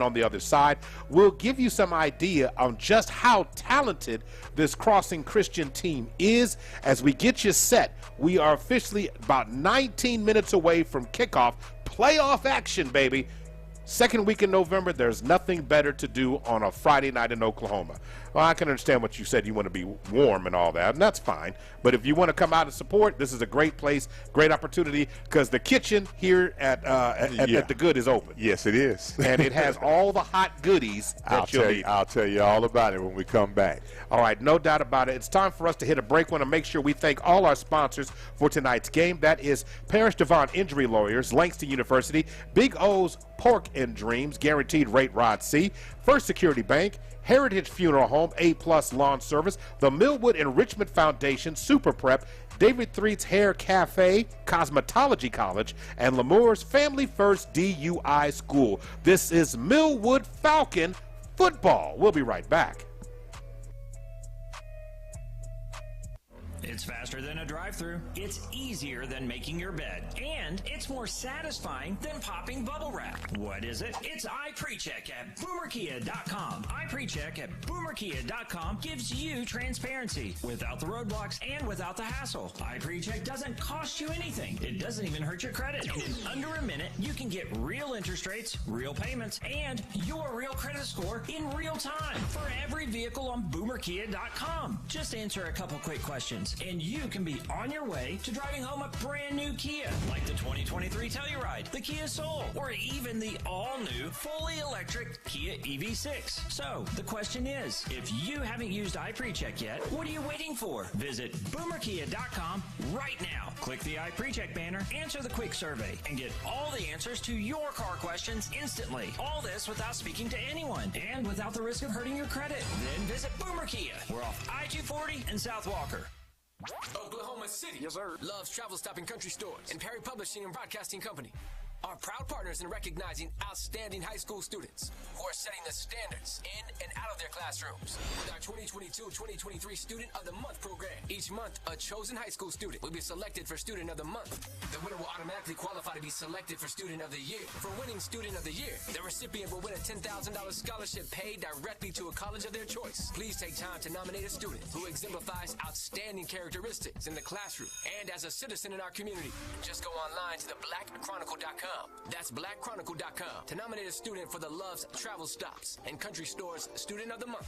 on the other side. We'll give you some idea on just how talented this Crossing Christian team is as we get you set. We are officially about 19 minutes away from kickoff. Playoff action, baby. Second week in November, there's nothing better to do on a Friday night in Oklahoma. Well, I can understand what you said. You want to be warm and all that, and that's fine. But if you want to come out and support, this is a great place, great opportunity, because the kitchen here at the Good is open. Yes, it is. And it has all the hot goodies that you'll need. I'll tell you all about it when we come back. All right, no doubt about it. It's time for us to hit a break. I want to make sure we thank all our sponsors for tonight's game. That is Parrish Devon Injury Lawyers, Langston University, Big O's Pork and Dreams, Guaranteed Rate Rod C, First Security Bank, Heritage Funeral Home, A+ Lawn Service, the Millwood Enrichment Foundation, Super Prep, David Threet's Hair Cafe, Cosmetology College, and Lemore's Family First DUI School. This is Millwood Falcon football. We'll be right back. It's faster than a drive-thru, it's easier than making your bed, and it's more satisfying than popping bubble wrap. What is it? It's iPreCheck at BoomerKia.com. iPreCheck at BoomerKia.com gives you transparency without the roadblocks and without the hassle. iPreCheck doesn't cost you anything. It doesn't even hurt your credit. And in under a minute, you can get real interest rates, real payments, and your real credit score in real time for every vehicle on BoomerKia.com. Just answer a couple quick questions, and you can be on your way to driving home a brand new Kia, like the 2023 Telluride, the Kia Soul, or even the all-new, fully electric Kia EV6. So, the question is, if you haven't used iPreCheck yet, what are you waiting for? Visit BoomerKia.com right now. Click the iPreCheck banner, answer the quick survey, and get all the answers to your car questions instantly. All this without speaking to anyone, and without the risk of hurting your credit. Then visit Boomer Kia. We're off I-240 in South Walker. Oklahoma City, yes, sir, loves Travel Stop and Country Stores and Perry Publishing and Broadcasting Company. Are proud partners in recognizing outstanding high school students who are setting the standards in and out of their classrooms. With our 2022-2023 Student of the Month program, each month a chosen high school student will be selected for Student of the Month. The winner will automatically qualify to be selected for Student of the Year. For winning Student of the Year, the recipient will win a $10,000 scholarship paid directly to a college of their choice. Please take time to nominate a student who exemplifies outstanding characteristics in the classroom and as a citizen in our community. Just go online to theblackchronicle.com. That's blackchronicle.com to nominate a student for the Love's Travel Stops and Country Stores Student of the Month.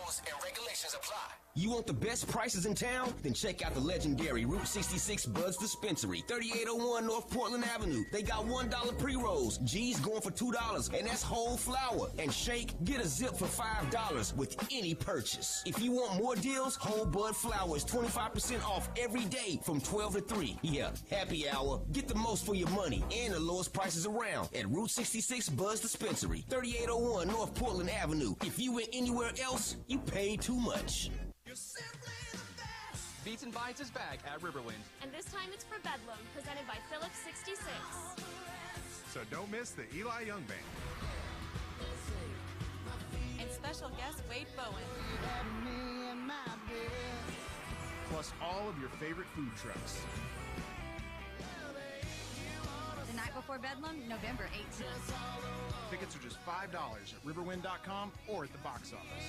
Rules and regulations apply. You want the best prices in town? Then check out the legendary Route 66 Buds Dispensary, 3801 North Portland Avenue. They got $1 pre-rolls, G's going for $2, and that's whole flour. And shake, get a zip for $5 with any purchase. If you want more deals, whole bud flour is 25% off every day from 12 to 3. Yeah, happy hour. Get the most for your money and the lowest prices around at Route 66 Buds Dispensary, 3801 North Portland Avenue. If you went anywhere else, you paid too much. Beats and Bites is back at Riverwind. And this time it's for Bedlam, presented by Phillips 66. So don't miss the Eli Young Band. And special guest Wade Bowen. Plus all of your favorite food trucks. The night before Bedlam, November 18th. Tickets are just $5 at riverwind.com or at the box office.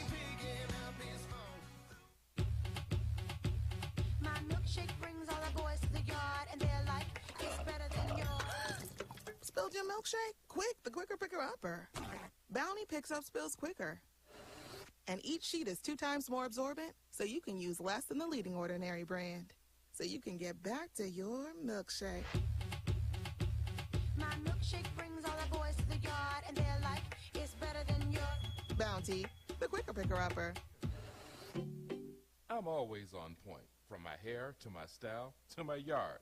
My milkshake brings all the boys to the yard, and they're like, it's better than yours. Spilled your milkshake? Quick, the quicker picker-upper. Bounty picks up spills quicker. And each sheet is 2 times more absorbent, so you can use less than the leading Ordinary brand. So you can get back to your milkshake. My milkshake brings all the boys to the yard, and they're like, it's better than yours. Bounty, the quicker picker-upper. I'm always on point, from my hair to my style to my yard.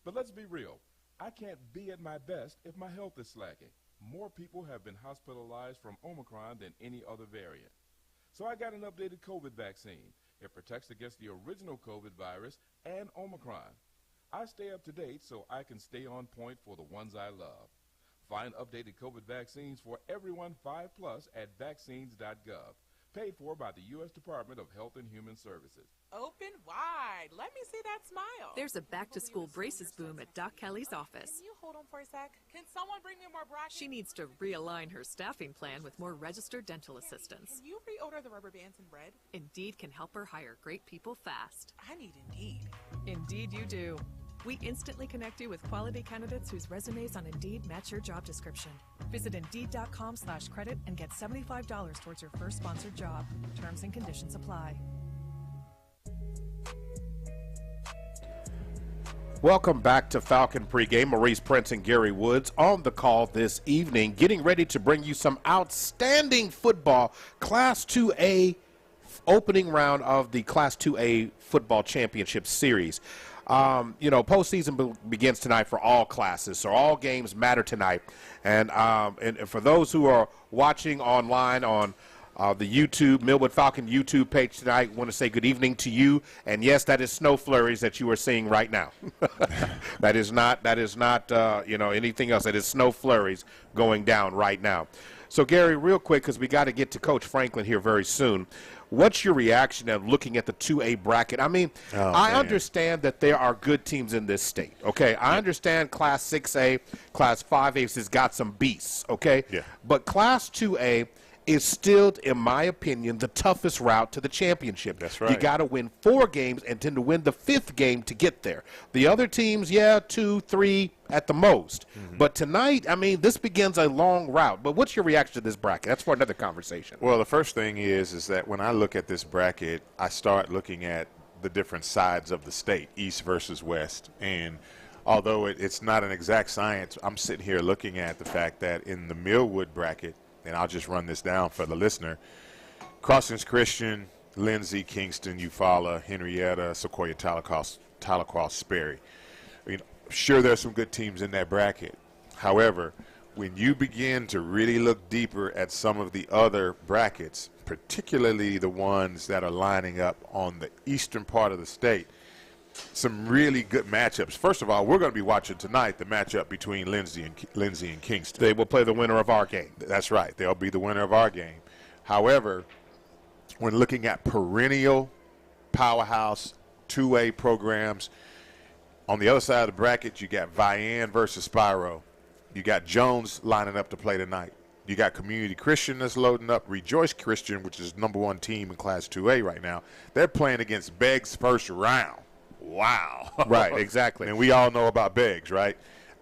But let's be real, I can't be at my best if my health is slacking. More people have been hospitalized from Omicron than any other variant. So I got an updated COVID vaccine. It protects against the original COVID virus and Omicron. I stay up to date so I can stay on point for the ones I love. Find updated COVID vaccines for everyone 5+ at vaccines.gov. Paid for by the U.S. Department of Health and Human Services. Open wide. Let me see that smile. There's a back-to-school braces boom at Doc Kelly's office. Can you hold on for a sec? Can someone bring me more brackets? She needs to realign her staffing plan with more registered dental assistants. Can you reorder the rubber bands and bread? Indeed can help her hire great people fast. I need Indeed. Indeed you do. We instantly connect you with quality candidates whose resumes on Indeed match your job description. Visit Indeed.com/credit and get $75 towards your first sponsored job. Terms and conditions apply. Welcome back to Falcon Pregame. Maurice Prince and Gary Woods on the call this evening, getting ready to bring you some outstanding football. Class 2A opening round of the Class 2A Football Championship Series. Postseason begins tonight for all classes, so all games matter tonight. And for those who are watching online on the YouTube, Millwood Falcon YouTube page tonight, I want to say good evening to you. And yes, that is snow flurries that you are seeing right now. that is not anything else. That is snow flurries going down right now. So, Gary, real quick, because we got to get to Coach Franklin here very soon. What's your reaction of looking at the 2A bracket? I mean, I understand that there are good teams in this state, okay? I understand Class 6A, Class 5A has got some beasts, okay? Yeah. But Class 2A is still, in my opinion, the toughest route to the championship. That's right. You got to win 4 games and tend to win the 5th game to get there. The other teams, 2, 3 at the most. Mm-hmm. But tonight, I mean, this begins a long route. But what's your reaction to this bracket? That's for another conversation. Well, the first thing is that when I look at this bracket, I start looking at the different sides of the state, east versus west. And although it's not an exact science, I'm sitting here looking at the fact that in the Millwood bracket, and I'll just run this down for the listener, Crossings Christian, Lindsay, Kingston, Eufaula, Henrietta, Sequoia, Tahlequah, Sperry. Sure, there's some good teams in that bracket. However, when you begin to really look deeper at some of the other brackets, particularly the ones that are lining up on the eastern part of the state, some really good matchups. First of all, we're going to be watching tonight the matchup between Lindsay and Kingston. They will play the winner of our game. That's right. They'll be the winner of our game. However, when looking at perennial powerhouse 2A programs, on the other side of the bracket, you got Vian versus Spiro. You got Jones lining up to play tonight. You got Community Christian that's loading up. Rejoice Christian, which is #1 team in Class 2A right now. They're playing against Begg's first round. Wow. Right, exactly. And we all know about Beggs, right?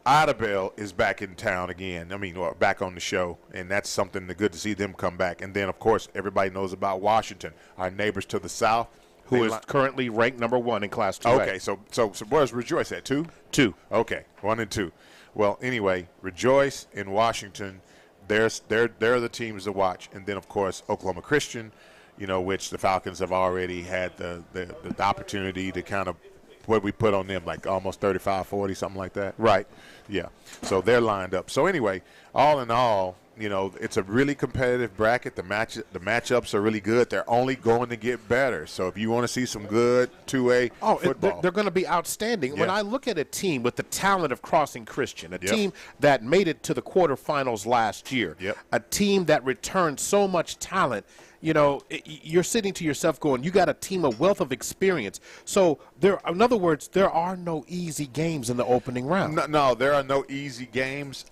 Idabel is back in town again. Or back on the show, and that's something good to see them come back. And then, of course, everybody knows about Washington, our neighbors to the south. Who is currently ranked #1 in Class 2A. Okay, so where's Rejoice at, 2? 2. Okay, 1 and 2. Well, anyway, Rejoice in Washington, they're the teams to watch. And then, of course, Oklahoma Christian, which the Falcons have already had the opportunity to kind of, what we put on them, like almost 35, 40, something like that. Right. Yeah. So they're lined up. So anyway, all in all, it's a really competitive bracket. The matchups are really good. They're only going to get better. So if you want to see some good 2A football. They're going to be outstanding. Yeah. When I look at a team with the talent of Crossing Christian, a team that made it to the quarterfinals last year, a team that returned so much talent, you're sitting to yourself going, you got a team of wealth of experience. So in other words, there are no easy games in the opening round. No, there are no easy games.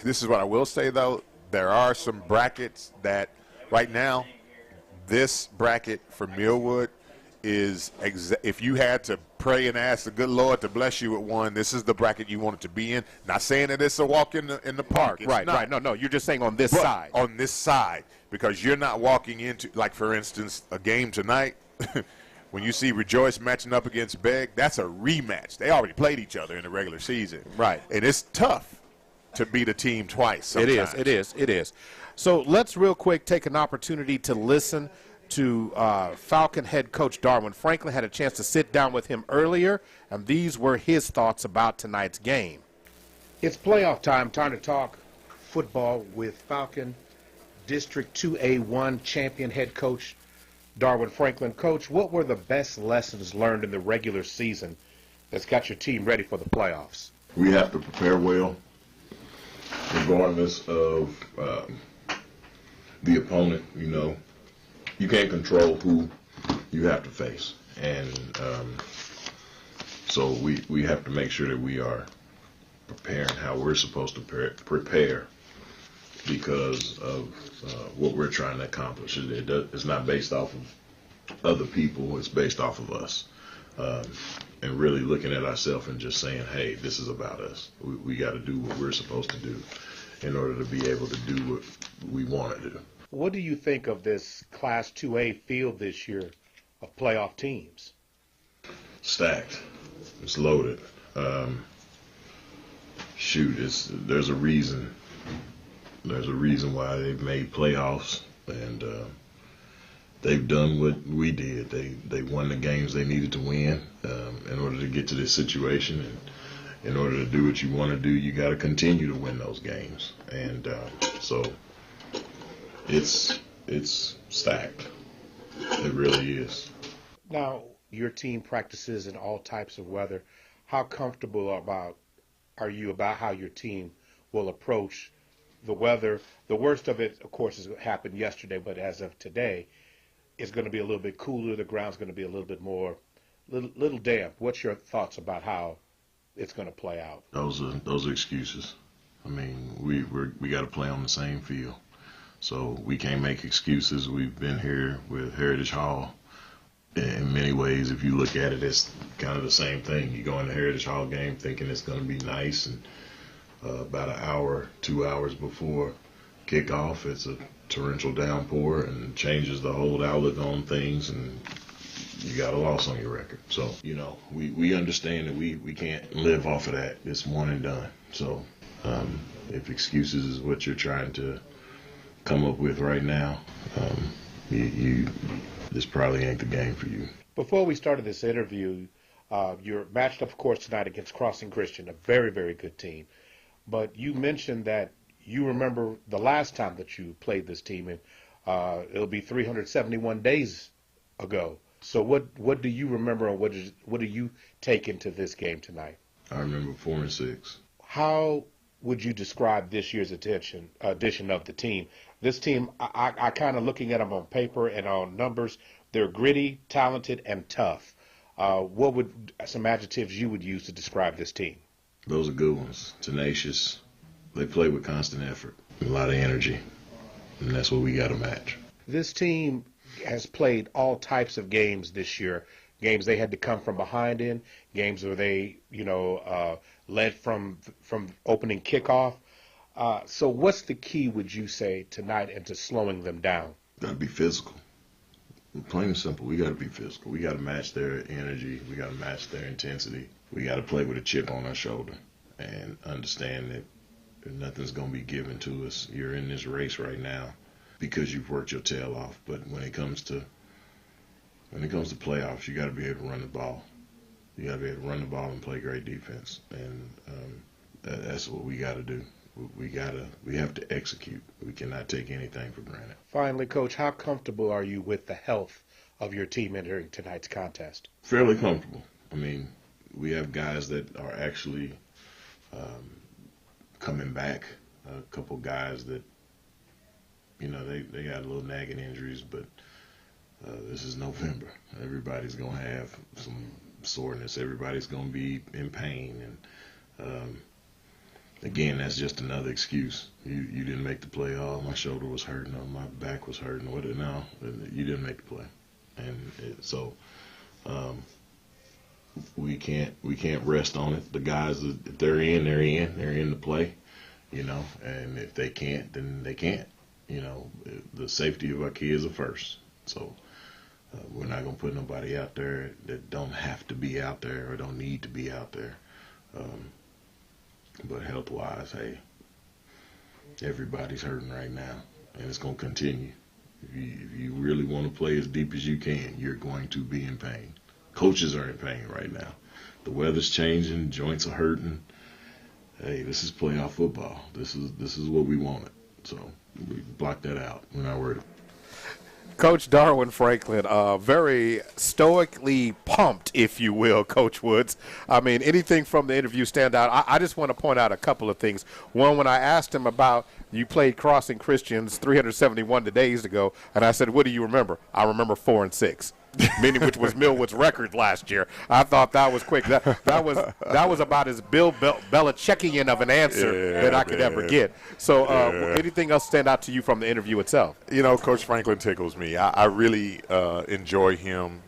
This is what I will say, though. There are some brackets that right now, this bracket for Millwood is, if you had to pray and ask the good Lord to bless you with one, this is the bracket you want it to be in. Not saying that it's a walk in the park. It's right. No, you're just saying on this side. On this side, because you're not walking into, like, for instance, a game tonight. When you see Rejoice matching up against Begg, that's a rematch. They already played each other in the regular season. Right. And it's tough to beat a team twice sometimes. It is. So let's real quick take an opportunity to listen to Falcon head coach Darwin Franklin. Had a chance to sit down with him earlier, and these were his thoughts about tonight's game. It's playoff time to talk football with Falcon District 2A1 champion head coach Darwin Franklin. Coach, what were the best lessons learned in the regular season that's got your team ready for the playoffs? We have to prepare well, regardless of the opponent. you can't control who you have to face, and so we have to make sure that we are preparing how we're supposed to prepare because of what we're trying to accomplish. It's not based off of other people, it's based off of us. And really looking at ourselves and just saying, hey, this is about us. We got to do what we're supposed to do in order to be able to do what we want to do. What do you think of this Class 2A field this year of playoff teams? Stacked. It's loaded. There's a reason. There's a reason why they've made playoffs, and they've done what we did. They won the games they needed to win in order to get to this situation. And in order to do what you want to do, you got to continue to win those games. And so it's stacked. It really is. Now, your team practices in all types of weather. How comfortable are you about how your team will approach the weather? The worst of it, of course, has happened yesterday, but as of today, it's going to be a little bit cooler. The ground's going to be a little bit more, little damp. What's your thoughts about how it's going to play out? Those are excuses. I mean, we got to play on the same field, so we can't make excuses. We've been here with Heritage Hall. In many ways, if you look at it, it's kind of the same thing. You go in the Heritage Hall game thinking it's going to be nice, and about an hour, 2 hours before kickoff, it's a torrential downpour and changes the whole outlook on things, and you got a loss on your record. So, we understand that we can't live off of that. It's one and done. So if excuses is what you're trying to come up with right now, this probably ain't the game for you. Before we started this interview, you're matched up, of course, tonight against Crossing Christian, a very, very good team. But you mentioned that you remember the last time that you played this team, and it'll be 371 days ago. So what do you remember, and what do you take into this game tonight? I remember 4-6. How would you describe this year's edition of the team? This team, I kind of looking at them on paper and on numbers, they're gritty, talented, and tough. What would some adjectives you would use to describe this team? Those are good ones. Tenacious. They play with constant effort, a lot of energy, and that's what we got to match. This team has played all types of games this year. Games they had to come from behind in, games where they, led from opening kickoff. So what's the key, would you say, tonight into slowing them down? Got to be physical. Plain and simple, we got to be physical. We got to match their energy. We got to match their intensity. We got to play with a chip on our shoulder and understand that nothing's going to be given to us. You're in this race right now because you've worked your tail off. But when it comes to playoffs, you got to be able to run the ball. You got to be able to run the ball and play great defense, and that's what we got to do. We have to execute. We cannot take anything for granted. Finally, Coach, how comfortable are you with the health of your team entering tonight's contest? Fairly comfortable. I mean, we have guys that are actually coming back. A couple guys that, they got a little nagging injuries, but this is November. Everybody's going to have some soreness. Everybody's going to be in pain. And again, that's just another excuse. You didn't make the play. Oh, my shoulder was hurting. Oh, my back was hurting. No, you didn't make the play. And so we can't rest on it. The guys, if they're in, they're in the play, and if they can't, then they can't. The safety of our kids are first. So we're not going to put nobody out there that don't have to be out there or don't need to be out there. But health-wise, hey, everybody's hurting right now, and it's going to continue. If you really want to play as deep as you can, you're going to be in pain. Coaches are in pain right now. The weather's changing, joints are hurting. Hey, this is playoff football. This is what we wanted. So we block that out. We're not worried. Coach Darwin Franklin, very stoically pumped, if you will, Coach Woods. I mean, anything from the interview stand out? I just want to point out a couple of things. One, when I asked him about you played Crossing Christians 371 days ago, and I said, what do you remember? I remember 4-6. Meaning which was Millwood's record last year. I thought that was quick. That was about as Bill Belichickian of an answer that I could ever get. So anything else stand out to you from the interview itself? You know, Coach Franklin tickles me. I really enjoy him.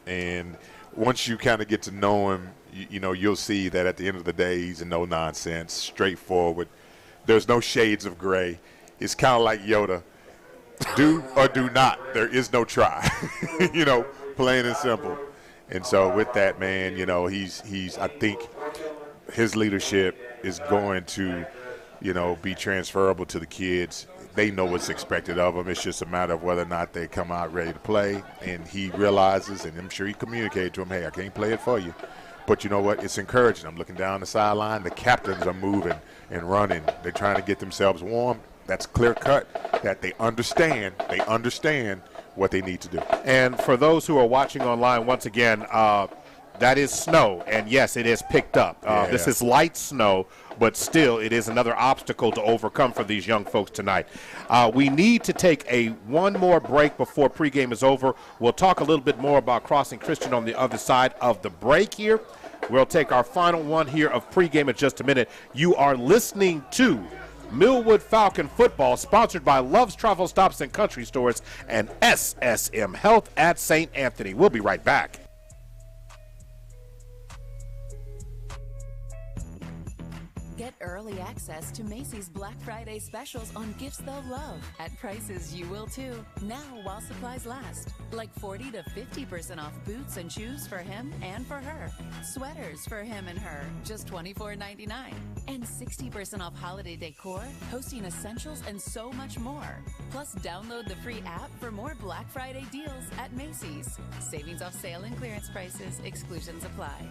And once you kind of get to know him, you know, you'll see that at the end of the day, he's a no-nonsense, straightforward. There's no shades of gray. It's kind of like Yoda. Do or do not. There is no try. You know, plain and simple. And so with that, man, you know, he's I think his leadership is going to, you know, be transferable to the kids. They know what's expected of them. It's just a matter of whether or not they come out ready to play. And he realizes, and I'm sure he communicated to him, hey, I can't play it for you. But you know what? It's encouraging. I'm looking down the sideline. The captains are moving and running. They're trying to get themselves warm. That's clear cut that they understand what they need to do. And for those who are watching online, once again, that is snow. And yes, it is picked up. This is light snow, but still it is another obstacle to overcome for these young folks tonight. We need to take one more break before pregame is over. We'll talk a little bit more about Crossing Christian on the other side of the break here. We'll take our final one here of pregame in just a minute. You are listening to Millwood Falcon football, sponsored by Love's Travel Stops and Country Stores and SSM Health at St. Anthony. We'll be right back. Get early access to Macy's Black Friday specials on gifts they'll love at prices you will too. Now while supplies last. Like 40 to 50% off boots and shoes for him and for her. Sweaters for him and her, just $24.99. And 60% off holiday decor, hosting essentials, and so much more. Plus, download the free app for more Black Friday deals at Macy's. Savings off sale and clearance prices. Exclusions apply.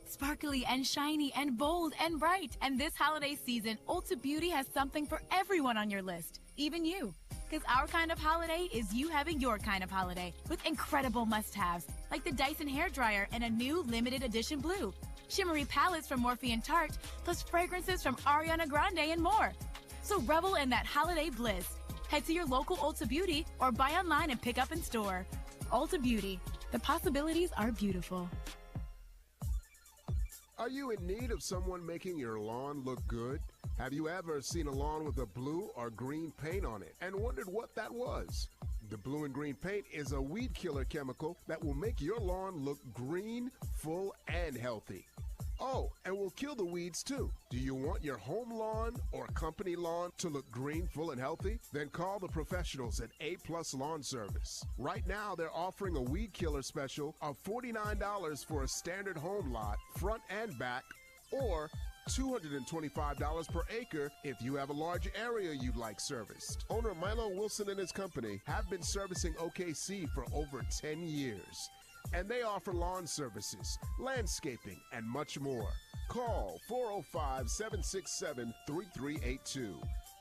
Sparkly and shiny and bold and bright. And this holiday season, Ulta Beauty has something for everyone on your list, even you. Because our kind of holiday is you having your kind of holiday with incredible must-haves like the Dyson hairdryer and a new limited edition blue, shimmery palettes from Morphe and Tarte, plus fragrances from Ariana Grande and more. So revel in that holiday bliss. Head to your local Ulta Beauty or buy online and pick up in store. Ulta Beauty. The possibilities are beautiful. Are you in need of someone making your lawn look good? Have you ever seen a lawn with a blue or green paint on it and wondered what that was? The blue and green paint is a weed killer chemical that will make your lawn look green, full, and healthy. Oh, and will kill the weeds too. Do you want your home lawn or company lawn to look green, full, and healthy? Then call the professionals at A+ Lawn Service. Right now, they're offering a weed killer special of $49 for a standard home lot, front and back, or $225 per acre if you have a large area you'd like serviced. Owner Milo Wilson and his company have been servicing OKC for over 10 years. And they offer lawn services, landscaping, and much more. Call 405-767-3382.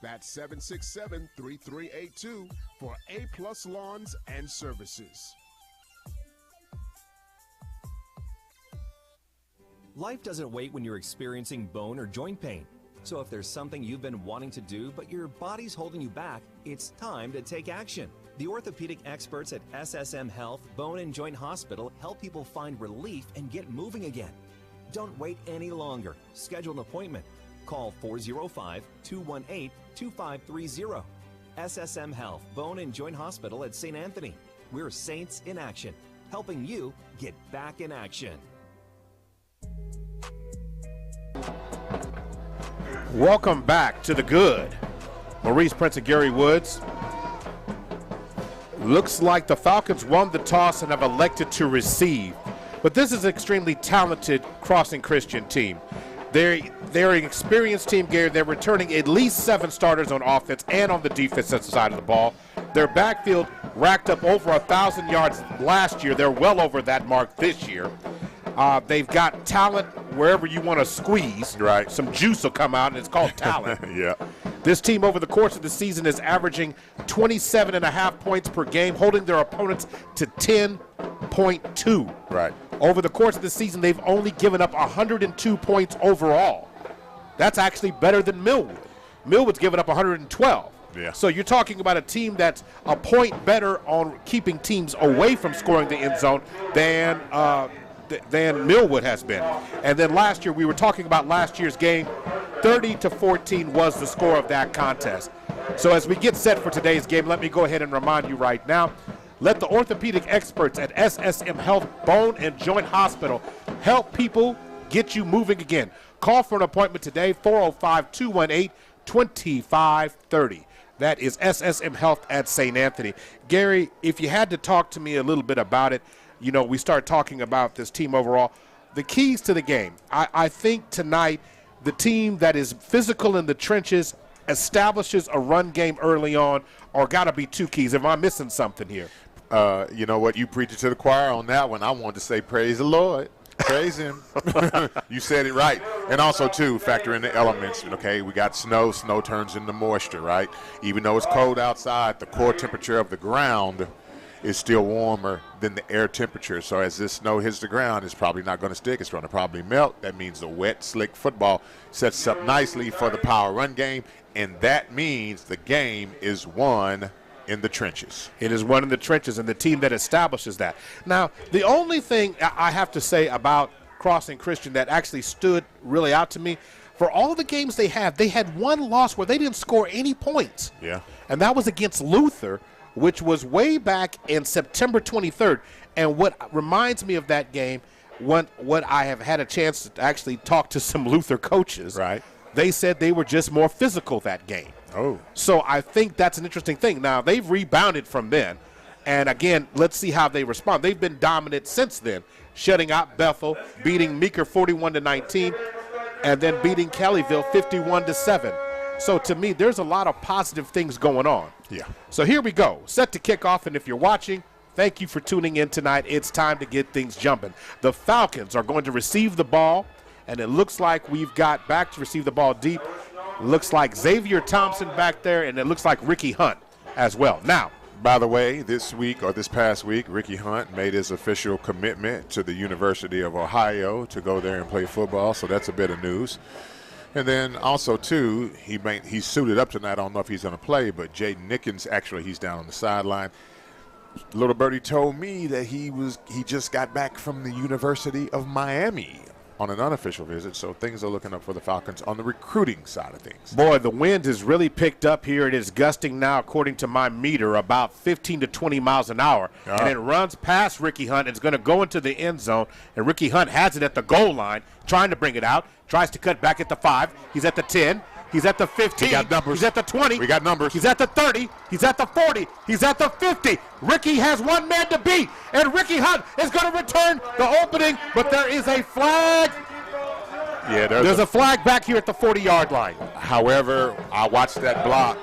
That's 767-3382 for A+ Lawns and Services. Life doesn't wait when you're experiencing bone or joint pain. So if there's something you've been wanting to do but your body's holding you back, it's time to take action. The orthopedic experts at SSM Health Bone and Joint Hospital help people find relief and get moving again. Don't wait any longer. Schedule an appointment. Call 405-218-2530. SSM Health Bone and Joint Hospital at St. Anthony. We're Saints in Action, helping you get back in action. Welcome back to The Good. Maurice Prince and Gary Woods. Looks like the Falcons won the toss and have elected to receive. But this is an extremely talented Crossing Christian team. They're an experienced team, Gary. They're returning at least 7 starters on offense and on the defensive side of the ball. Their backfield racked up over 1,000 yards last year. They're well over that mark this year. They've got talent wherever you want to squeeze. Right. Some juice will come out, and it's called talent. Yeah. This team over the course of the season is averaging 27.5 points per game, holding their opponents to 10.2. Right. Over the course of the season, they've only given up 102 points overall. That's actually better than Millwood. Millwood's given up 112. Yeah. So you're talking about a team that's a point better on keeping teams away from scoring the end zone than Millwood has been. And then last year, we were talking about last year's game, 30-14 was the score of that contest. So as we get set for today's game, let me go ahead and remind you right now, let the orthopedic experts at SSM Health Bone and Joint Hospital help people get you moving again. Call for an appointment today, 405-218-2530. That is SSM Health at St. Anthony. Gary, if you had to talk to me a little bit about it, you know, we start talking about this team overall. The keys to the game, I think tonight the team that is physical in the trenches, establishes a run game early on, or got to be two keys. Am I missing something here? You know what? You preached to the choir on that one. I wanted to say praise the Lord. Praise him. You said it right. And also, too, factor in the elements. Okay, we got snow. Snow turns into moisture, right? Even though it's cold outside, the core temperature of the ground is still warmer than the air temperature. So as this snow hits the ground, it's probably not going to stick. It's going to probably melt. That means the wet, slick football sets up nicely for the power run game. And that means the game is won in the trenches. It is one in the trenches, and the team that establishes that. Now, the only thing I have to say about Crossing Christian that actually stood really out to me, for all the games they had one loss where they didn't score any points. Yeah. And that was against Luther, which was way back in September 23rd. And what reminds me of that game, what I have had a chance to actually talk to some Luther coaches. Right. They said they were just more physical that game. Oh. So I think that's an interesting thing. Now, they've rebounded from then. And, again, let's see how they respond. They've been dominant since then, shutting out Bethel, beating Meeker 41-19, and then beating Kellyville 51-7. So, to me, there's a lot of positive things going on. Yeah. So here we go. Set to kick off, and if you're watching, thank you for tuning in tonight. It's time to get things jumping. The Falcons are going to receive the ball, and it looks like we've got back to receive the ball deep. Looks like Xavier Thompson back there, and it looks like Ricky Hunt as well. Now, by the way, this past week, Ricky Hunt made his official commitment to the University of Ohio to go there and play football, so that's a bit of news. And then also, too, he's suited up tonight. I don't know if he's going to play, but Jaden Nickens, actually, he's down on the sideline. Little birdie told me that he just got back from the University of Miami on an unofficial visit, so things are looking up for the Falcons on the recruiting side of things. Boy, the wind has really picked up here. It is gusting now, according to my meter, about 15 to 20 miles an hour. And it runs past Ricky Hunt. It's going to go into the end zone, and Ricky Hunt has it at the goal line, trying to bring it out, tries to cut back at the 5. He's at the 10. He's at the 15. We got numbers. He's at the 20. We got numbers. He's at the 30. He's at the 40. He's at the 50. Ricky has one man to beat, and Ricky Hunt is going to return the opening, but there is a flag. Yeah, there's a flag back here at the 40-yard line. However, I watched that block,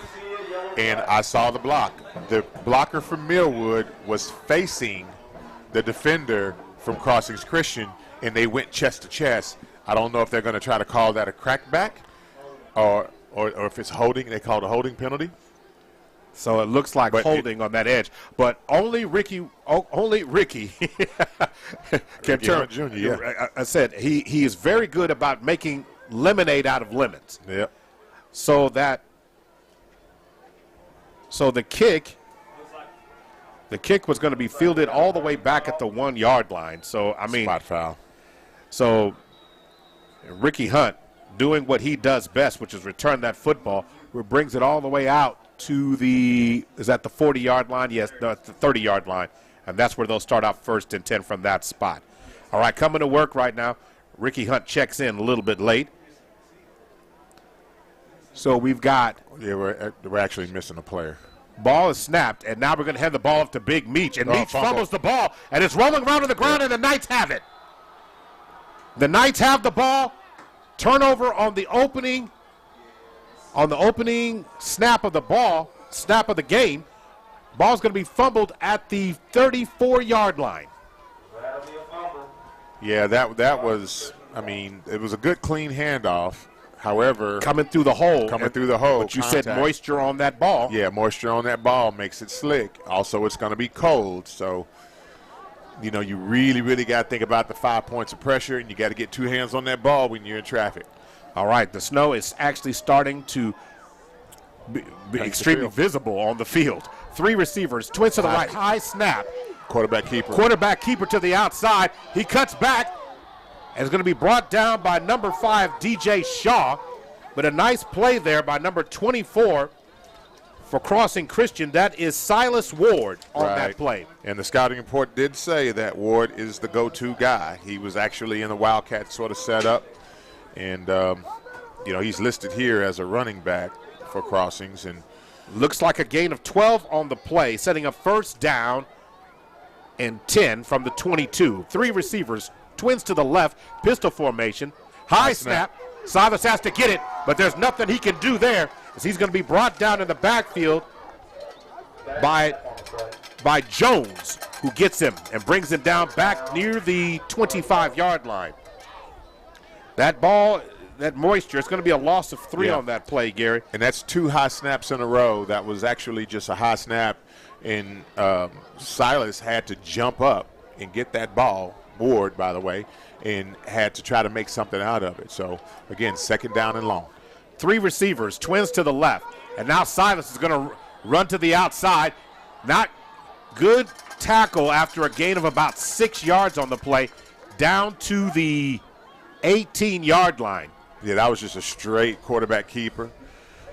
and I saw the block. The blocker from Millwood was facing the defender from Crossings Christian, and they went chest to chest. I don't know if they're going to try to call that a crackback or if it's holding. They call it a holding penalty. So it looks like holding on that edge. But only Ricky can turn. Jr., yeah. I said he is very good about making lemonade out of lemons. Yep. So the kick was going to be fielded all the way back at the 1-yard line. So, I mean. Spot foul. So Ricky Hunt doing what he does best, which is return that football, brings it all the way out to is that the 40-yard line? Yes, the 30-yard line. And that's where they'll start out 1st and 10 from that spot. All right, coming to work right now. Ricky Hunt checks in a little bit late. So we've got. Yeah, we're actually missing a player. Ball is snapped, and now we're going to hand the ball off to Big Meach. And Meach fumbles the ball, and it's rolling around on the ground, and the Knights have it. The Knights have the ball. Turnover on the opening snap of the game. Ball's going to be fumbled at the 34-yard line. Yeah, that was, I mean, it was a good clean handoff. However, coming through the hole. But you said moisture on that ball. Yeah, moisture on that ball makes it slick. Also, it's going to be cold. So, you know, you really, really got to think about the 5 points of pressure, and you got to get 2 hands on that ball when you're in traffic. All right, the snow is actually starting to be extremely visible on the field. 3 receivers, twins to the right, high snap. Quarterback keeper. Quarterback keeper to the outside. He cuts back and is going to be brought down by number 5, DJ Shaw. But a nice play there by number 24 for Crossing Christian. That is Silas Ward on that play. And the scouting report did say that Ward is the go-to guy. He was actually in the Wildcat sort of setup. And, you know, he's listed here as a running back for Crossings. And looks like a gain of 12 on the play, setting a first down and 10 from the 22. 3 receivers, twins to the left, pistol formation, high snap. Silas has to get it, but there's nothing he can do there as he's going to be brought down in the backfield by Jones, who gets him and brings him down back near the 25-yard line. That ball, that moisture, it's going to be a loss of 3 on that play, Gary. And that's 2 high snaps in a row. That was actually just a high snap, and Silas had to jump up and get that ball, Ward, by the way, and had to try to make something out of it. So, again, second down and long. 3 receivers, twins to the left. And now Silas is going to run to the outside. Not good tackle after a gain of about 6 yards on the play, down to the 18-yard line. Yeah, that was just a straight quarterback keeper.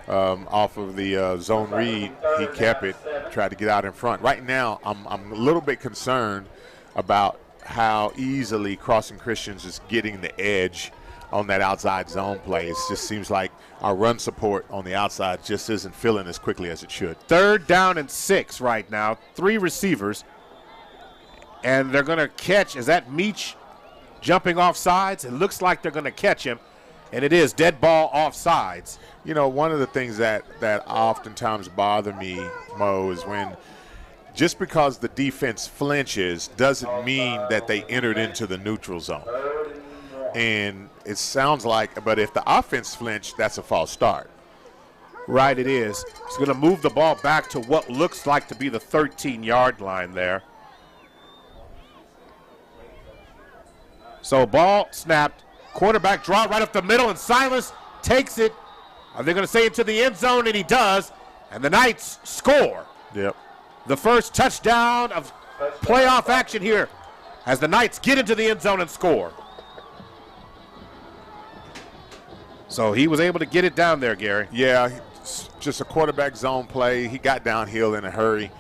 Off of the zone read, he kept it, tried to get out in front. Right now, I'm a little bit concerned about how easily Crossing Christians is getting the edge on that outside zone play. It just seems like our run support on the outside just isn't filling as quickly as it should. 3rd down and 6 right now. 3 receivers. And they're going to catch, is that Meach jumping off sides? It looks like they're going to catch him. And it is dead ball off sides. You know, one of the things that oftentimes bother me, Mo, is when just because the defense flinches doesn't mean that they entered into the neutral zone. And it sounds like, but if the offense flinched, that's a false start. Right, it is. He's going to move the ball back to what looks like to be the 13-yard line there. So ball snapped. Quarterback draw right up the middle, and Silas takes it. Are they going to say into the end zone? And he does. And the Knights score. Yep. The first touchdown of playoff action here as the Knights get into the end zone and score. So he was able to get it down there, Gary. Yeah, just a quarterback zone play. He got downhill in a hurry.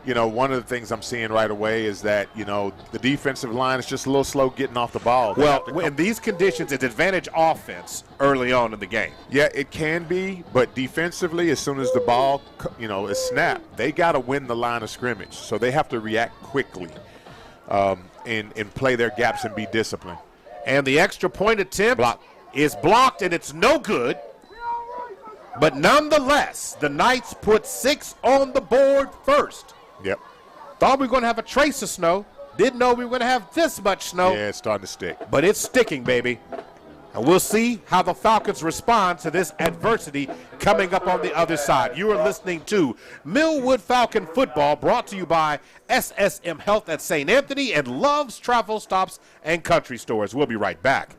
You know, one of the things I'm seeing right away is that, you know, the defensive line is just a little slow getting off the ball. Well, in these conditions, it's advantage offense early on in the game. Yeah, it can be, but defensively, as soon as the ball, you know, is snapped, they got to win the line of scrimmage. So they have to react quickly and play their gaps and be disciplined. And the extra point attempt is blocked, and it's no good. But nonetheless, the Knights put 6 on the board first. Yep. Thought we were going to have a trace of snow. Didn't know we were going to have this much snow. Yeah, it's starting to stick. But it's sticking, baby. And we'll see how the Falcons respond to this adversity coming up on the other side. You are listening to Millwood Falcon Football, brought to you by SSM Health at St. Anthony and Love's Travel Stops and Country Stores. We'll be right back.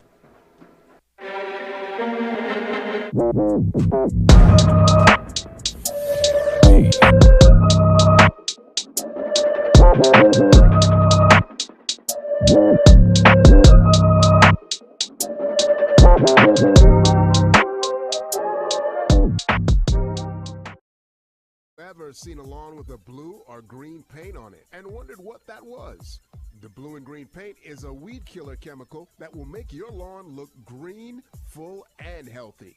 Ever seen a lawn with a blue or green paint on it and wondered what that was? The blue and green paint is a weed killer chemical that will make your lawn look green, full, and healthy.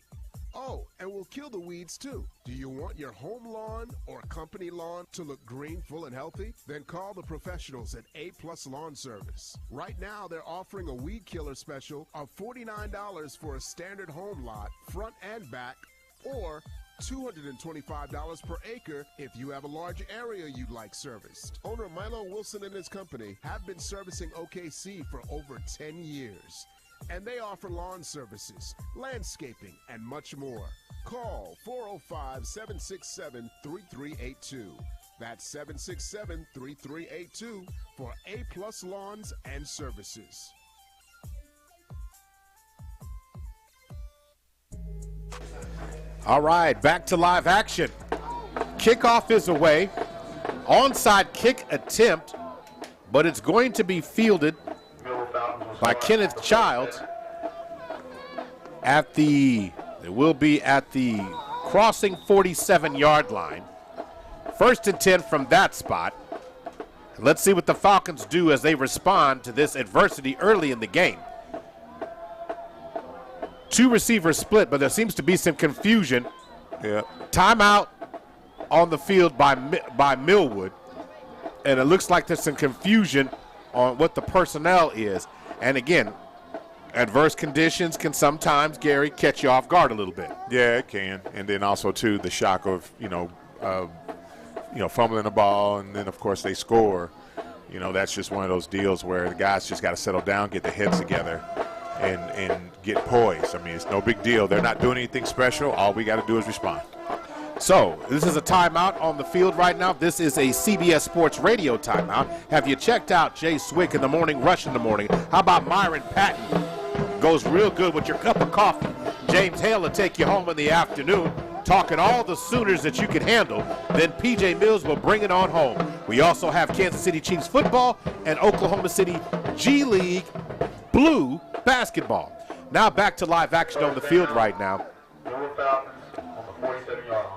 Oh, and will kill the weeds too. Do you want your home lawn or company lawn to look green, full, and healthy? Then call the professionals at A+ Lawn Service. Right now, they're offering a weed killer special of $49 for a standard home lot, front and back, or $225 per acre if you have a large area you'd like serviced. Owner Milo Wilson and his company have been servicing OKC for over 10 years. And they offer lawn services, landscaping, and much more. Call 405-767-3382. That's 767-3382 for A-plus lawns and services. All right, back to live action. Kickoff is away. Onside kick attempt, but it's going to be fielded by Kenneth Childs it will be at the crossing 47-yard line. 1st and 10 from that spot. Let's see what the Falcons do as they respond to this adversity early in the game. 2 receivers split, but there seems to be some confusion. Yeah. Timeout on the field by Millwood, and it looks like there's some confusion on what the personnel is. And again, adverse conditions can sometimes, Gary, catch you off guard a little bit. Yeah, it can. And then also, too, the shock of, fumbling the ball, and then, of course, they score. That's just one of those deals where the guys just got to settle down, get their heads together, and get poised. I mean, it's no big deal. They're not doing anything special. All we got to do is respond. So this is a timeout on the field right now. This is a CBS Sports Radio timeout. Have you checked out Jay Swick in the morning, Rush in the morning? How about Myron Patton? Goes real good with your cup of coffee. James Hale will take you home in the afternoon, talking all the Sooners that you can handle. Then PJ Mills will bring it on home. We also have Kansas City Chiefs football and Oklahoma City G League Blue basketball. Now back to live action on the field right now.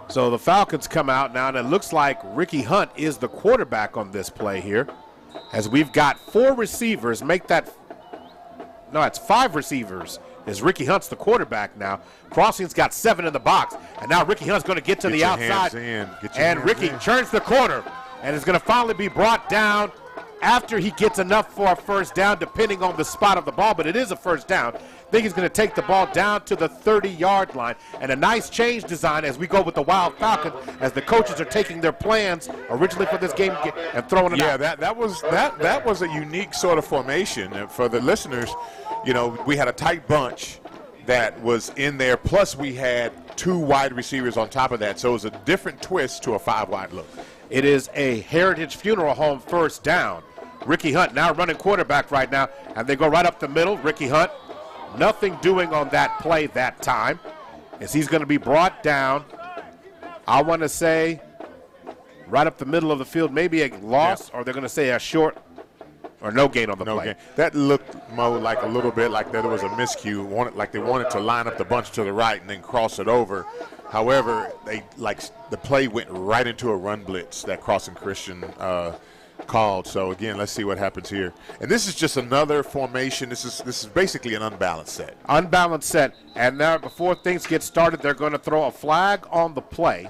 So the Falcons come out now, and it looks like Ricky Hunt is the quarterback on this play here, as we've got 4 receivers. It's 5 receivers, as Ricky Hunt's the quarterback now. Crossing's got 7 in the box, and now Ricky Hunt's going to get to the outside. And Ricky turns the corner, and is going to finally be brought down after he gets enough for a first down, depending on the spot of the ball, but it is a first down. I think he's going to take the ball down to the 30-yard line. And a nice change design as we go with the Wild Falcons, as the coaches are taking their plans originally for this game and throwing it out. Yeah, that was a unique sort of formation. For the listeners, we had a tight bunch that was in there, plus we had 2 wide receivers on top of that. So it was a different twist to a 5-wide look. It is a Heritage Funeral Home first down. Ricky Hunt now running quarterback right now, and they go right up the middle. Ricky Hunt, nothing doing on that play that time, as he's going to be brought down, I want to say, right up the middle of the field, maybe a loss, or they're going to say a short or no gain on the play. Gain. That looked, Mo, like a little bit like there was a miscue, like they wanted to line up the bunch to the right and then cross it over. However, the play went right into a run blitz that Crossing Christian called. So again, let's see what happens here. And this is just another formation. This is basically an unbalanced set. Unbalanced set. And now, before things get started, they're going to throw a flag on the play.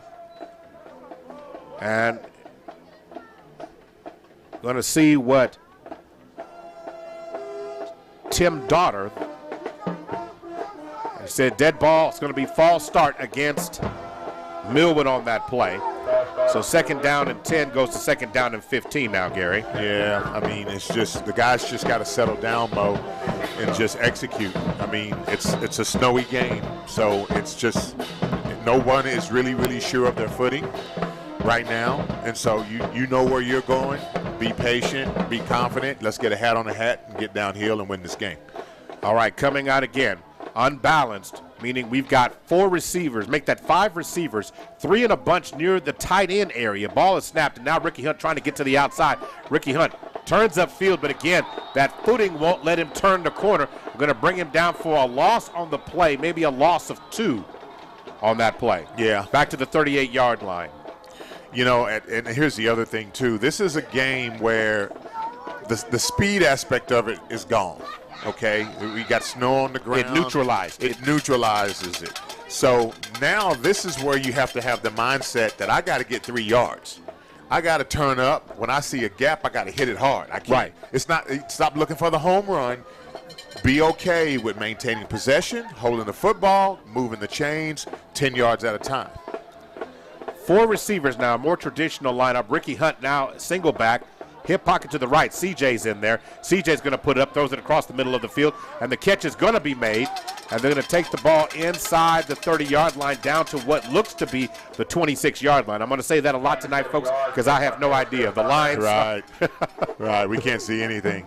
And going to see what Tim Daughter said. Dead ball. It's going to be false start against Millwood on that play. So 2nd down and 10 goes to 2nd down and 15 now, Gary. Yeah, I mean, it's just the guys just got to settle down, Mo, and just execute. I mean, it's a snowy game, so it's just no one is really sure of their footing right now. And so you know where you're going. Be patient, be confident. Let's get a hat on the hat and get downhill and win this game. All right, coming out again. Unbalanced, meaning we've got 4 receivers. Make that 5 receivers, 3 in a bunch near the tight end area. Ball is snapped, and now Ricky Hunt trying to get to the outside. Ricky Hunt turns upfield, but again, that footing won't let him turn the corner. We're going to bring him down for a loss on the play, maybe a loss of 2 on that play. Yeah. Back to the 38-yard line. And here's the other thing, too. This is a game where the speed aspect of it is gone. Okay, we got snow on the ground. It neutralizes it. So now this is where you have to have the mindset that I got to get 3 yards. I got to turn up. When I see a gap, I got to hit it hard. I can't. Right. Stop looking for the home run. Be okay with maintaining possession, holding the football, moving the chains 10 yards at a time. 4 receivers now, more traditional lineup. Ricky Hunt now single back. Hip pocket to the right. CJ's in there. CJ's going to put it up, throws it across the middle of the field, and the catch is going to be made. And they're going to take the ball inside the 30-yard line down to what looks to be the 26-yard line. I'm going to say that a lot tonight, folks, because I have no idea. The lines. Right. Right. We can't see anything.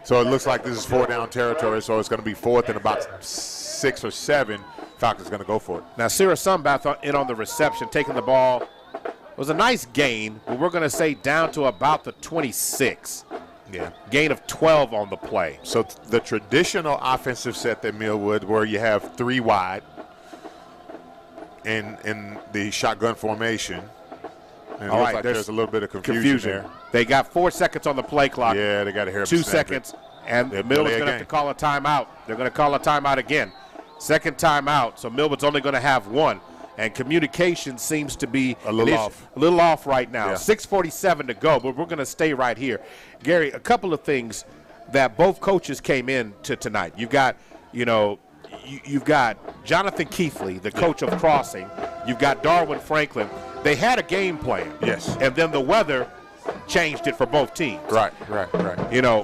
So it looks like this is 4-down territory, so it's going to be 4th and about 6 or 7. Falcons going to go for it. Now, Sarah Sunbath in on the reception, taking the ball. It was a nice gain, but we're going to say down to about the 26. Yeah. Gain of 12 on the play. So the traditional offensive set at Millwood, where you have 3 wide in the shotgun formation. And all right, like there's a little bit of confusion there. They got 4 seconds on the play clock. Yeah, they got to hear 2 seconds, and Millwood's going to have to call a timeout. They're going to call a timeout again. Second timeout, so Millwood's only going to have 1. And communication seems to be a little off right now. Yeah. 6:47 to go, but we're going to stay right here. Gary, a couple of things that both coaches came in to tonight. You've got, you've got Jonathan Keithley, the coach of Crossing. You've got Darwin Franklin. They had a game plan. Yes. And then the weather changed it for both teams. Right.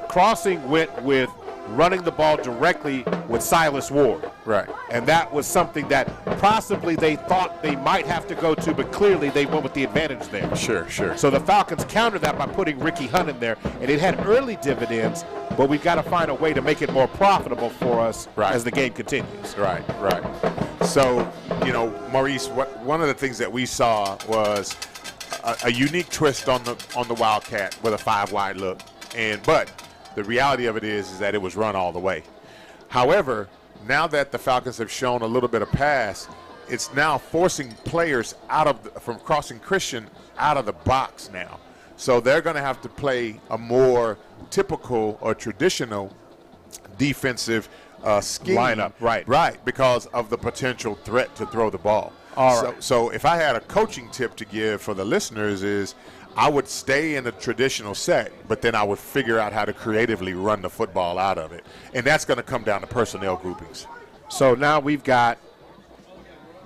Crossing went with running the ball directly with Silas Ward. Right. And that was something that possibly they thought they might have to go to, but clearly they went with the advantage there. Sure. So the Falcons countered that by putting Ricky Hunt in there, and it had early dividends, but we've got to find a way to make it more profitable for us as the game continues. Right. So, Maurice, one of the things that we saw was a unique twist on the Wildcat with a 5-wide look, but the reality of it is that it was run all the way. However, now that the Falcons have shown a little bit of pass, it's now forcing players from Crossing Christian out of the box now. So they're going to have to play a more typical or traditional defensive scheme. Lineup, right, because of the potential threat to throw the ball. So if I had a coaching tip to give for the listeners is I would stay in a traditional set, but then I would figure out how to creatively run the football out of it. And that's going to come down to personnel groupings. So now we've got,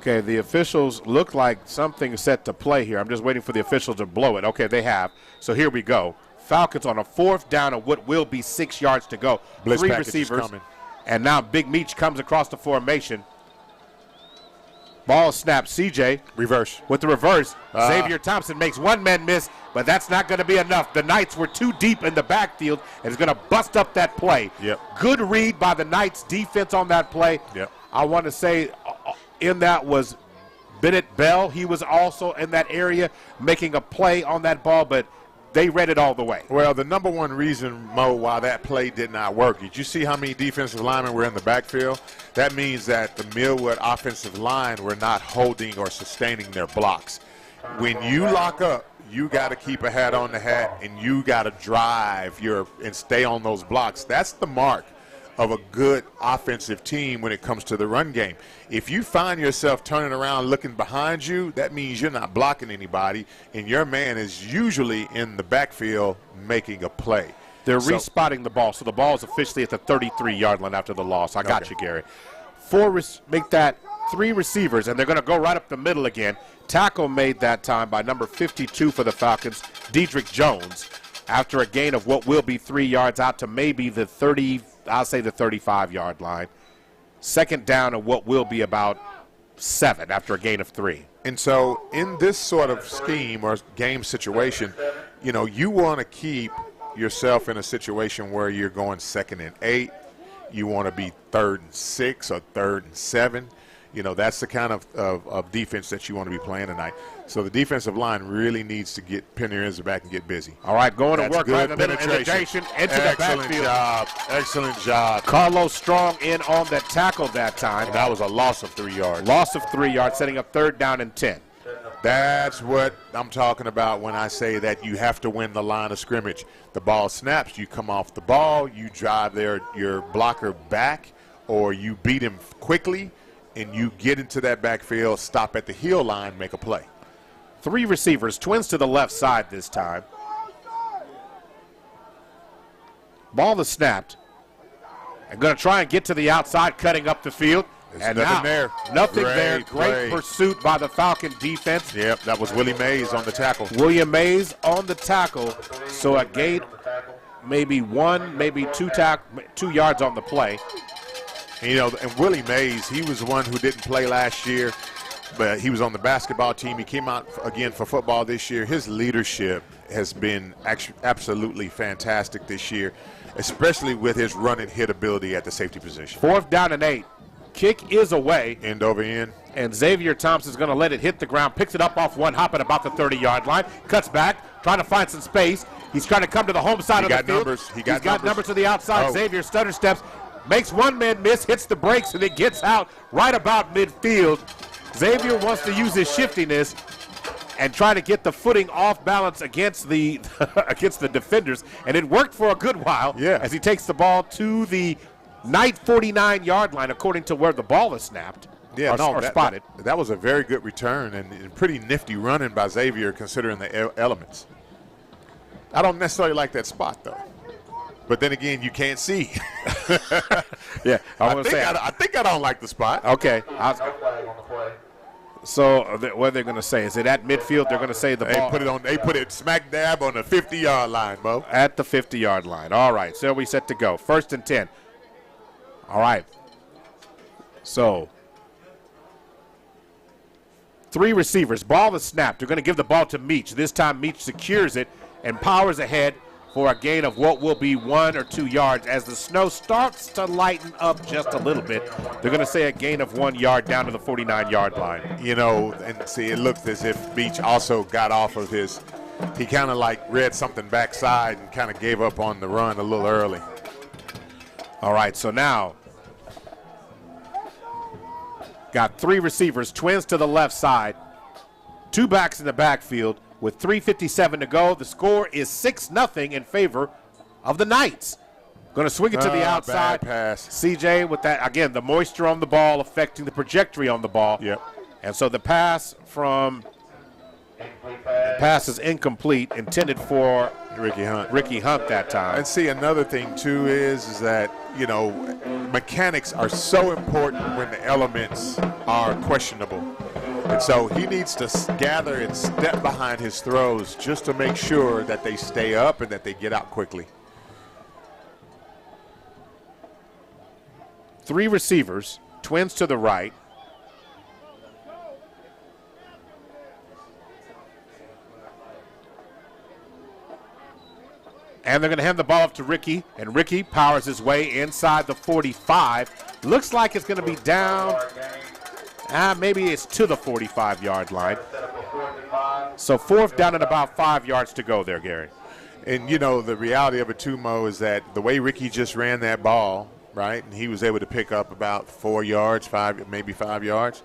the officials look like something is set to play here. I'm just waiting for the officials to blow it. Okay, they have. So here we go. Falcons on a 4th down and what will be 6 yards to go. Blitz 3 package receivers. is coming. And now Big Meech comes across the formation. Ball snap, CJ. Reverse. With the reverse, Xavier Thompson makes 1 man miss, but that's not going to be enough. The Knights were too deep in the backfield and is going to bust up that play. Yep. Good read by the Knights defense on that play. Yep. I want to say in that was Bennett Bell. He was also in that area making a play on that ball, but they read it all the way. Well, the number one reason, Mo, why that play did not work, did you see how many defensive linemen were in the backfield? That means that the Millwood offensive line were not holding or sustaining their blocks. When you lock up, you got to keep a hat on the hat, and you got to drive and stay on those blocks. That's the mark of a good offensive team when it comes to the run game. If you find yourself turning around looking behind you, that means you're not blocking anybody, and your man is usually in the backfield making a play. They're respotting the ball, so the ball is officially at the 33-yard line after the loss. I got you, Gary. 3 receivers, and they're going to go right up the middle again. Tackle made that time by number 52 for the Falcons, Dedrick Jones, after a gain of what will be 3 yards out to maybe the 35-yard line. Second down and what will be about 7 after a gain of 3. And so in this sort of scheme or game situation, you want to keep yourself in a situation where you're going 2nd and 8. You want to be 3rd and 6 or 3rd and 7. That's the kind of defense that you want to be playing tonight. So the defensive line really needs to get Penny back and get busy. All right, going That's to work good right in the middle, penetration. into the backfield. Excellent job. Carlos Strong in on the tackle that time. And that was a loss of 3 yards. Loss of 3 yards, setting up 3rd down and 10. That's what I'm talking about when I say that you have to win the line of scrimmage. The ball snaps, you come off the ball, you drive your blocker back, or you beat him quickly, and you get into that backfield, stop at the heel line, make a play. 3 receivers, twins to the left side this time. Ball is snapped. And going to try and get to the outside, cutting up the field. There's nothing there. Nothing there. Great Great pursuit by the Falcon defense. Yep, that was Willie Mays on the tackle. William Mays on the tackle. So a gain, maybe 1, maybe 2 yards on the play. And, you know, and Willie Mays, he was the one who didn't play last year, but he was on the basketball team. He came out again for football this year. His leadership has been absolutely fantastic this year, especially with his run and hit ability at the safety position. 4th down and 8. Kick is away. End over end. And Xavier Thompson's going to let it hit the ground, picks it up off one hop at about the 30-yard line, cuts back, trying to find some space. He's trying to come to the home side of the field. He's got numbers to the outside. Oh. Xavier stutter steps, makes one man miss, hits the brakes, and it gets out right about midfield. Xavier wants to use his shiftiness and try to get the footing off balance against the against the defenders, and it worked for a good while as he takes the ball to the Knight 49-yard line, according to where the ball is snapped or spotted. That was a very good return and pretty nifty running by Xavier considering the elements. I don't necessarily like that spot, though. But then again, you can't see. Yeah, I think I don't like the spot. Okay. So what they're going to say is it at midfield? They're going to say the ball. They put it smack dab on the 50-yard line, Mo. At the 50-yard line. All right. So we set to go. 1st and 10. All right. So 3 receivers. Ball is snapped. They're going to give the ball to Meach. This time Meach secures it and powers ahead for a gain of what will be 1 or 2 yards. As the snow starts to lighten up just a little bit, they're going to say a gain of 1 yard down to the 49-yard line. You know, and see, it looked as if Meach also got off of his, he kind of like read something backside and kind of gave up on the run a little early. All right, so now got 3 receivers, twins to the left side, 2 backs in the backfield. With 3:57 to go, the score is 6-0 in favor of the Knights. Going to swing it to the outside. Bad pass. CJ with that, again, the moisture on the ball affecting the trajectory on the ball. Yep. And so the pass is incomplete, intended for Ricky Hunt that time. And see, another thing, too, is that, you know, mechanics are so important when the elements are questionable. And so he needs to gather and step behind his throws just to make sure that they stay up and that they get out quickly. 3 receivers, twins to the right. And they're going to hand the ball off to Ricky, and Ricky powers his way inside the 45. Looks like it's going to be down. Maybe it's to the 45-yard line. So 4th down and about 5 yards to go there, Gary. And, you know, the reality of it, too, Mo, is that the way Ricky just ran that ball, right, and he was able to pick up about 4 yards, maybe 5 yards,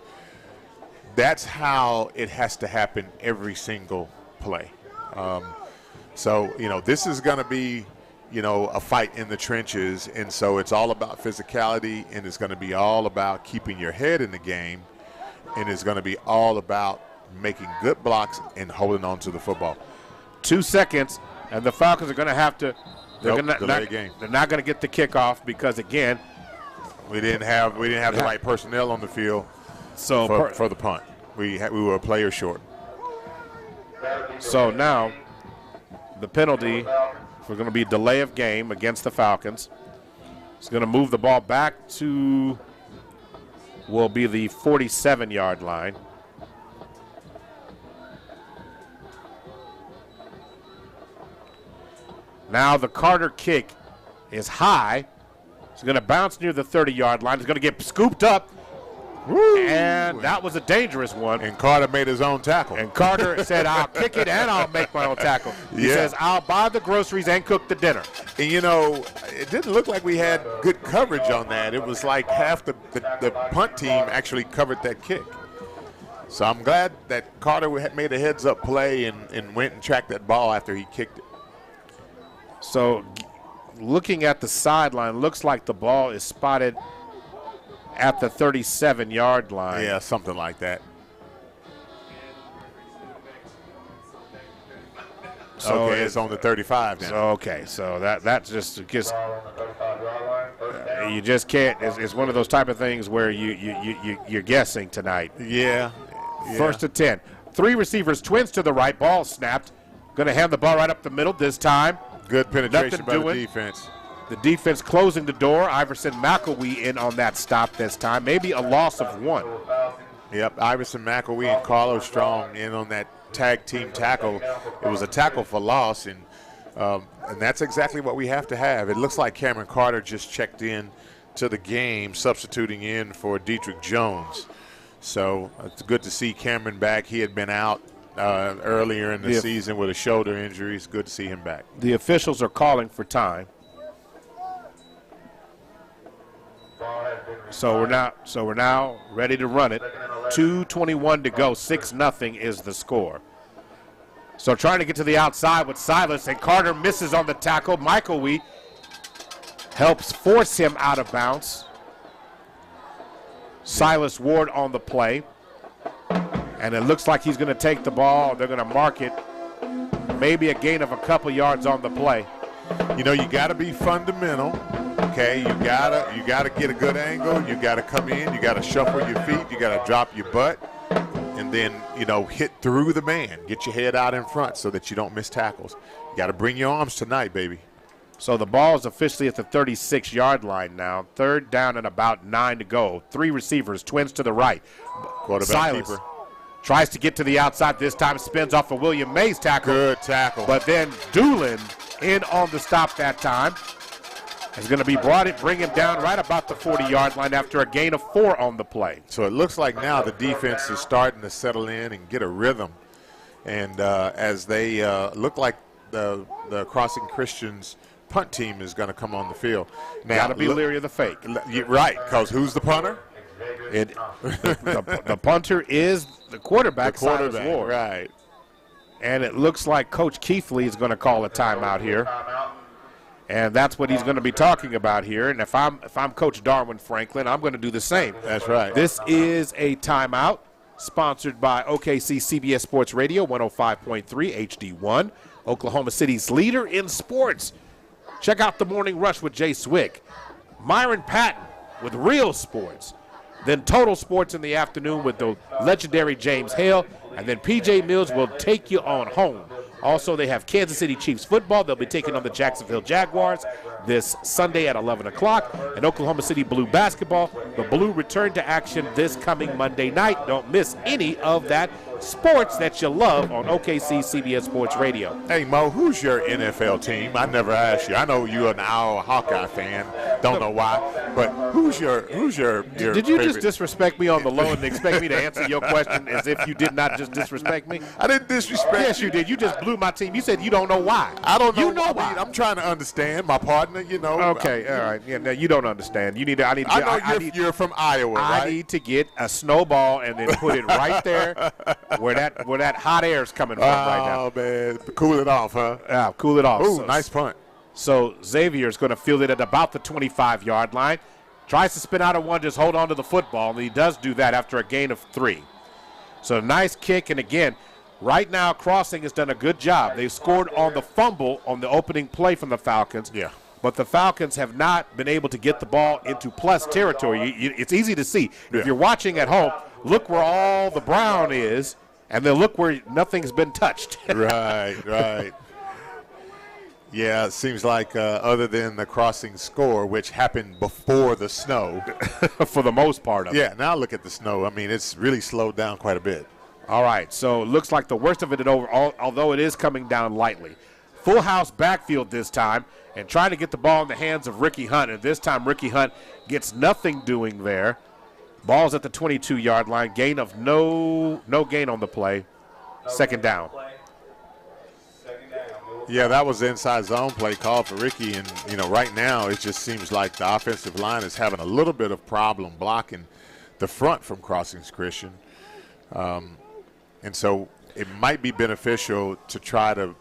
that's how it has to happen every single play. So, you know, this is going to be, you know, a fight in the trenches, and so it's all about physicality, and it's going to be all about keeping your head in the game, and it's going to be all about making good blocks and holding on to the football. 2 seconds, and the Falcons are going to have to. They're not going to get the kickoff because, again, we didn't have the right personnel on the field. So for the punt, we were a player short. So now the penalty for going to be delay of game against the Falcons. It's going to move the ball back to will be the 47-yard line. Now the Carter kick is high. It's going to bounce near the 30-yard line. It's going to get scooped up. Woo. And that was a dangerous one. And Carter made his own tackle. And Carter said, I'll kick it and I'll make my own tackle. He says, I'll buy the groceries and cook the dinner. And, you know, it didn't look like we had good coverage on that. It was like half the punt team actually covered that kick. So I'm glad that Carter made a heads-up play and went and tracked that ball after he kicked it. So looking at the sideline, looks like the ball is spotted at the 37-yard line. Yeah, something like that. So okay, it's on the 35 now. So, okay, so that just gets You just can't. It's one of those type of things where you're guessing tonight. Yeah. First and 10. 3 receivers, twins to the right. Ball snapped. Going to hand the ball right up the middle this time. Good penetration by the defense. The defense closing the door. Iverson McElwee in on that stop this time. Maybe a loss of 1. Yep, Iverson McElwee and Carlos Strong in on that tag team tackle. It was a tackle for loss, and that's exactly what we have to have. It looks like Cameron Carter just checked in to the game, substituting in for Dietrich Jones. So it's good to see Cameron back. He had been out earlier in the season with a shoulder injury. It's good to see him back. The officials are calling for time. So we're now ready to run it. 2:21 to go. 6-0 is the score. So trying to get to the outside with Silas, and Carter misses on the tackle. McElwee helps force him out of bounds. Silas Ward on the play. And it looks like he's going to take the ball. They're going to mark it. Maybe a gain of a couple yards on the play. You know, you got to be fundamental. Okay, you gotta get a good angle. You gotta come in. You gotta shuffle your feet. You gotta drop your butt, and then hit through the man. Get your head out in front so that you don't miss tackles. You gotta bring your arms tonight, baby. So the ball is officially at the 36-yard line now. 3rd down and about 9 to go. 3 receivers, twins to the right. Quarterback Silas keeper tries to get to the outside this time. Spins off of William Mays' tackle. Good tackle. But then Doolin in on the stop that time. Is going to be bring him down right about the 40-yard line after a gain of 4 on the play. So it looks like now the defense is starting to settle in and get a rhythm. And as they look like the Crossing Christians punt team is going to come on the field. Now, got to be leery of the fake. Right, because who's the punter? The punter is the quarterback, Silas Ward. Right. And it looks like Coach Keithley is going to call a timeout here. And that's what he's going to be talking about here. And if I'm Coach Darwin Franklin, I'm going to do the same. That's right. This is a timeout sponsored by OKC CBS Sports Radio 105.3 HD1, Oklahoma City's leader in sports. Check out the Morning Rush with Jay Swick. Myron Patton with Real Sports. Then Total Sports in the afternoon with the legendary James Hale. And then PJ Mills will take you on home. Also, they have Kansas City Chiefs football. They'll be taking on the Jacksonville Jaguars this Sunday at 11 o'clock. And Oklahoma City Blue basketball. The Blue return to action this coming Monday night. Don't miss any of that sports that you love on OKC CBS Sports Radio. Hey, Mo, who's your NFL team? I never asked you. I know you're an Iowa Hawkeye fan. Don't know why. But who's your Did you just disrespect me on the low and expect me to answer your question as if you did not just disrespect me? I didn't disrespect Yes, you did. You just blew my team. You said you don't know why. I don't know. You know why. I'm trying to understand my partner, Okay, all right. Yeah, no, you don't understand. You need to. I know you're from Iowa, right? I need to get a snowball and then put it right there where that hot air is coming from right now. Oh, man. Cool it off, huh? Yeah, cool it off. Ooh, nice punt. So Xavier is going to field it at about the 25-yard line. Tries to spin out of one, just hold on to the football, and he does do that after a gain of 3. So nice kick, and again, right now Crossing has done a good job. They've scored on the fumble on the opening play from the Falcons. Yeah. But the Falcons have not been able to get the ball into plus territory. It's easy to see. Yeah. If you're watching at home, look where all the brown is, and then look where nothing's been touched. Right. Yeah, it seems like other than the Crossing score, which happened before the snow. For the most part of it. Yeah, now look at the snow. I mean, it's really slowed down quite a bit. All right, so it looks like the worst of it is over, although it is coming down lightly. Full house backfield this time, and trying to get the ball in the hands of Ricky Hunt. And this time Ricky Hunt gets nothing doing there. Ball's at the 22-yard line. Gain of no gain on the play. 2nd down. Yeah, that was the inside zone play called for Ricky. And, right now it just seems like the offensive line is having a little bit of problem blocking the front from Crossings Christian. And so it might be beneficial to try to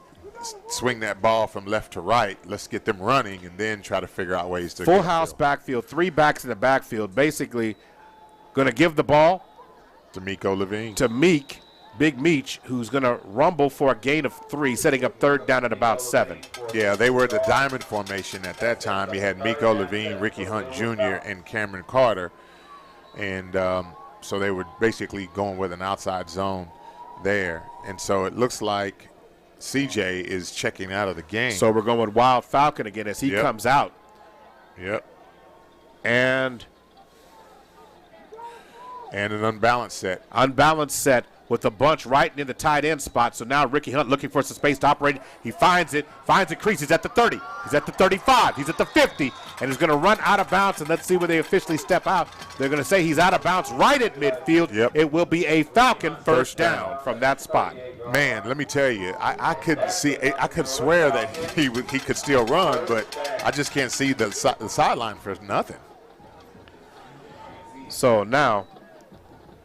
swing that ball from left to right. Let's get them running and then try to figure out ways to full house backfield, 3 backs in the backfield, basically going to give the ball to Miko Levine. To Meek, Big Meech, who's going to rumble for a gain of 3, setting up third down at about 7. Yeah, they were the diamond formation at that time. You had Miko Levine, Ricky Hunt Jr., and Cameron Carter. And so they were basically going with an outside zone there. And so it looks like CJ is checking out of the game. So we're going with Wild Falcon again as he comes out. Yep. And an unbalanced set. Unbalanced set with a bunch right in the tight end spot. So now Ricky Hunt looking for some space to operate. He finds it, crease. He's at the 30. He's at the 35. He's at the 50. And he's going to run out of bounds. And let's see where they officially step out. They're going to say he's out of bounds right at midfield. Yep. It will be a Falcon first down from that spot. Man, let me tell you, I could swear that he could still run, but I just can't see the sideline for nothing. So now,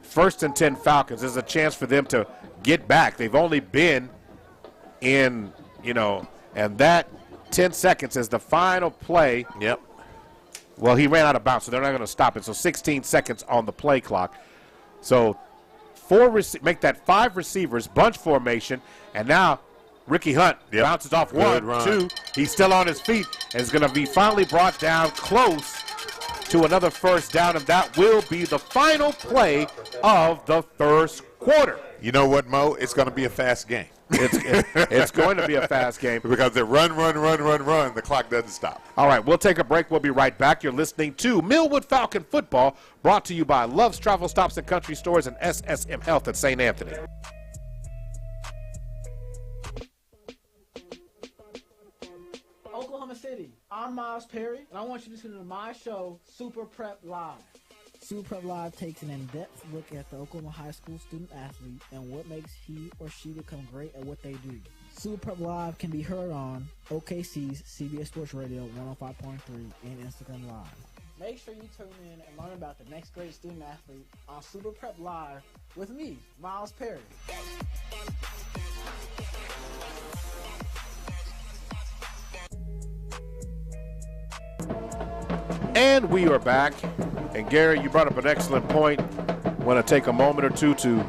1st and 10 Falcons. There's a chance for them to get back. They've only been in, and that 10 seconds is the final play. Yep. Well, he ran out of bounds, so they're not going to stop it. So 16 seconds on the play clock. So make that 5 receivers, bunch formation, and now Ricky Hunt bounces off Good 1, run. 2. He's still on his feet and is going to be finally brought down close to another first down, and that will be the final play of the first quarter. You know what, Mo? It's going to be a fast game. It's going to be a fast game. Because they run. The clock doesn't stop. All right, we'll take a break. We'll be right back. You're listening to Millwood Falcon Football, brought to you by Love's Travel Stops and Country Stores and SSM Health at St. Anthony. Oklahoma City, I'm Miles Perry, and I want you to listen to my show, Super Prep Live. Super Prep Live takes an in-depth look at the Oklahoma high school student athlete and what makes he or she become great at what they do. Super Prep Live can be heard on OKC's CBS Sports Radio 105.3 and Instagram Live. Make sure you tune in and learn about the next great student athlete on Super Prep Live with me, Miles Perry. And we are back. And Gary, you brought up an excellent point. Want to take a moment or two to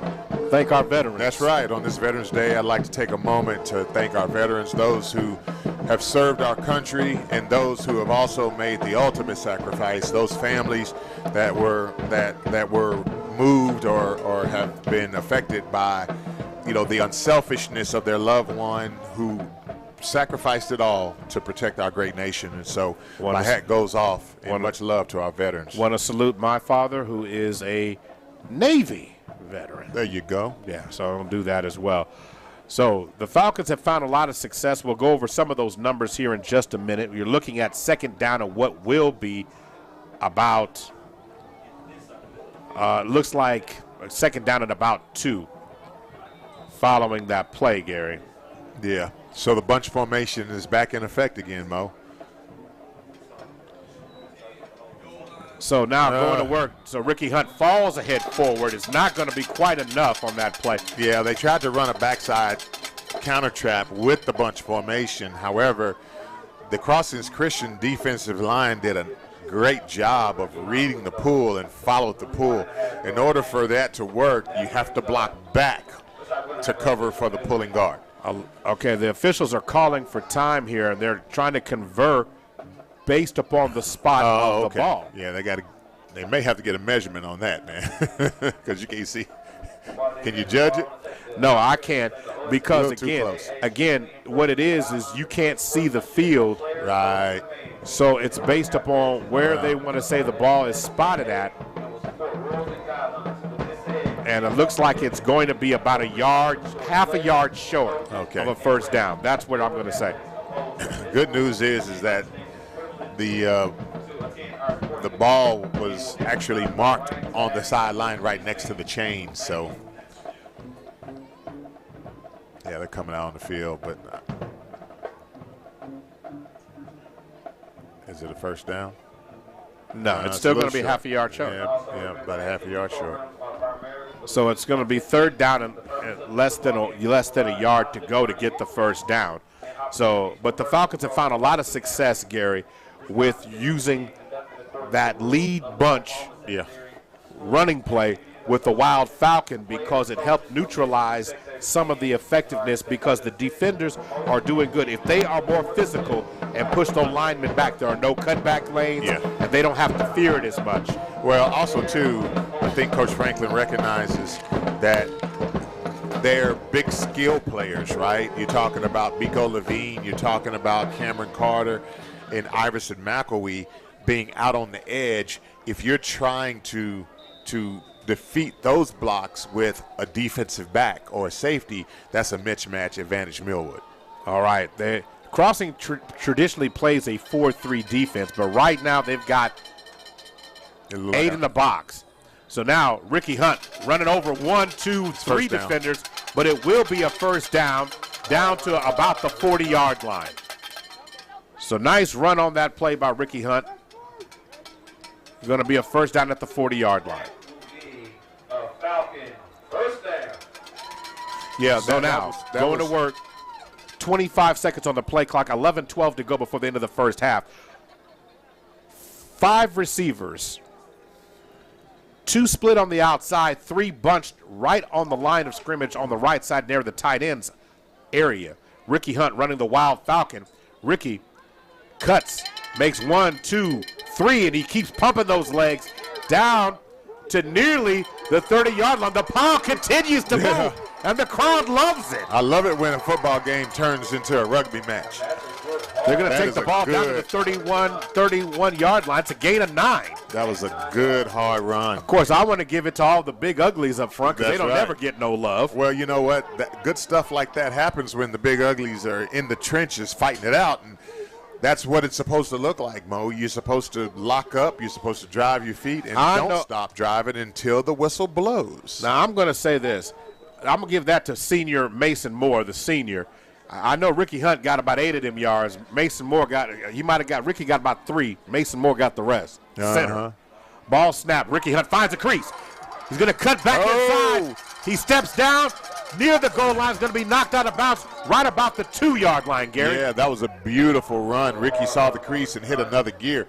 thank our veterans. That's right. On this Veterans Day, I'd like to take a moment to thank our veterans, those who have served our country and those who have also made the ultimate sacrifice, those families that were moved or have been affected by, the unselfishness of their loved one who sacrificed it all to protect our great nation. And so my hat goes off, and much love to our veterans. Want to salute my father, who is a Navy veteran. There you go. Yeah, so I'll do that as well. So the Falcons have found a lot of success. We'll go over some of those numbers here in just a minute. You're looking at second down at what will be about, looks like second down at about 2 following that play, Gary. Yeah. So the bunch formation is back in effect again, Mo. So now going to work. So Ricky Hunt falls ahead forward. It's not going to be quite enough on that play. Yeah, they tried to run a backside counter trap with the bunch formation. However, the Crossings Christian defensive line did a great job of reading the pool and followed the pool. In order for that to work, you have to block back to cover for the pulling guard. Okay, the officials are calling for time here, and they're trying to convert based upon the spot of the ball. Yeah, they may have to get a measurement on that, man, because you can't see. Can you judge it? No, I can't, because again, what it is you can't see the field. Right. So it's based upon where they want to say the ball is spotted at. And it looks like it's going to be about half a yard short of a first down. That's what I'm going to say. Good news is that the ball was actually marked on the sideline right next to the chain. So, yeah, they're coming out on the field. But is it a first down? No, it's still going to be half a yard short. Yeah, about a half a yard short. So it's going to be third down and less than a yard to go to get the first down. So, but the Falcons have found a lot of success, Gary, with using that lead bunch running play with the Wild Falcon because it helped neutralize some of the effectiveness because the defenders are doing good. If they are more physical and push those linemen back, there are no cutback lanes, and they don't have to fear it as much. Well, also, too, I think Coach Franklin recognizes that they're big skill players, right? You're talking about Biko Levine, you're talking about Cameron Carter and Iverson McElwee being out on the edge. If you're trying to defeat those blocks with a defensive back or a safety, that's a mismatch advantage Millwood. All right. Crossing traditionally plays a 4-3 defense, but right now they've got 8 in the box. So now Ricky Hunt running over 1, 2, 3 defenders, but it will be a first down to about the 40-yard line. So nice run on that play by Ricky Hunt. Going to be a first down at the 40-yard line. Falcon, first down. Yeah, so now going to work. 25 seconds on the play clock, 11-12 to go before the end of the first half. 5 receivers. 2 split on the outside, 3 bunched right on the line of scrimmage on the right side near the tight ends area. Ricky Hunt running the Wild Falcon. Ricky cuts, makes 1, 2, 3, and he keeps pumping those legs down to nearly the 30-yard line. The pile continues to move, and the crowd loves it. I love it when a football game turns into a rugby match. They're going to take the ball down to the 31-yard line. It's a gain of 9. That was a good, hard run. Of course, I want to give it to all the big uglies up front because they don't ever get no love. Well, you know what? Good stuff like that happens when the big uglies are in the trenches fighting it out, and that's what it's supposed to look like, Mo. You're supposed to lock up. You're supposed to drive your feet, and don't stop driving until the whistle blows. Now, I'm going to say this. I'm going to give that to senior Mason Moore, the senior. I know Ricky Hunt got about 8 of them yards. Mason Moore Ricky got about 3. Mason Moore got the rest. Center. Ball snap. Ricky Hunt finds a crease. He's going to cut back inside. He steps down. Near the goal line is going to be knocked out of bounds right about the 2-yard line, Gary. Yeah, that was a beautiful run. Ricky saw the crease and hit another gear.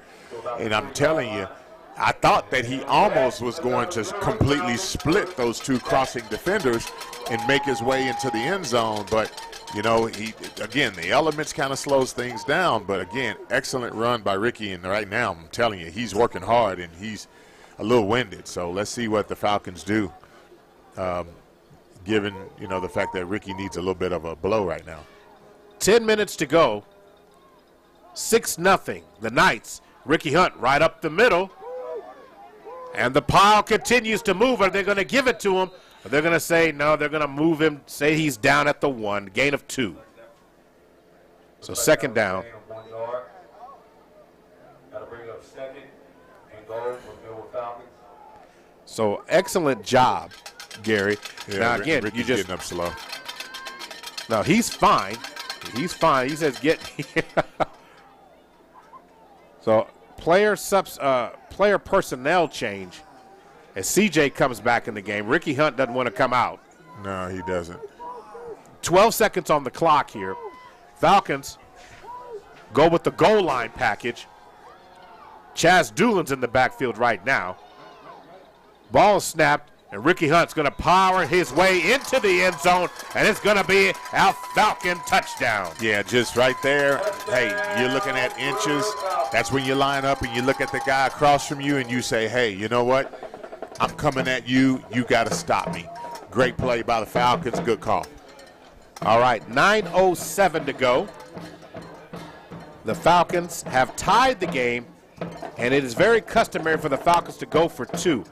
And I'm telling you, I thought that he almost was going to completely split those 2 crossing defenders and make his way into the end zone. But, you know, the elements kind of slows things down. But, again, excellent run by Ricky. And right now, I'm telling you, he's working hard and he's a little winded. So let's see what the Falcons do. Given, the fact that Ricky needs a little bit of a blow right now. 10 minutes to go. 6-0. The Knights. Ricky Hunt right up the middle. And the pile continues to move. Are they going to give it to him? Or they're going to say, no, they're going to move him, say he's down at the 1. Gain of 2. So second down. Got to bring up second and goal for Millwood Falcons. So excellent job, Gary. Yeah, now again, Ricky's you just getting up slow. No, he's fine. He's fine. He says get. So player personnel change as CJ comes back in the game. Ricky Hunt doesn't want to come out. No, he doesn't. 12 seconds on the clock here. Falcons go with the goal line package. Chaz Doolin's in the backfield right now. Ball snapped, and Ricky Hunt's going to power his way into the end zone, and it's going to be a Falcon touchdown. Yeah, just right there. Hey, you're looking at inches. That's when you line up and you look at the guy across from you and you say, hey, you know what? I'm coming at you. You got to stop me. Great play by the Falcons. Good call. All right, 9:07 to go. The Falcons have tied the game, and it is very customary for the Falcons to go for 2.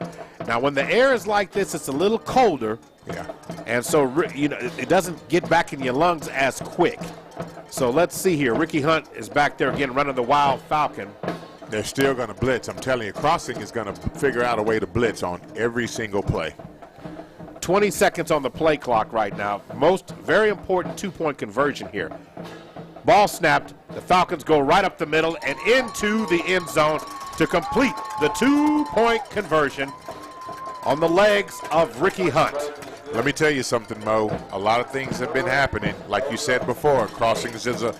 Now, when the air is like this, it's a little colder. Yeah. And so, it doesn't get back in your lungs as quick. So let's see here. Ricky Hunt is back there again running the Wild Falcon. They're still going to blitz. I'm telling you, Crossing is going to figure out a way to blitz on every single play. 20 seconds on the play clock right now. Very important 2-point conversion here. Ball snapped. The Falcons go right up the middle and into the end zone to complete the 2-point conversion on the legs of Ricky Hunt. Let me tell you something, Mo. A lot of things have been happening. Like you said before, Crossings is a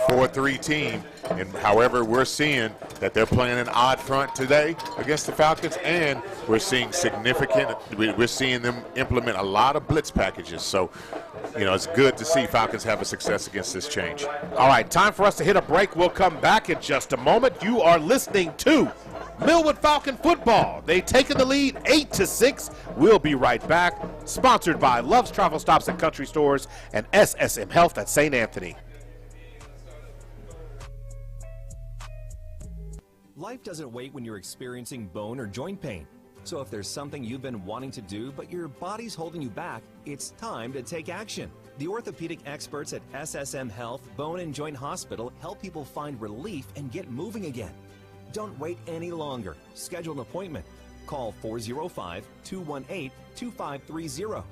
4-3 team. And however, we're seeing that they're playing an odd front today against the Falcons, and we're seeing we're seeing them implement a lot of blitz packages. So, it's good to see Falcons have a success against this change. All right, time for us to hit a break. We'll come back in just a moment. You are listening to Millwood Falcon football. They've taken the lead 8-6. We'll be right back. Sponsored by Love's Travel Stops and Country Stores and SSM Health at St. Anthony. Life doesn't wait when you're experiencing bone or joint pain. So if there's something you've been wanting to do but your body's holding you back, it's time to take action. The orthopedic experts at SSM Health Bone and Joint Hospital help people find relief and get moving again. Don't wait any longer. Schedule an appointment. Call 405-218-2530.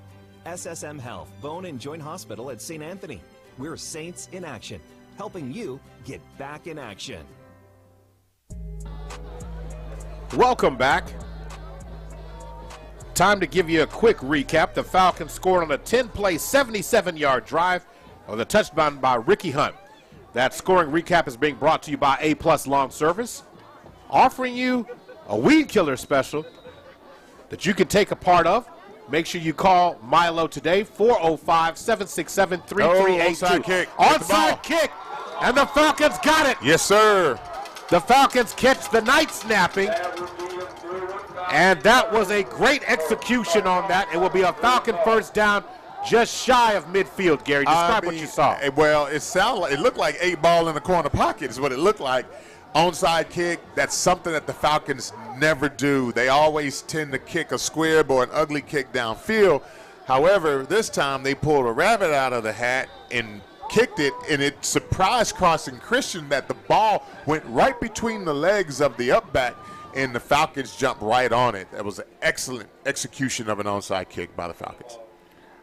SSM Health Bone and Joint Hospital at St. Anthony. We're Saints in Action, helping you get back in action. Welcome back. Time to give you a quick recap. The Falcons scored on a 10-play, 77-yard drive with a touchdown by Ricky Hunt. That scoring recap is being brought to you by A+ Lawn Service, offering you a weed killer special that you can take a part of. Make sure you call Milo today, 405-767-3382. Onside kick. Onside kick, and the Falcons got it. Yes, sir. The Falcons catch the night snapping, and that was a great execution on that. It will be a Falcon first down just shy of midfield, Gary. Describe what you saw. Well, it looked like 8-ball in the corner pocket is what it looked like. Onside kick, that's something that the Falcons never do. They always tend to kick a squib or an ugly kick downfield. However, this time they pulled a rabbit out of the hat and kicked it, and it surprised Crossing Christian that the ball went right between the legs of the upback, and the Falcons jumped right on it. That was an excellent execution of an onside kick by the Falcons.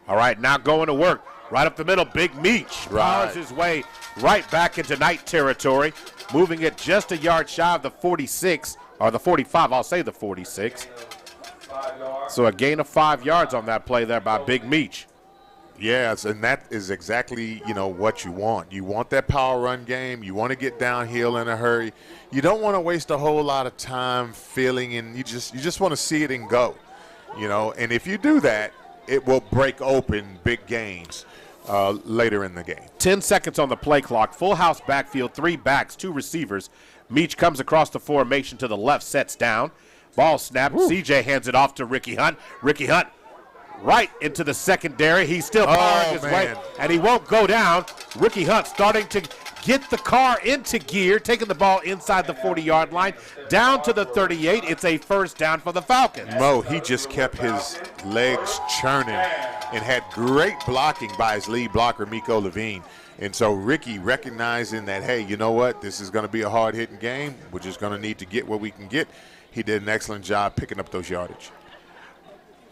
All right, now going to work. Right up the middle, Big Meech powers his way right back into night territory, moving it just a yard shy of the 46, or the 45, I'll say the 46. So a gain of 5 yards on that play there by Big Meech. Yes, and that is exactly, what you want. You want that power run game. You want to get downhill in a hurry. You don't want to waste a whole lot of time feeling, and you just want to see it and go. And if you do that, it will break open big gains later in the game. 10 seconds on the play clock. Full house backfield, 3 backs, 2 receivers. Meech comes across the formation to the left, sets down. Ball snapped. CJ hands it off to Ricky Hunt. Ricky Hunt right into the secondary. He's still powering his way, and he won't go down. Ricky Hunt starting to get the car into gear, taking the ball inside the 40-yard line, down to the 38. It's a first down for the Falcons. Mo, he just kept his legs churning and had great blocking by his lead blocker, Miko Levine. And so Ricky recognizing that, hey, you know what, this is going to be a hard-hitting game. We're just going to need to get what we can get. He did an excellent job picking up those yardage.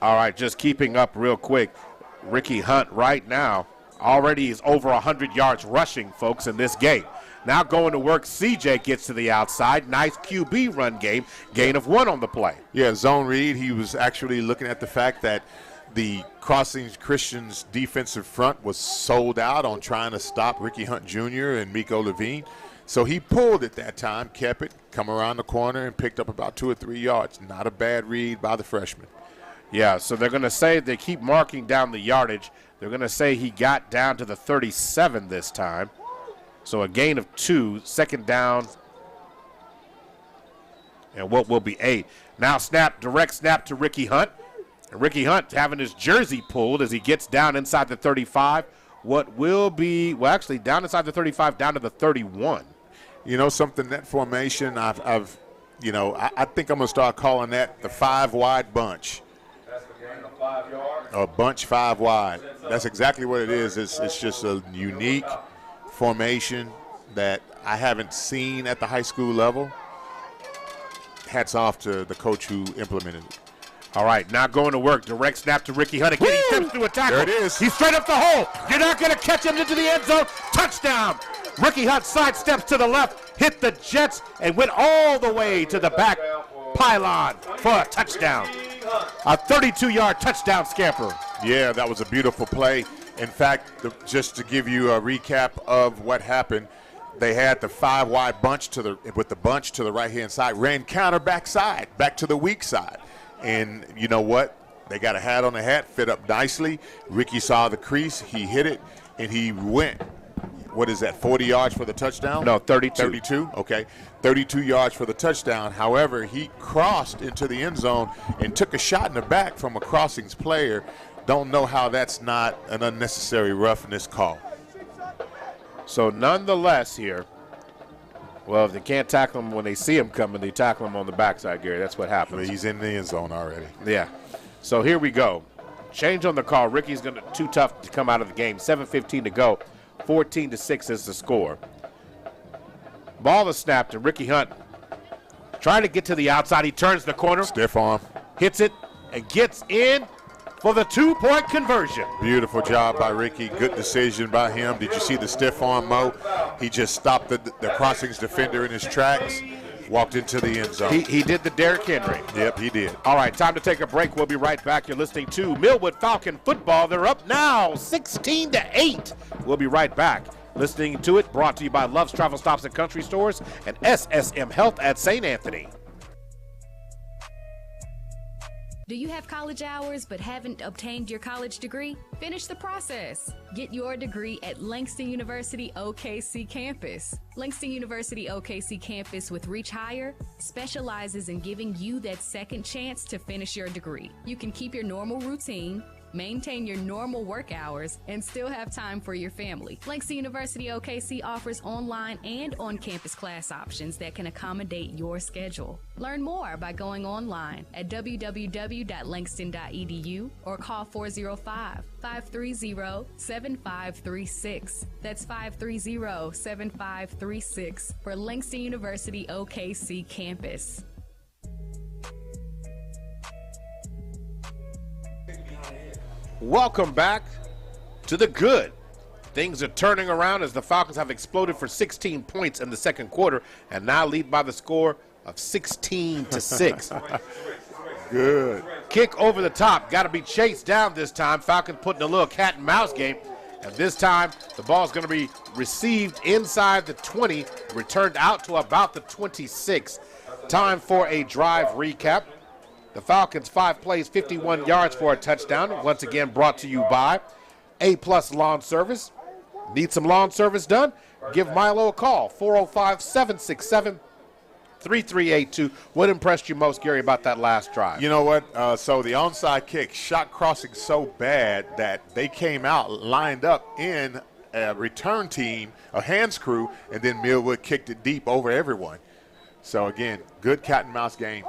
All right, just keeping up real quick. Ricky Hunt right now already is over 100 yards rushing, folks, in this game. Now going to work, CJ gets to the outside. Nice QB run game. Gain of 1 on the play. Yeah, zone read. He was actually looking at the fact that the Crossing Christians defensive front was sold out on trying to stop Ricky Hunt Jr. and Miko Levine. So he pulled at that time, kept it, come around the corner, and picked up about 2 or 3 yards. Not a bad read by the freshman. Yeah, so they're going to say they keep marking down the yardage. They're going to say he got down to the 37 this time. So a gain of 2, second down, and what will be 8. Now direct snap to Ricky Hunt. And Ricky Hunt having his jersey pulled as he gets down inside the 35. What will be, actually down inside the 35, down to the 31. Something, that formation, I think I'm going to start calling that the 5-wide bunch. A bunch 5 wide. That's exactly what it is. It's just a unique formation that I haven't seen at the high school level. Hats off to the coach who implemented it. All right, now going to work. Direct snap to Ricky Hunt. Again, he steps through a tackle. There it is. He's straight up the hole. You're not going to catch him into the end zone. Touchdown. Ricky Hunt sidesteps to the left, hit the Jets, and went all the way to the back pylon for a touchdown. A 32-yard touchdown scamper. Yeah, that was a beautiful play. In fact, just to give you a recap of what happened, they had the 5-wide bunch with the bunch to the right-hand side, ran counter backside, back to the weak side. And you know what? They got a hat on the hat, fit up nicely. Ricky saw the crease, he hit it, and he went. What is that, 40 yards for the touchdown? No, 32. 32, okay. 32 yards for the touchdown. However, he crossed into the end zone and took a shot in the back from a crossings player. Don't know how that's not an unnecessary roughness call. So nonetheless here, well, if they can't tackle him when they see him coming, they tackle him on the backside, Gary. That's what happens. But he's in the end zone already. Yeah. So here we go. Change on the call. Ricky's too tough to come out of the game. 7:15 to go. 14-6 is the score. Ball is snapped, and Ricky Hunt trying to get to the outside. He turns the corner. Stiff arm. Hits it and gets in for the 2-point conversion. Beautiful job by Ricky. Good decision by him. Did you see the stiff arm, Mo? He just stopped the crossings defender in his tracks, walked into the end zone. He did the Derrick Henry. Yep, he did. All right, time to take a break. We'll be right back. You're listening to Millwood Falcon Football. They're up now, 16-8. We'll be right back. Listening to it, brought to you by Love's Travel Stops and Country Stores and SSM Health at St. Anthony. Do you have college hours but haven't obtained your college degree? Finish the process. Get your degree at Langston University OKC campus. Langston University OKC campus with Reach Higher specializes in giving you that second chance to finish your degree. You can keep your normal routine, maintain your normal work hours, and still have time for your family. Langston University OKC offers online and on-campus class options that can accommodate your schedule. Learn more by going online at www.langston.edu or call 405-530-7536. That's 530-7536 for Langston University OKC campus. Welcome back to the good. Things are turning around as the Falcons have exploded for 16 points in the second quarter and now lead by the score of 16-6. Good. Kick over the top. Got to be chased down this time. Falcons putting a little cat and mouse game. And this time, the ball's going to be received inside the 20, returned out to about the 26. Time for a drive recap. The Falcons, 5 plays, 51 yards for a touchdown. Once again, brought to you by A-Plus Lawn Service. Need some lawn service done? Give Milo a call, 405-767-3382. What impressed you most, Gary, about that last drive? You know what? So the onside kick, shot crossing so bad that they came out, lined up in a return team, a hands crew, and then Millwood kicked it deep over everyone. So, again, good cat and mouse game.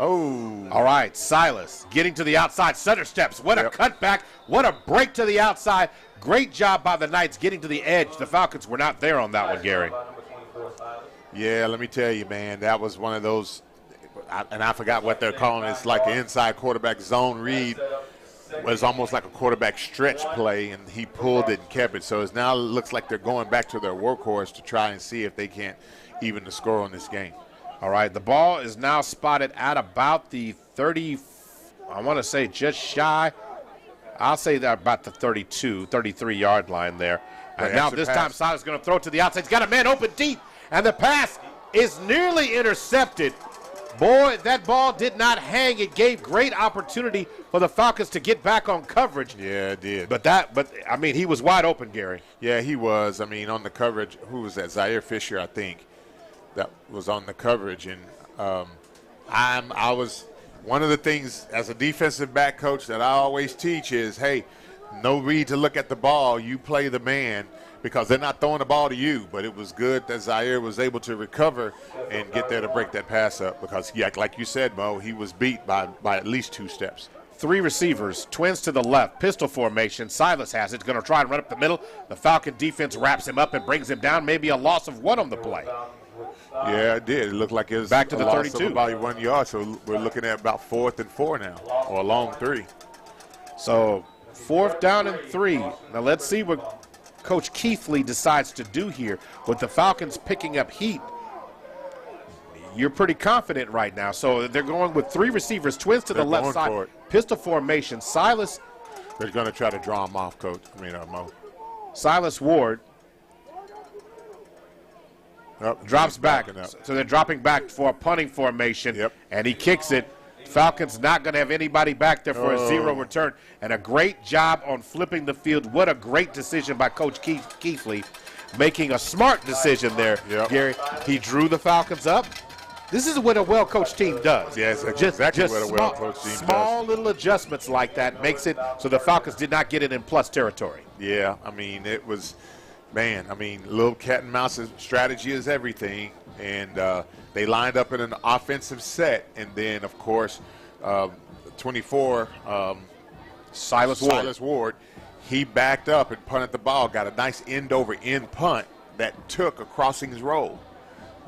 Oh. All right, Silas getting to the outside, center steps. What a cutback. What a break to the outside. Great job by the Knights getting to the edge. The Falcons were not there on that one, Gary. Yeah, let me tell you, man, that was one of those, and I forgot what they're calling it. It's like an inside quarterback zone read. It was almost like a quarterback stretch play, and he pulled it and kept it. So it now looks like they're going back to their workhorse to try and see if they can't even the score on this game. All right, the ball is now spotted at about the 30, I want to say just shy. I'll say that about the 32, 33-yard line there. And now this time Silas is going to throw it to the outside. He's got a man open deep, and the pass is nearly intercepted. Boy, that ball did not hang. It gave great opportunity for the Falcons to get back on coverage. Yeah, it did. But I mean, he was wide open, Gary. Yeah, he was. I mean, on the coverage, who was that? Zaire Fisher, I think. That was on the coverage, and I was one of the things as a defensive back coach that I always teach is, hey, no need to look at the ball. You play the man because they're not throwing the ball to you. But it was good that Zaire was able to recover and get there to break that pass up because, yeah, like you said, Mo, he was beat by at least 2 steps. 3 receivers, twins to the left, pistol formation. Silas has it, going to try and run up the middle. The Falcon defense wraps him up and brings him down. Maybe a loss of 1 on the play. Yeah, it did. It looked like it was back to the 32. About 1 yard, so we're looking at about 4th and 4 now, or a long 3. So 4th down and 3. Now let's see what Coach Keithley decides to do here. With the Falcons picking up heat, you're pretty confident right now. So they're going with 3 receivers, twins to the left side, pistol formation. Silas They're going to try to draw him off, Coach. Mo. Silas Ward drops back. So they're dropping back for a punting formation, and he kicks it. Falcons not going to have anybody back there for a 0 return. And a great job on flipping the field. What a great decision by Coach Keithley, making a smart decision there, Gary. He drew the Falcons up. This is what a well-coached team does. Yes, exactly what a well-coached team does. Small little adjustments like that makes it so the Falcons did not get it in plus territory. Yeah, I mean, it was, man, I mean, little cat and mouse strategy is everything. And they lined up in an offensive set. And then, of course, 24, Silas Ward, he backed up and punted the ball, got a nice end-over-end punt that took a crossings roll.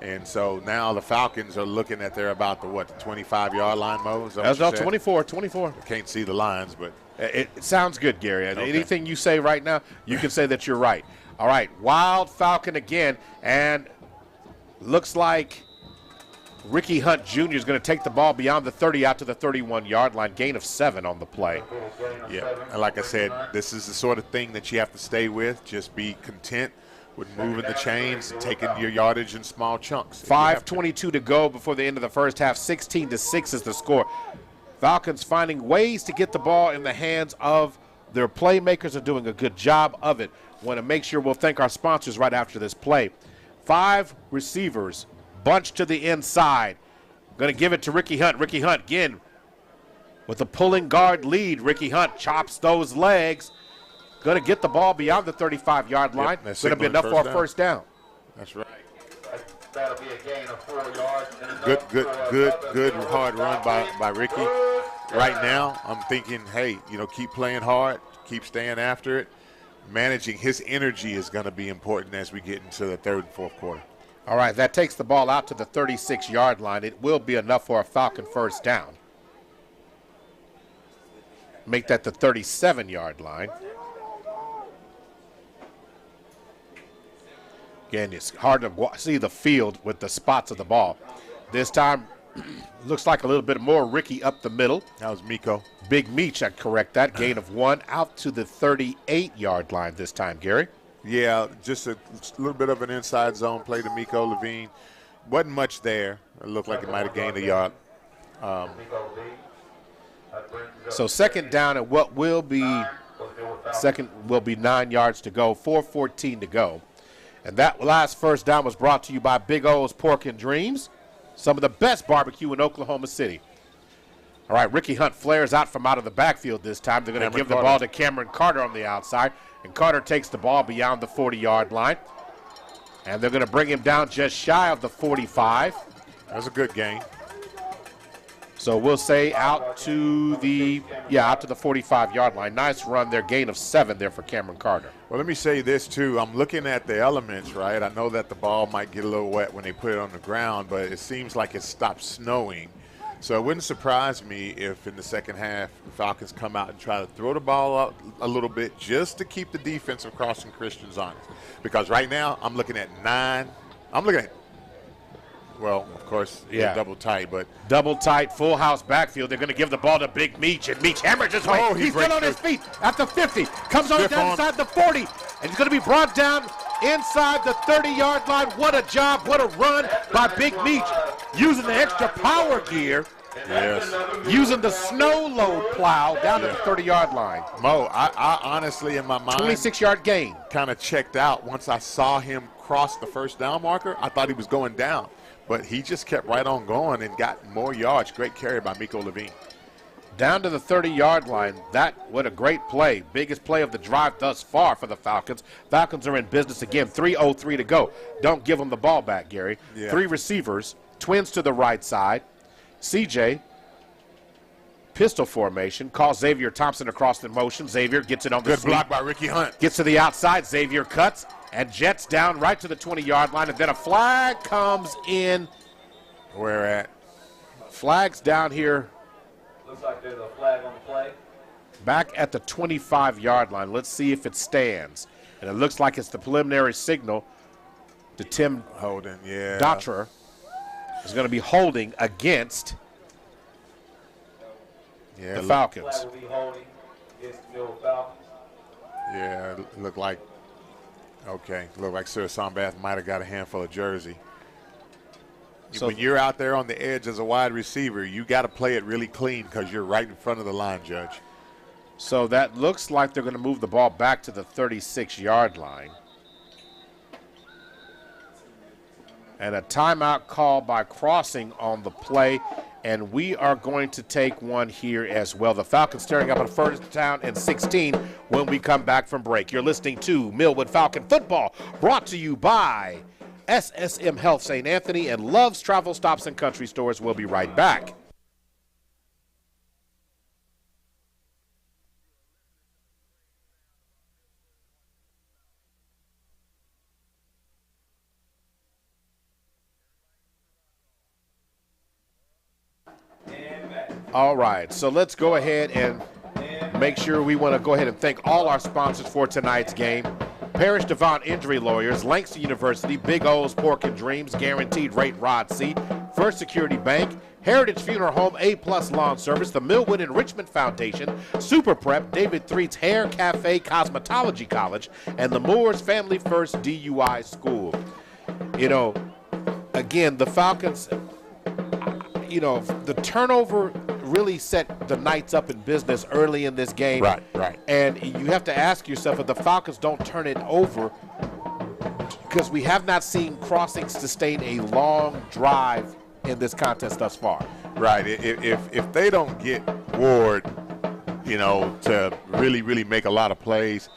And so now the Falcons are looking at they're about the 25-yard line, Mo? That's about 24. I can't see the lines, but it sounds good, Gary. Okay. Anything you say right now, you can say that you're right. All right, Wild Falcon again, and looks like Ricky Hunt Jr. is going to take the ball beyond the 30 out to the 31-yard line, gain of 7 on the play. Yeah, and like I said, this is the sort of thing that you have to stay with. Just be content with moving the chains and taking your yardage in small chunks. 5:22 to go before the end of the first half. 16-6 is the score. Falcons finding ways to get the ball in the hands of their playmakers, are doing a good job of it. Want to make sure we'll thank our sponsors right after this play. 5 receivers bunched to the inside. Going to give it to Ricky Hunt. Ricky Hunt again with a pulling guard lead. Ricky Hunt chops those legs. Going to get the ball beyond the 35-yard line. It's going to be enough for a first down. That's right. That'll be a gain of 4 yards. Good hard run by Ricky. Right now, I'm thinking, hey, keep playing hard, keep staying after it. Managing his energy is going to be important as we get into the third and fourth quarter. All right, that takes the ball out to the 36-yard line. It will be enough for a Falcon first down. Make that the 37-yard line. Again, it's hard to see the field with the spots of the ball. This time, looks like a little bit more Ricky up the middle. That was Miko. Big Meech, I'd correct that. Gain of 1 out to the 38-yard line this time, Gary. Yeah, just a little bit of an inside zone play to Miko Levine. Wasn't much there. It looked like it might have gained a yard. So second down and what will be 9 yards to go, 4:14 to go. And that last first down was brought to you by Big O's Pork and Dreams, some of the best barbecue in Oklahoma City. All right, Ricky Hunt flares out from out of the backfield this time. They're going to give the ball to Cameron Carter on the outside, and Carter takes the ball beyond the 40-yard line. And they're going to bring him down just shy of the 45. That's a good gain. So we'll say out to the 45-yard line. Nice run there, gain of 7 there for Cameron Carter. Well, let me say this, too. I'm looking at the elements, right? I know that the ball might get a little wet when they put it on the ground, but it seems like it stopped snowing. So it wouldn't surprise me if in the second half the Falcons come out and try to throw the ball up a little bit just to keep the defense of Crossing Christians honest. Because right now I'm looking at 9. I'm looking at, well, of course, double tight, but. Double tight, full house backfield. They're going to give the ball to Big Meech, and Meech hammers his way. He's still on his feet at the 50. Comes on down inside the 40, and he's going to be brought down inside the 30-yard line. What a job, what a run by Big Meech. Using the extra power gear. Yes. Using the snow load plow down to the 30-yard line. Mo, I honestly, in my mind, 26-yard gain. Kind of checked out once I saw him cross the first down marker. I thought he was going down, but he just kept right on going and got more yards. Great carry by Miko Levine. Down to the 30-yard line. What a great play. Biggest play of the drive thus far for the Falcons. Falcons are in business again. 3:03 to go. Don't give them the ball back, Gary. Yeah. 3 receivers, twins to the right side. CJ, pistol formation, calls Xavier Thompson across the motion. Xavier gets it on the Good block by Ricky Hunt. Gets to the outside. Xavier cuts and jets down right to the 20-yard line, and then a flag comes in. Where at? Flag's down here. Looks like there's a flag on the play. Back at the 25-yard line. Let's see if it stands. And it looks like it's the preliminary signal to Tim Holden. Yeah. Daughtry is going to be holding against the Falcons. against the Millwood Falcons. Yeah, it looked like Sir Sambath might have got a handful of jersey. So when you're out there on the edge as a wide receiver, you got to play it really clean because you're right in front of the line, Judge. So that looks like they're going to move the ball back to the 36-yard line. And a timeout call by Crossing on the play, and we are going to take one here as well. The Falcons staring up at first down and 16 when we come back from break. You're listening to Millwood Falcon Football, brought to you by SSM Health St. Anthony and Love's Travel Stops and Country Stores. We'll be right back. All right, so let's go ahead and make sure we want to go ahead and thank all our sponsors for tonight's game. Parrish Devon Injury Lawyers, Langston University, Big O's Pork and Dreams, Guaranteed Rate Rod C, First Security Bank, Heritage Funeral Home, A-Plus Lawn Service, the Millwood Enrichment Foundation, Super Prep, David Threet's Hair Cafe Cosmetology College, and the Moores Family First DUI School. You know, again, the Falcons, you know, the turnover really set the Knights up in business early in this game. Right. And you have to ask yourself, if the Falcons don't turn it over, because we have not seen Crossing sustain a long drive in this contest thus far. Right. If they don't get Ward, you know, to really make a lot of plays,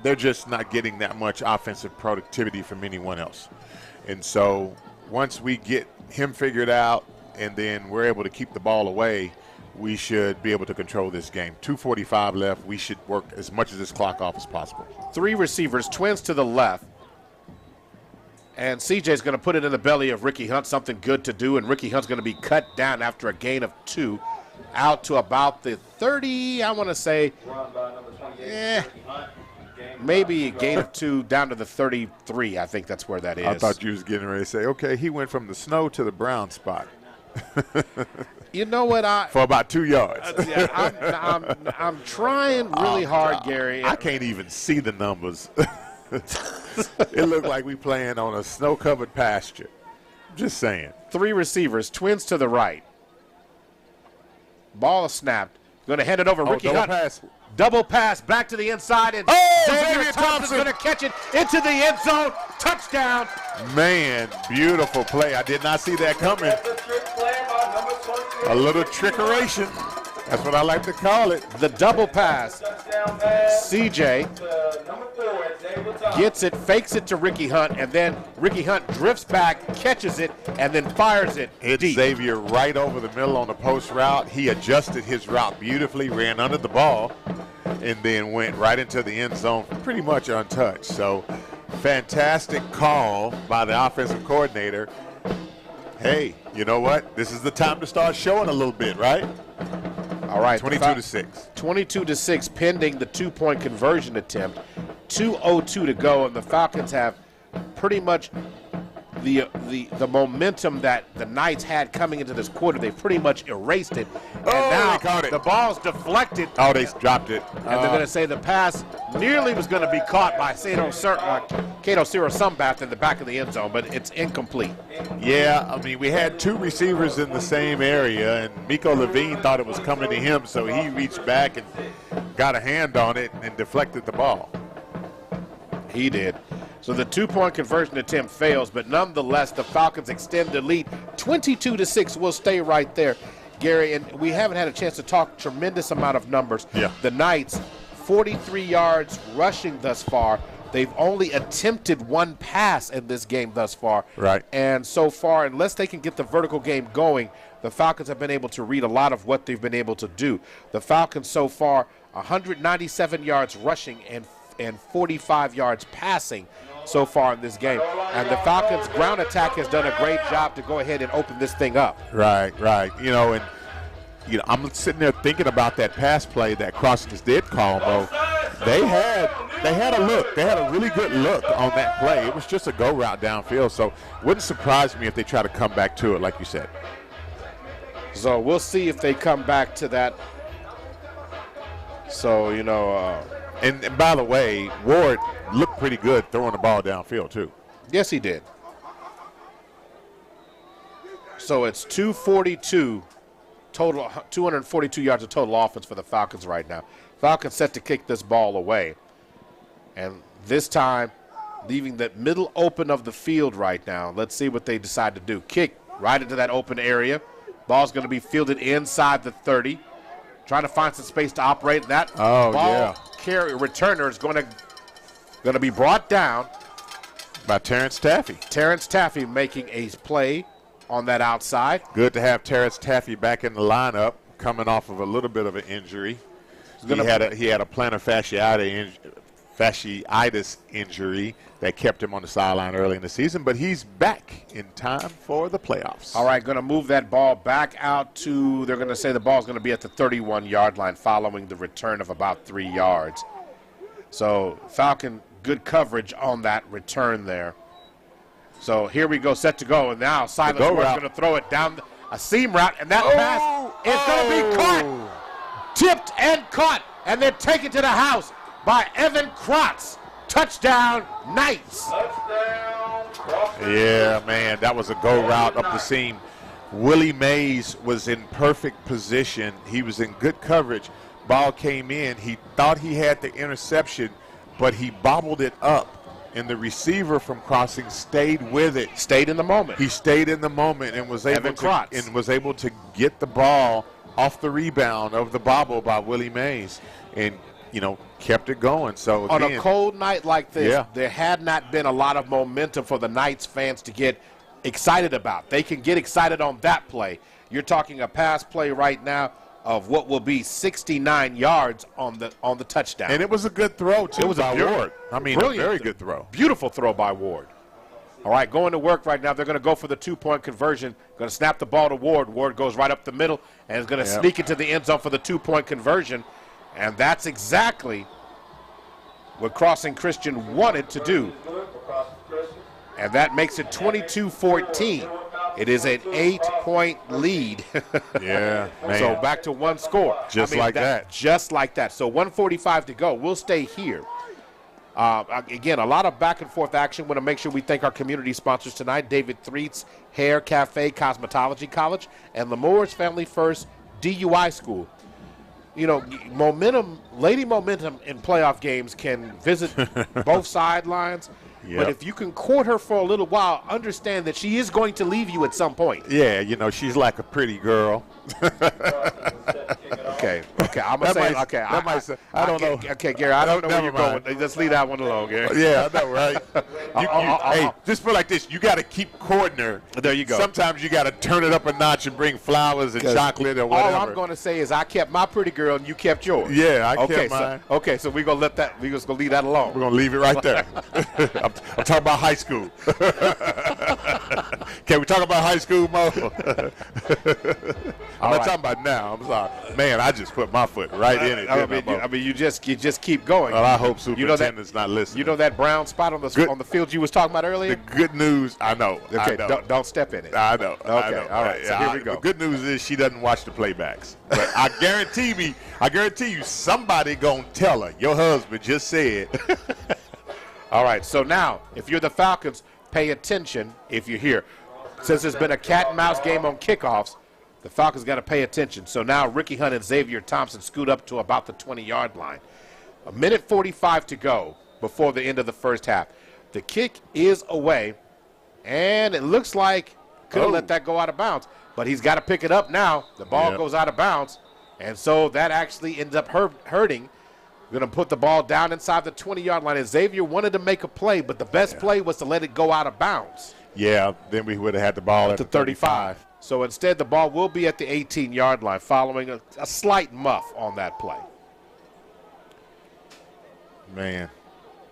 they're just not getting that much offensive productivity from anyone else. And so once we get him figured out, and then we're able to keep the ball away, we should be able to control this game. 2:45 left. We should work as much of this clock off as possible. 3 receivers, twins to the left. And CJ's going to put it in the belly of Ricky Hunt, something good to do, and Ricky Hunt's going to be cut down after a gain of 2 out to about the 30, I want to say, maybe a gain of 2 down to the 33. I think that's where that is. I thought you was getting ready to say, okay, he went from the snow to the brown spot. You know what? For about 2 yards. I'm trying really hard, Gary. I can't even see the numbers. It looked like we playing on a snow-covered pasture. Just saying. 3 receivers, twins to the right. Ball is snapped. Going to hand it over. Ricky Hunt. Pass. Double pass back to the inside, and Xavier Thompson's going to catch it into the end zone. Touchdown. Man, beautiful play. I did not see that coming. A little trickeration. That's what I like to call it. The double pass. CJ gets it, fakes it to Ricky Hunt, and then Ricky Hunt drifts back, catches it, and then fires it deep. Xavier right over the middle on the post route. He adjusted his route beautifully, ran under the ball, and then went right into the end zone pretty much untouched. So fantastic call by the offensive coordinator. Hey, you know what? This is the time to start showing a little bit, right? All right. 22-6. 22-6 pending the 2-point conversion attempt. 2:02 to go, and the Falcons have pretty much the momentum that the Knights had coming into this quarter. They pretty much erased it. And now they caught it. The ball's deflected. Oh, they dropped it. And they're going to say the pass nearly was going to be caught by Cato Sumbath in the back of the end zone, but it's incomplete. Yeah, I mean, we had 2 receivers in the same area, and Miko Levine thought it was coming to him, so he reached back and got a hand on it and deflected the ball. He did. So the 2-point conversion attempt fails, but nonetheless, the Falcons extend the lead 22-6. We'll stay right there, Gary, and we haven't had a chance to talk tremendous amount of numbers. Yeah. The Knights, 43 yards rushing thus far. They've only attempted 1 pass in this game thus far. Right. And so far, unless they can get the vertical game going, the Falcons have been able to read a lot of what they've been able to do. The Falcons so far, 197 yards rushing and 45 yards passing so far in this game. And the Falcons' ground attack has done a great job to go ahead and open this thing up. Right. You know, I'm sitting there thinking about that pass play that Crossings did call, Mo. They had a look. They had a really good look on that play. It was just a go route downfield, so wouldn't surprise me if they try to come back to it, like you said. So we'll see if they come back to that. So, you know. And by the way, Ward looked pretty good throwing the ball downfield, too. Yes, he did. So it's 242 total, 242 yards of total offense for the Falcons right now. Falcons set to kick this ball away. And this time, leaving the middle open of the field right now. Let's see what they decide to do. Kick right into that open area. Ball's going to be fielded inside the 30. Trying to find some space to operate. That ball returner is going to be brought down by Terrence Taffy. Terrence Taffy making a play on that outside. Good to have Terrence Taffy back in the lineup, coming off of a little bit of an injury. He had a plantar fasciitis injury that kept him on the sideline early in the season, but he's back in time for the playoffs. All right, going to move that ball back out to, they're going to say the ball's going to be at the 31-yard line following the return of about 3 yards. So Falcon, good coverage on that return there. So here we go, set to go, and now Silas Ward's going to throw it down a seam route, and that pass is going to be caught, tipped and caught, and then taken to the house by Evan Krotz. Touchdown, Knights. Yeah, man, that was a go route up the seam. Willie Mays was in perfect position. He was in good coverage. Ball came in. He thought he had the interception, but he bobbled it up. And the receiver from crossing stayed with it. Stayed in the moment. He stayed in the moment and was able to get the ball off the rebound of the bobble by Willie Mays, and kept it going. So again, on a cold night like this, there had not been a lot of momentum for the Knights fans to get excited about. They can get excited on that play. You're talking a pass play right now of what will be 69 yards on the touchdown. And it was a good throw, too, it was by a Ward. I mean, a very good throw. Beautiful throw by Ward. All right, going to work right now. They're going to go for the 2-point conversion. Going to snap the ball to Ward. Ward goes right up the middle and is going to sneak into the end zone for the 2-point conversion. And that's exactly what Crossing Christian wanted to do. And that makes it 22-14. It is an 8-point lead. Yeah, man. So back to one score. Just like that. Just like that. So 1:45 to go. We'll stay here. Again, a lot of back and forth action. Want to make sure we thank our community sponsors tonight: David Threet's Hair Cafe Cosmetology College and Lemoore's Family First DUI School. Lady Momentum in playoff games can visit both sidelines. Yep. But if you can court her for a little while, understand that she is going to leave you at some point. Yeah, she's like a pretty girl. Okay, I'm going to say, okay. I don't know. Okay, Gary, I don't know where you're going. Just leave that one alone, Gary. Yeah, I know, right? Hey, just put it like this. You got to keep courting her. There you go. Sometimes you got to turn it up a notch and bring flowers and chocolate or whatever. All I'm going to say is I kept my pretty girl and you kept yours. Yeah, I kept mine. So we're going to we're just going to leave that alone. We're going to leave it right there. I'm talking about high school. Can we talk about high school, Mo? I'm not talking about now. I'm sorry. Man, I just put my foot right in it. You just keep going. Well, I hope Superintendent's not listening. You know that brown spot on the field you was talking about earlier? The good news, I know. Okay, I know. Don't step in it. I know. Okay, I know. all right. So here we go. The good news is she doesn't watch the playbacks. But I guarantee you, somebody gonna tell her. Your husband just said. All right. So now, if you're the Falcons, pay attention. If you're here, since there's been a cat and mouse game on kickoffs, the Falcons got to pay attention. So now Ricky Hunt and Xavier Thompson scoot up to about the 20-yard line. 1:45 to go before the end of the first half. The kick is away, and it looks like could have let that go out of bounds, but he's got to pick it up now. The ball goes out of bounds, and so that actually ends up hurting. We're going to put the ball down inside the 20-yard line. And Xavier wanted to make a play, but the best play was to let it go out of bounds. Yeah, then we would have had the ball at the 35. So instead, the ball will be at the 18-yard line following a slight muff on that play. Man.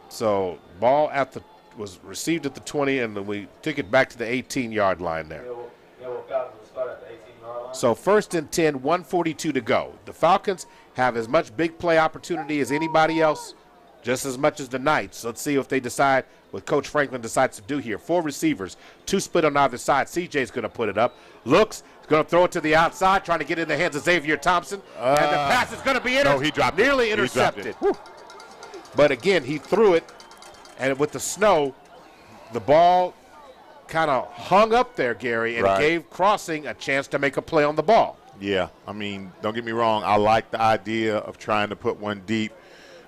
So ball was received at the 20, and then we took it back to the 18-yard line there. So 1st and 10, 1:42 to go. The Falcons have as much big play opportunity as anybody else. just as much as the Knights. Let's see if they decide what Coach Franklin decides to do here. 4 receivers, 2 split on either side. CJ's going to put it up. Looks, he's going to throw it to the outside, trying to get in the hands of Xavier Thompson. And the pass is going to be nearly intercepted. But again, he threw it, and with the snow, the ball kind of hung up there, Gary, and gave Crossing a chance to make a play on the ball. Yeah, I mean, don't get me wrong. I like the idea of trying to put one deep.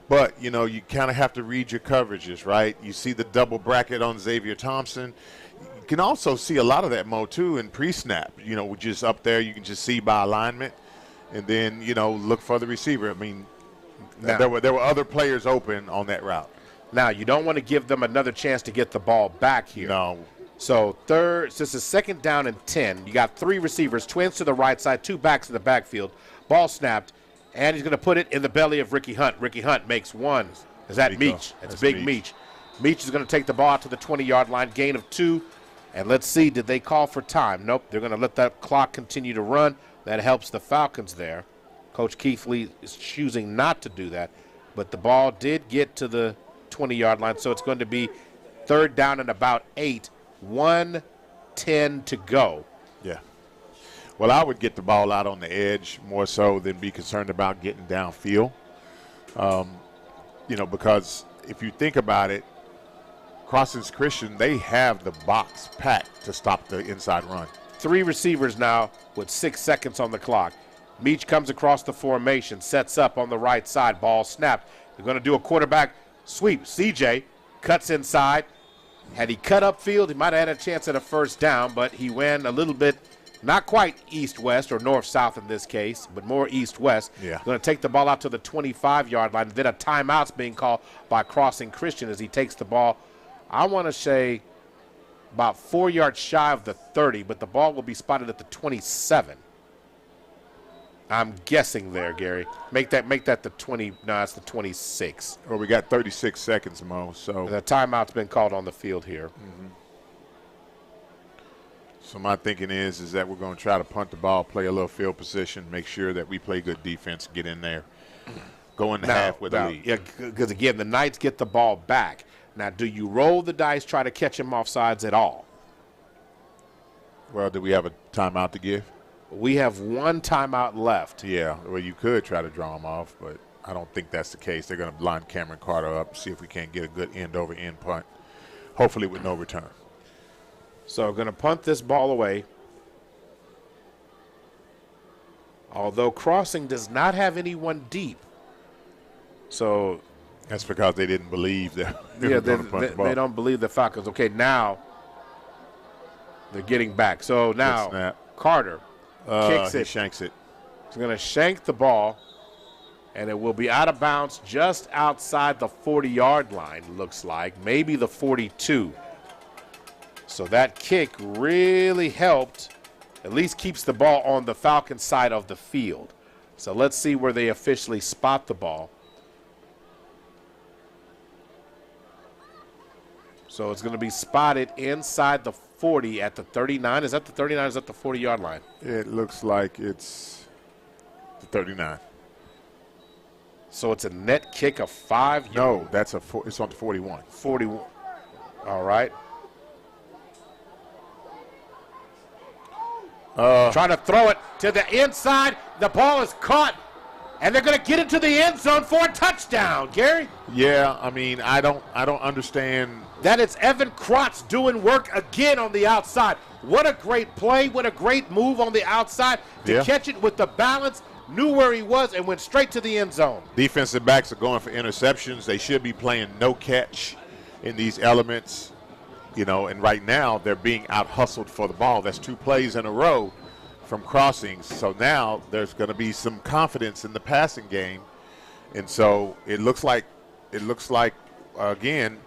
But, you know, you kind of have to read your coverages, right? You see the double bracket on Xavier Thompson. You can also see a lot of that, Mo, too, in pre-snap. You know, just up there, you can just see by alignment. And then, you know, look for the receiver. I mean, there were other players open on that route. Now, you don't want to give them another chance to get the ball back here. No. So this is 2nd down and 10. You got 3 receivers, twins to the right side, 2 backs in the backfield. Ball snapped, and he's going to put it in the belly of Ricky Hunt. Ricky Hunt makes 1. Is that Meach? That's Big Meach. Meach is going to take the ball out to the 20-yard line, gain of 2. And let's see, did they call for time? Nope, they're going to let that clock continue to run. That helps the Falcons there. Coach Keithley is choosing not to do that. But the ball did get to the 20-yard line, so it's going to be 3rd down and about 8. 1:10 to go. Yeah. Well, I would get the ball out on the edge more so than be concerned about getting downfield. You know, because if you think about it, Crossings Christian, they have the box packed to stop the inside run. 3 receivers now with 6 seconds on the clock. Meach comes across the formation, sets up on the right side, ball snapped. They're going to do a quarterback sweep. CJ cuts inside. Had he cut upfield, he might have had a chance at a 1st down, but he went a little bit, not quite east-west or north-south in this case, but more east-west. Yeah. Going to take the ball out to the 25-yard line. Then a timeout's being called by Crossing Christian as he takes the ball, I want to say, about 4 yards shy of the 30, but the ball will be spotted at the 27. I'm guessing there, Gary. Make that the 20. No, it's the 26. Well, we got 36 seconds, Mo. So the timeout's been called on the field here. So my thinking is that we're going to try to punt the ball, play a little field position, make sure that we play good defense, get in there, go in the half with a lead. Yeah, because again, the Knights get the ball back. Now, do you roll the dice, try to catch him off sides at all? Well, do we have a timeout to give? We have 1 timeout left. Yeah, well, you could try to draw him off, but I don't think that's the case. They're going to line Cameron Carter up, see if we can't get a good end-over-end punt, hopefully with no return. So we're going to punt this ball away. Although Crossing does not have anyone deep. So that's because they didn't believe that they were going to punt the ball. They don't believe the Falcons. Okay, now they're getting back. So now Carter kicks it. He shanks it. He's going to shank the ball, and it will be out of bounds just outside the 40-yard line, looks like. Maybe the 42. So that kick really helped, at least keeps the ball on the Falcons side of the field. So let's see where they officially spot the ball. So it's going to be spotted inside the 40 at the 39. Is that the 39 or is that the 40-yard line? It looks like it's the 39. So it's a net kick of 5 yards? No, it's on the 41. 41. All right. Trying to throw it to the inside. The ball is caught, and they're going to get into the end zone for a touchdown, Gary. Yeah, I mean, I don't understand. That is Evan Krotz doing work again on the outside. What a great play. What a great move on the outside to catch it with the balance. Knew where he was and went straight to the end zone. Defensive backs are going for interceptions. They should be playing no catch in these elements. You know, and right now they're being out-hustled for the ball. That's 2 plays in a row from Crossings. So now there's going to be some confidence in the passing game. And so it looks like again,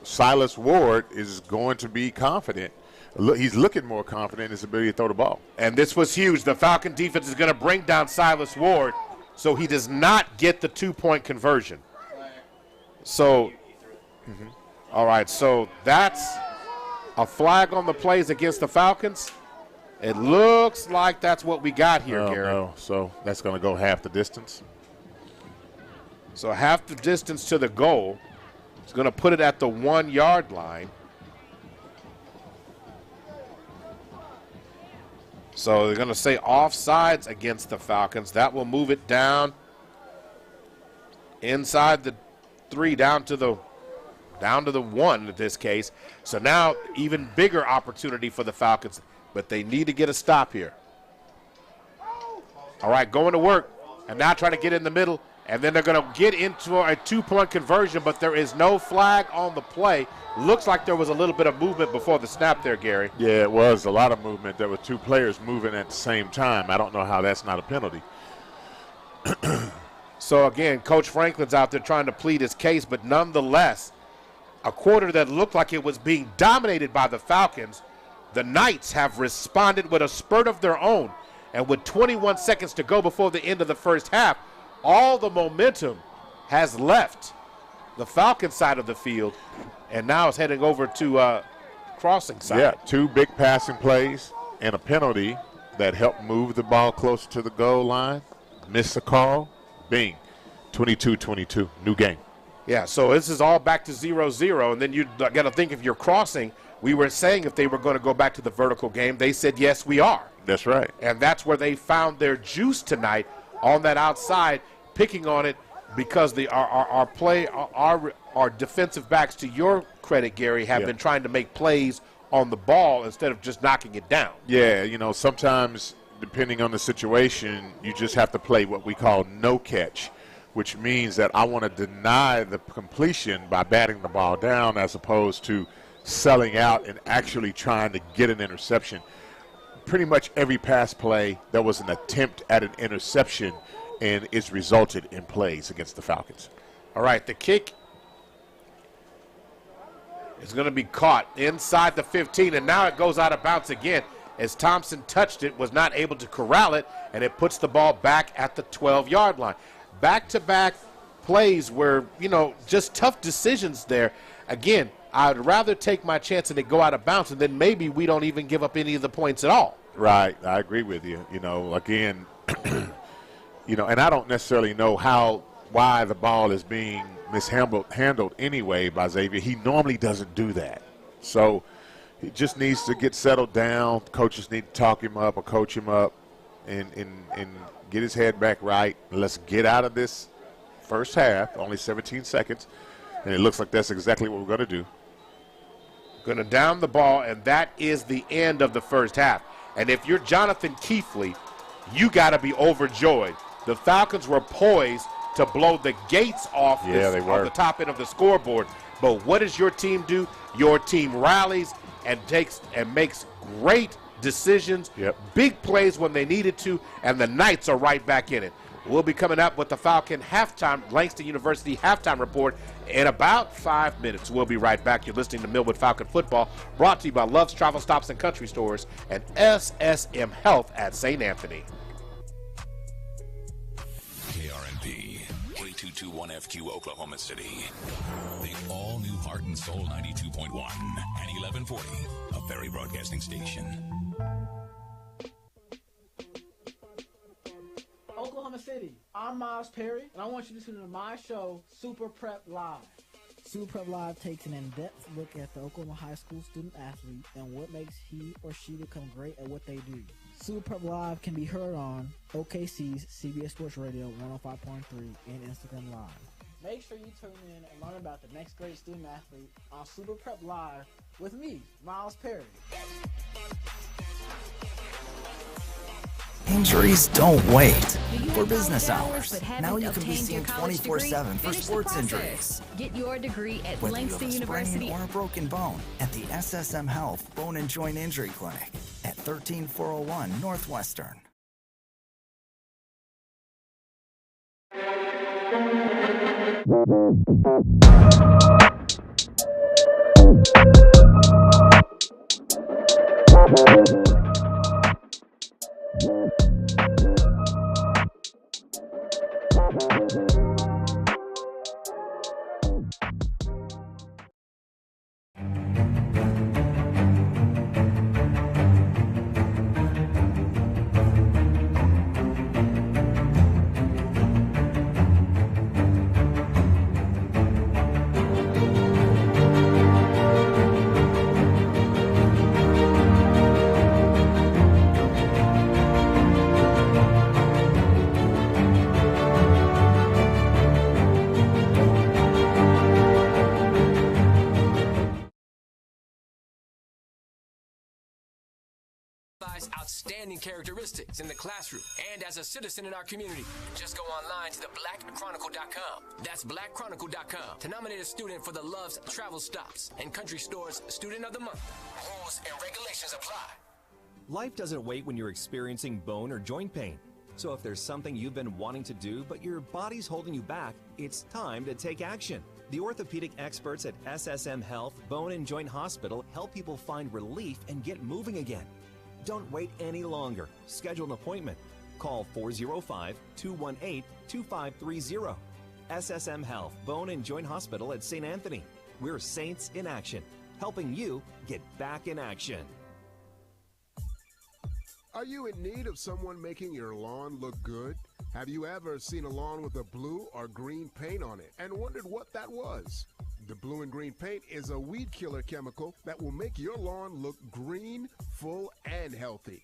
Silas Ward is going to be confident. He's looking more confident in his ability to throw the ball. And this was huge. The Falcon defense is going to bring down Silas Ward so he does not get the 2-point conversion. So, all right, so that's a flag on the plays against the Falcons. It looks like that's what we got here, Gary. No. So that's going to go half the distance. So half the distance to the goal. It's going to put it at the 1 yard line. So they're going to say offsides against the Falcons. That will move it down inside the 3, down to the 1 in this case. So now even bigger opportunity for the Falcons, but they need to get a stop here. All right, going to work, and now trying to get in the middle, and then they're going to get into a 2-point conversion, but there is no flag on the play. Looks like there was a little bit of movement before the snap there, Gary. Yeah, it was a lot of movement. There were 2 players moving at the same time. I don't know how that's not a penalty. So, again, Coach Franklin's out there trying to plead his case, but nonetheless, a quarter that looked like it was being dominated by the Falcons, the Knights have responded with a spurt of their own. And with 21 seconds to go before the end of the first half, all the momentum has left the Falcon side of the field, and now it's heading over to crossing side. Yeah, 2 big passing plays and a penalty that helped move the ball closer to the goal line. Miss a call. Bing. 22-22. New game. Yeah, so this is all back to 0-0, and then you got to think if you're crossing, we were saying if they were going to go back to the vertical game, they said, yes, we are. That's right. And that's where they found their juice tonight on that outside, picking on it because our defensive backs, to your credit, Gary, have been trying to make plays on the ball instead of just knocking it down. Yeah, sometimes depending on the situation, you just have to play what we call no catch, which means that I want to deny the completion by batting the ball down as opposed to selling out and actually trying to get an interception. Pretty much every pass play, there was an attempt at an interception, and it's resulted in plays against the Falcons. All right, the kick is going to be caught inside the 15, and now it goes out of bounds again as Thompson touched it, was not able to corral it, and it puts the ball back at the 12-yard line. Back-to-back plays where, just tough decisions there. Again, I'd rather take my chance and it go out of bounds, and then maybe we don't even give up any of the points at all. Right, I agree with you. Again, and I don't necessarily know why the ball is being mishandled anyway by Xavier. He normally doesn't do that. So he just needs to get settled down. Coaches need to talk him up or coach him up and get his head back right. Let's get out of this first half, only 17 seconds, and it looks like that's exactly what we're going to do. Going to down the ball, and that is the end of the first half. And if you're Jonathan Keithley, you got to be overjoyed. The Falcons were poised to blow the gates off on the top end of the scoreboard. But what does your team do? Your team rallies and makes great decisions, big plays when they needed to, and the Knights are right back in it. We'll be coming up with the Falcon Langston University halftime report in about 5 minutes. We'll be right back. You're listening to Millwood Falcon Football, brought to you by Love's Travel Stops and Country Stores and SSM Health at St. Anthony. KRNP, K221FQ, Oklahoma City. The all-new Heart and Soul 92.1 and 1140, a Ferry Broadcasting Station. Oklahoma City, I'm Miles Perry, and I want you to listen to my show, Super Prep Live. Super Prep Live takes an in-depth look at the Oklahoma high school student athlete and what makes he or she become great at what they do. Super Prep Live can be heard on OKC's CBS Sports Radio 105.3 and Instagram Live. Make sure you tune in and learn about the next great student athlete on Super Prep Live with me, Miles Perry. Injuries don't wait for business hours. Now you can be seen 24/7 for sports injuries. Get your degree at Whether Langston you have a University sprain or a broken bone, at the SSM Health Bone and Joint Injury Clinic at 13401 Northwestern. realize outstanding characteristics in the classroom and as a citizen in our community. Just go online to theblackchronicle.com. That's blackchronicle.com to nominate a student for the Love's Travel Stops and Country Store's Student of the Month. Rules and regulations apply. Life doesn't wait when you're experiencing bone or joint pain. So if there's something you've been wanting to do but your body's holding you back, it's time to take action. The orthopedic experts at SSM Health Bone and Joint Hospital help people find relief and get moving again. Don't wait any longer. Schedule an appointment. Call 405-218-2530. SSM Health Bone and Joint Hospital at St. Anthony. We're Saints in Action, helping you get back in action. Are you in need of someone making your lawn look good? Have you ever seen a lawn with a blue or green paint on it and wondered what that was? The blue and green paint is a weed killer chemical that will make your lawn look green, full, and healthy.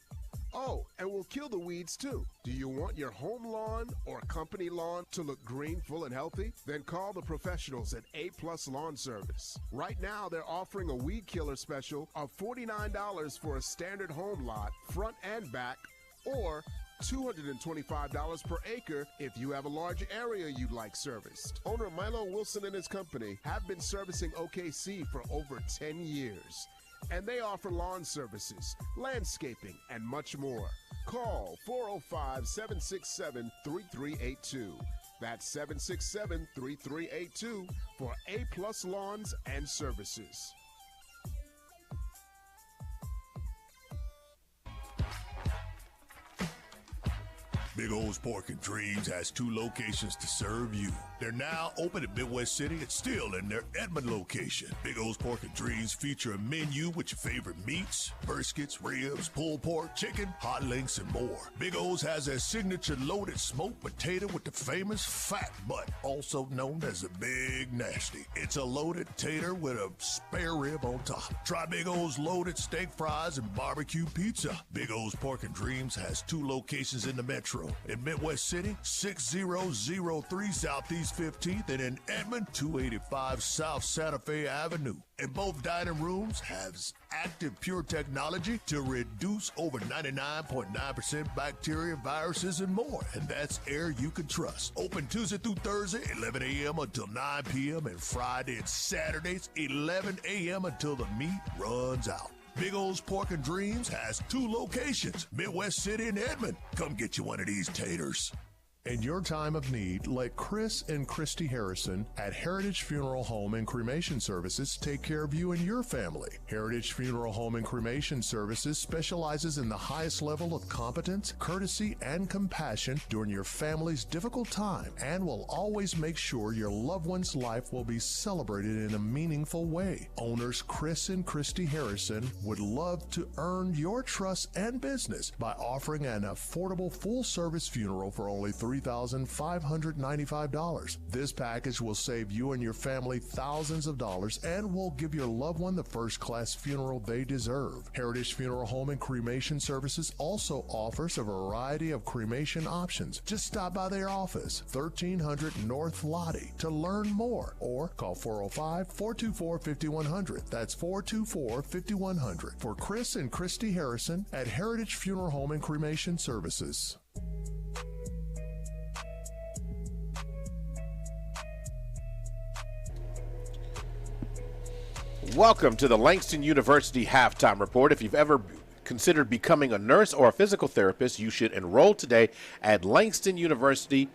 Oh, and will kill the weeds too. Do you want your home lawn or company lawn to look green, full, and healthy? Then call the professionals at A+ Lawn Service. Right now, they're offering a weed killer special of $49 for a standard home lot, front and back, or $225 per acre if you have a large area you'd like serviced. Owner Milo Wilson and his company have been servicing OKC for over 10 years. And they offer lawn services, landscaping, and much more. Call 405-767-3382. That's 767-3382 for A+ Lawns and Services. Big O's Pork and Dreams has 2 locations to serve you. They're now open at Midwest City and still in their Edmond location. Big O's Pork and Dreams feature a menu with your favorite meats, briskets, ribs, pulled pork, chicken, hot links, and more. Big O's has their signature loaded smoked potato with the famous fat butt, also known as a Big Nasty. It's a loaded tater with a spare rib on top. Try Big O's loaded steak fries and barbecue pizza. Big O's Pork and Dreams has 2 locations in the metro. In Midwest City, 6003 Southeast 15th, and in Edmond, 285 South Santa Fe Avenue. And both dining rooms have active pure technology to reduce over 99.9% bacteria, viruses, and more. And that's air you can trust. Open Tuesday through Thursday, 11 a.m. until 9 p.m. and Friday and Saturdays, 11 a.m. until the meat runs out. Big O's Pork and Dreams has 2 locations, Midwest City and Edmond. Come get you one of these taters. In your time of need, let Chris and Christy Harrison at Heritage Funeral Home and Cremation Services take care of you and your family. Heritage Funeral Home and Cremation Services specializes in the highest level of competence, courtesy, and compassion during your family's difficult time and will always make sure your loved one's life will be celebrated in a meaningful way. Owners Chris and Christy Harrison would love to earn your trust and business by offering an affordable full-service funeral for only $3,595. This package will save you and your family thousands of dollars and will give your loved one the first-class funeral they deserve. Heritage Funeral Home and Cremation Services also offers a variety of cremation options. Just stop by their office, 1300 North Lottie, to learn more or call 405-424-5100. That's 424-5100 for Chris and Christy Harrison at Heritage Funeral Home and Cremation Services. Welcome to the Langston University Halftime Report. If you've ever considered becoming a nurse or a physical therapist, you should enroll today at Langston University.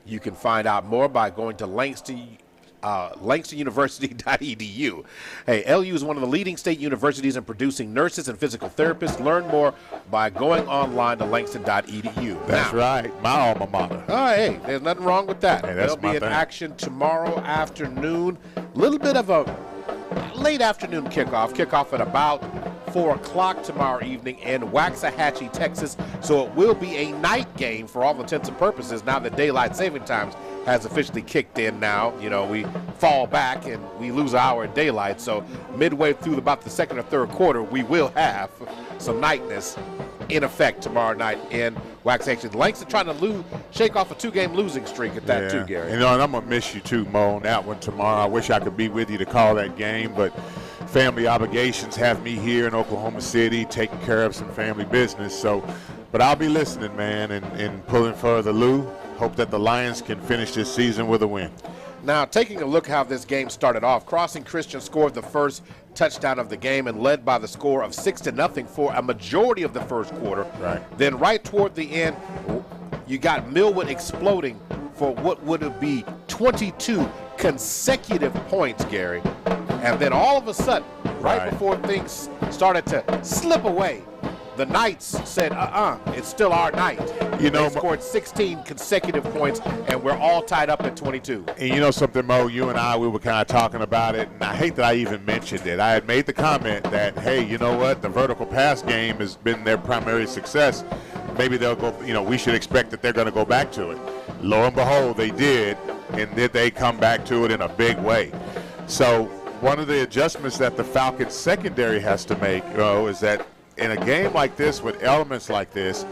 You can find out more by going to langstonuniversity.edu. Hey, LU is one of the leading state universities in producing nurses and physical therapists. Learn more by going online to langston.edu. That's right, my alma mater. Oh, hey, there's nothing wrong with that. Hey, There'll be an action tomorrow afternoon. A little bit of a late afternoon kickoff at about 4 o'clock tomorrow evening in Waxahachie, Texas. So it will be a night game for all intents and purposes now that daylight saving times has officially kicked in now. You know, we fall back and we lose an hour in daylight. So midway through about the second or third quarter, we will have some nightness in effect tomorrow night in Waxahachie. Langston trying to shake off a 2-game losing streak at that too, Gary. You know, and I'm going to miss you too, Mo, on that one tomorrow. I wish I could be with you to call that game, but family obligations have me here in Oklahoma City taking care of some family business. So, but I'll be listening, man, and pulling for the Lou. Hope that the Lions can finish this season with a win. Now, taking a look how this game started off, Crossing Christian scored the first touchdown of the game and led by the score of 6-0 for a majority of the first quarter. Right. Then right toward the end, you got Millwood exploding for what would be 22 consecutive points, Gary. And then all of a sudden, right before things started to slip away, the Knights said, it's still our night. You know, they scored 16 consecutive points, and we're all tied up at 22. And you know something, Mo, you and I, we were kind of talking about it, and I hate that I even mentioned it. I had made the comment that, hey, you know what, the vertical pass game has been their primary success. Maybe they'll go, we should expect that they're going to go back to it. Lo and behold, they did, and did they come back to it in a big way. So one of the adjustments that the Falcons secondary has to make, is that in a game like this with elements like this,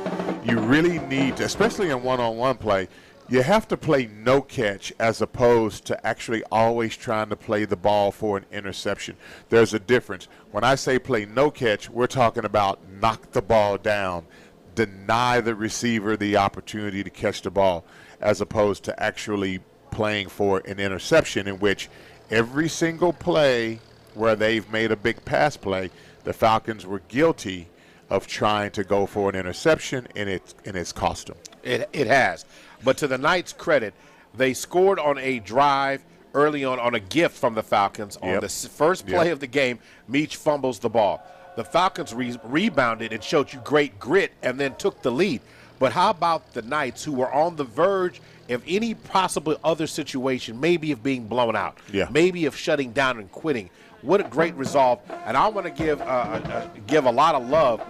you really need to, especially in one-on-one play, you have to play no catch as opposed to actually always trying to play the ball for an interception. There's a difference. When I say play no catch, we're talking about knock the ball down, deny the receiver the opportunity to catch the ball, as opposed to actually playing for an interception, in which every single play where they've made a big pass play, the Falcons were guilty of trying to go for an interception, and it's cost them. It has. But to the Knights' credit, they scored on a drive early on a gift from the Falcons. On the first play of the game, Meach fumbles the ball. The Falcons rebounded and showed you great grit and then took the lead. But how about the Knights, who were on the verge of any possible other situation, maybe of being blown out, maybe of shutting down and quitting? What a great resolve. And I want to give a lot of love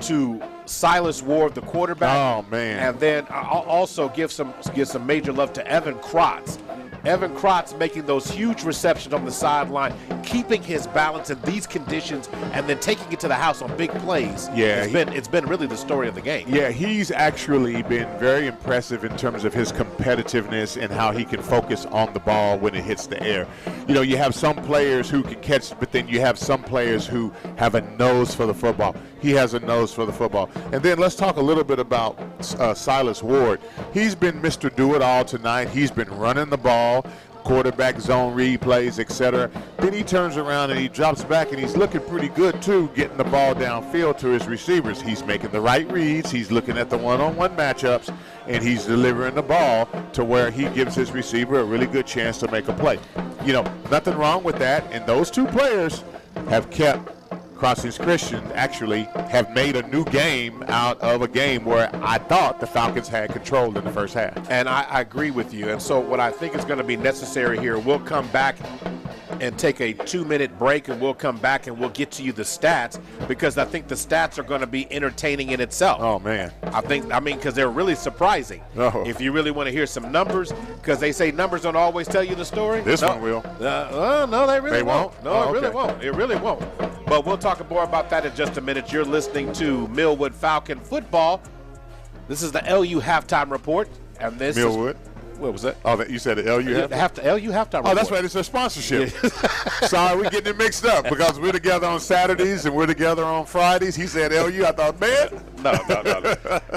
to Silas Ward, the quarterback. Oh, man. And then I'll also give some major love to Evan Krotz. Evan Krotz making those huge receptions on the sideline, keeping his balance in these conditions, and then taking it to the house on big plays. Yeah, it's been really the story of the game. Yeah, he's actually been very impressive in terms of his competitiveness and how he can focus on the ball when it hits the air. You have some players who can catch, but then you have some players who have a nose for the football. He has a nose for the football. And then let's talk a little bit about Silas Ward. He's been Mr. Do-It-All tonight. He's been running the ball, quarterback zone replays, etc. Then he turns around and he drops back, and he's looking pretty good too, getting the ball downfield to his receivers. He's making the right reads. He's looking at the one-on-one matchups, and he's delivering the ball to where he gives his receiver a really good chance to make a play. Nothing wrong with that. And those two players have kept Crossing Christian actually have made a new game out of a game where I thought the Falcons had control in the first half. And I agree with you. And so what I think is going to be necessary here, we'll come back and take a 2-minute break, and we'll come back and we'll get to you the stats, because I think the stats are going to be entertaining in itself. Oh, man. Because they're really surprising. Oh. If you really want to hear some numbers, because they say numbers don't always tell you the story. This one will. No, they really won't. No, oh, it really won't. It really won't. But we'll talk more about that in just a minute. You're listening to Millwood Falcon Football. This is the LU Halftime Report. And this Millwood. What was that? Oh, you said the LU halftime? LU halftime report. Oh, that's right. It's a sponsorship. Sorry, we're getting it mixed up because we're together on Saturdays and we're together on Fridays. He said LU. I thought, man. No.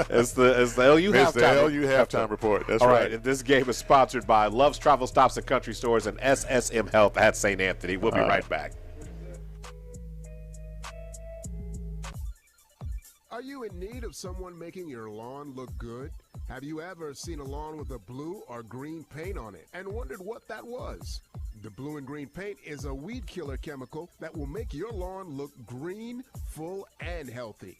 It's the LU halftime. It's the LU halftime report. That's All right. And this game is sponsored by Love's Travel Stops and Country Stores and SSM Health at St. Anthony. We'll be right back. Are you in need of someone making your lawn look good? Have you ever seen a lawn with a blue or green paint on it and wondered what that was? The blue and green paint is a weed killer chemical that will make your lawn look green, full, and healthy.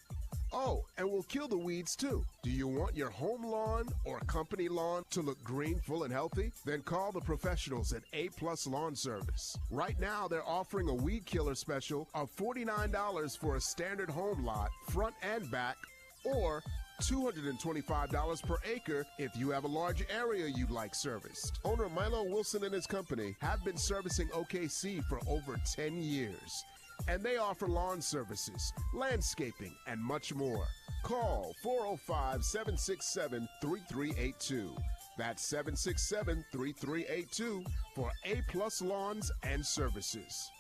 Oh, and will kill the weeds too. Do you want your home lawn or company lawn to look green, full, and healthy? Then call the professionals at A+ Lawn Service. Right now, they're offering a weed killer special of $49 for a standard home lot, front and back, or $225 per acre if you have a large area you'd like serviced. Owner Milo Wilson and his company have been servicing OKC for over 10 years. And they offer lawn services, landscaping, and much more. Call 405-767-3382. That's 767-3382 for A+ Lawns and Services.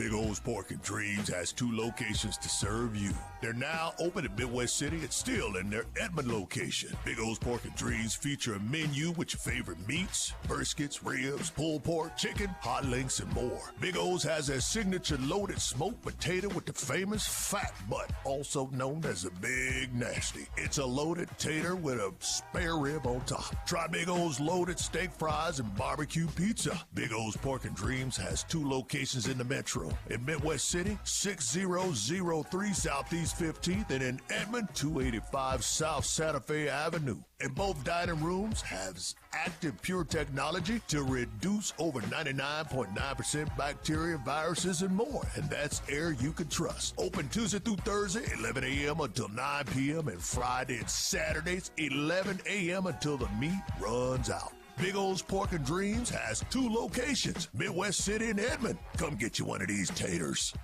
Big O's Pork and Dreams has 2 locations to serve you. They're now open at Midwest City and still in their Edmond location. Big O's Pork and Dreams feature a menu with your favorite meats, briskets, ribs, pulled pork, chicken, hot links, and more. Big O's has their signature loaded smoked potato with the famous fat butt, also known as the Big Nasty. It's a loaded tater with a spare rib on top. Try Big O's loaded steak fries and barbecue pizza. Big O's Pork and Dreams has 2 locations in the metro. In Midwest City, 6003 Southeast 15th, and in Edmond, 285 South Santa Fe Avenue. And both dining rooms have active pure technology to reduce over 99.9% bacteria, viruses, and more. And that's air you can trust. Open Tuesday through Thursday, 11 a.m. until 9 p.m. and Friday and Saturdays, 11 a.m. until the meat runs out. Big O's Pork and Dreams has 2 locations, Midwest City and Edmond. Come get you one of these taters.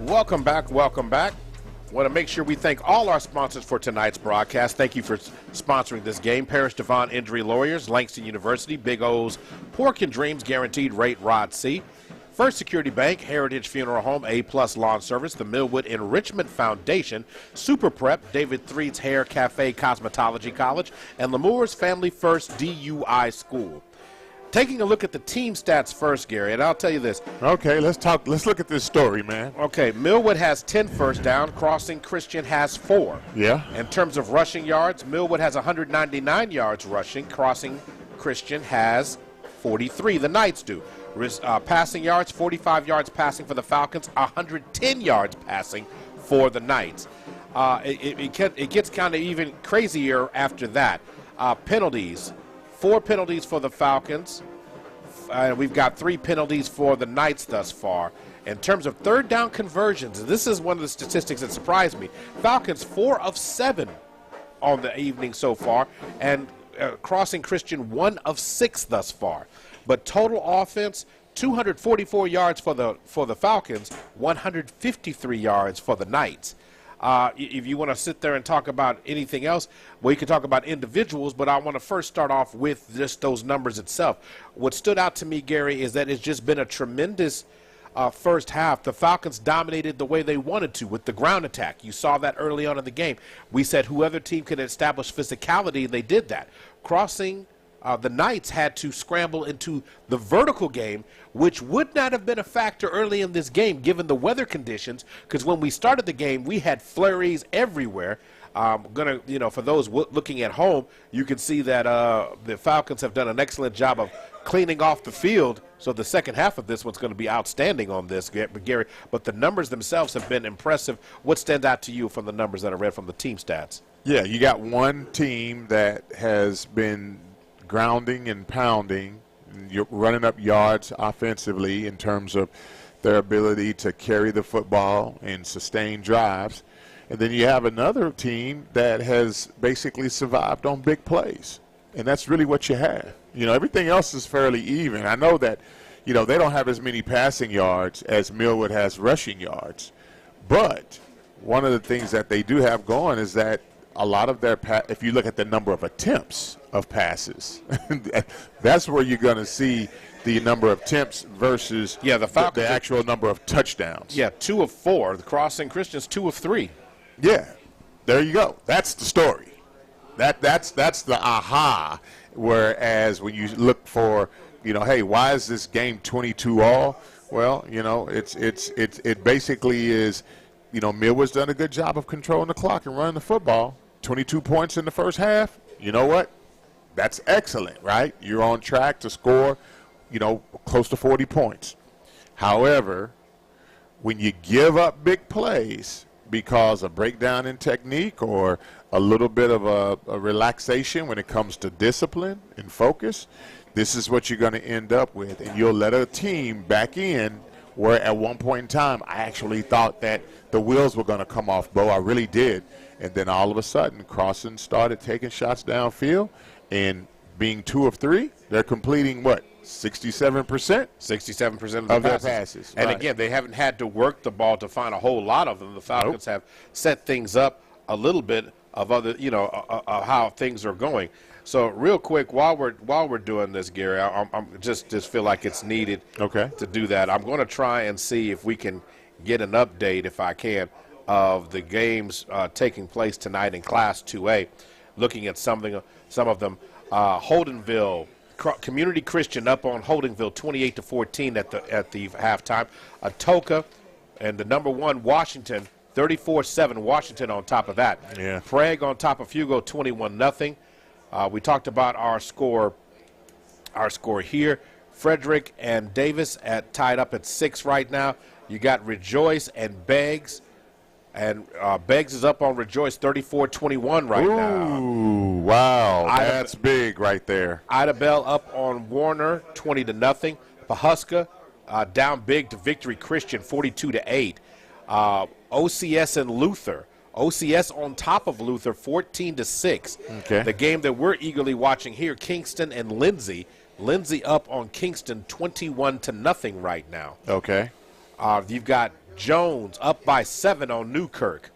Welcome back. Welcome back. Want to make sure we thank all our sponsors for tonight's broadcast. Thank you for sponsoring this game. Parrish Devon Injury Lawyers, Langston University, Big O's Pork and Dreams, Guaranteed Rate, Rod C. First Security Bank, Heritage Funeral Home, A-Plus Lawn Service, the Millwood Enrichment Foundation, Super Prep, David Threed's Hair Cafe Cosmetology College, and Lemore's Family First DUI School. Taking a look at the team stats first, Gary, and I'll tell you this. Okay, let's look at this story, man. Okay, Millwood has 10 first down. Crossing Christian has 4. Yeah. In terms of rushing yards, Millwood has 199 yards rushing. Crossing Christian has 43. The Knights do. Passing yards, 45 yards passing for the Falcons, 110 yards passing for the Knights. It gets kind of even crazier after that. Penalties, 4 penalties for the Falcons. We've got 3 penalties for the Knights thus far. In terms of third down conversions, this is one of the statistics that surprised me. Falcons 4 of 7 on the evening so far, and Crossing Christian 1 of 6 thus far. But total offense, 244 yards for the Falcons, 153 yards for the Knights. If you want to sit there and talk about anything else, well, you can talk about individuals, but I want to first start off with just those numbers itself. What stood out to me, Gary, is that it's just been a tremendous first half. The Falcons dominated the way they wanted to with the ground attack. You saw that early on in the game. We said whoever team could establish physicality, they did that. Crossing the Knights had to scramble into the vertical game, which would not have been a factor early in this game given the weather conditions, because when we started the game, we had flurries everywhere. For those looking at home, you can see that the Falcons have done an excellent job of cleaning off the field. So the second half of this one's going to be outstanding on this, Gary. But the numbers themselves have been impressive. What stands out to you from the numbers that I read from the team stats? Yeah, you got one team that has been grounding and pounding, you're running up yards offensively in terms of their ability to carry the football and sustain drives. And then you have another team that has basically survived on big plays. And that's really what you have. Everything else is fairly even. I know that, they don't have as many passing yards as Millwood has rushing yards. But one of the things that they do have going is that a lot of their if you look at the number of attempts of passes, that's where you're going to see the number of attempts versus the actual number of touchdowns. Yeah, 2 of 4. The Crossing Christians 2 of 3. Yeah, there you go. That's the story. That's the aha. Whereas when you look for, hey, why is this game 22-all? Well, it basically is, Millwood's done a good job of controlling the clock and running the football. 22 points in the first half. You know what? That's excellent, right? You're on track to score, close to 40 points. However, when you give up big plays because of breakdown in technique or a little bit of a relaxation when it comes to discipline and focus, this is what you're going to end up with. And you'll let a team back in where at one point in time I actually thought that the wheels were going to come off, Bo. I really did. And then all of a sudden, Crossing started taking shots downfield, and being 2 of 3, they're completing what, 67%? 67% of their passes. And again, they haven't had to work the ball to find a whole lot of them. The Falcons have set things up a little bit of other, how things are going. So real quick, while we're doing this, Gary, I'm just feel like it's needed to do that. I'm going to try and see if we can get an update, if I can, of the games taking place tonight in Class 2A. Looking at some of them, Holdenville Community Christian up on Holdenville 28-14 at the halftime. Atoka and the number 1 Washington 34-7. Washington on top of that. Yeah. Prague on top of Hugo 21-0. We talked about our score here. Frederick and Davis tied up at 6 right now. You got Rejoice and Beggs. And Beggs is up on Rejoice 34-21 right now. Ooh, wow. That's big right there. Ida Bell up on Warner 20-0. Pahuska down big to Victory Christian 42-8. OCS and Luther. OCS on top of Luther 14-6. Okay. The game that we're eagerly watching here, Kingston and Lindsay. Lindsay up on Kingston 21-0 right now. Okay. You've got Jones up by 7 on Newkirk.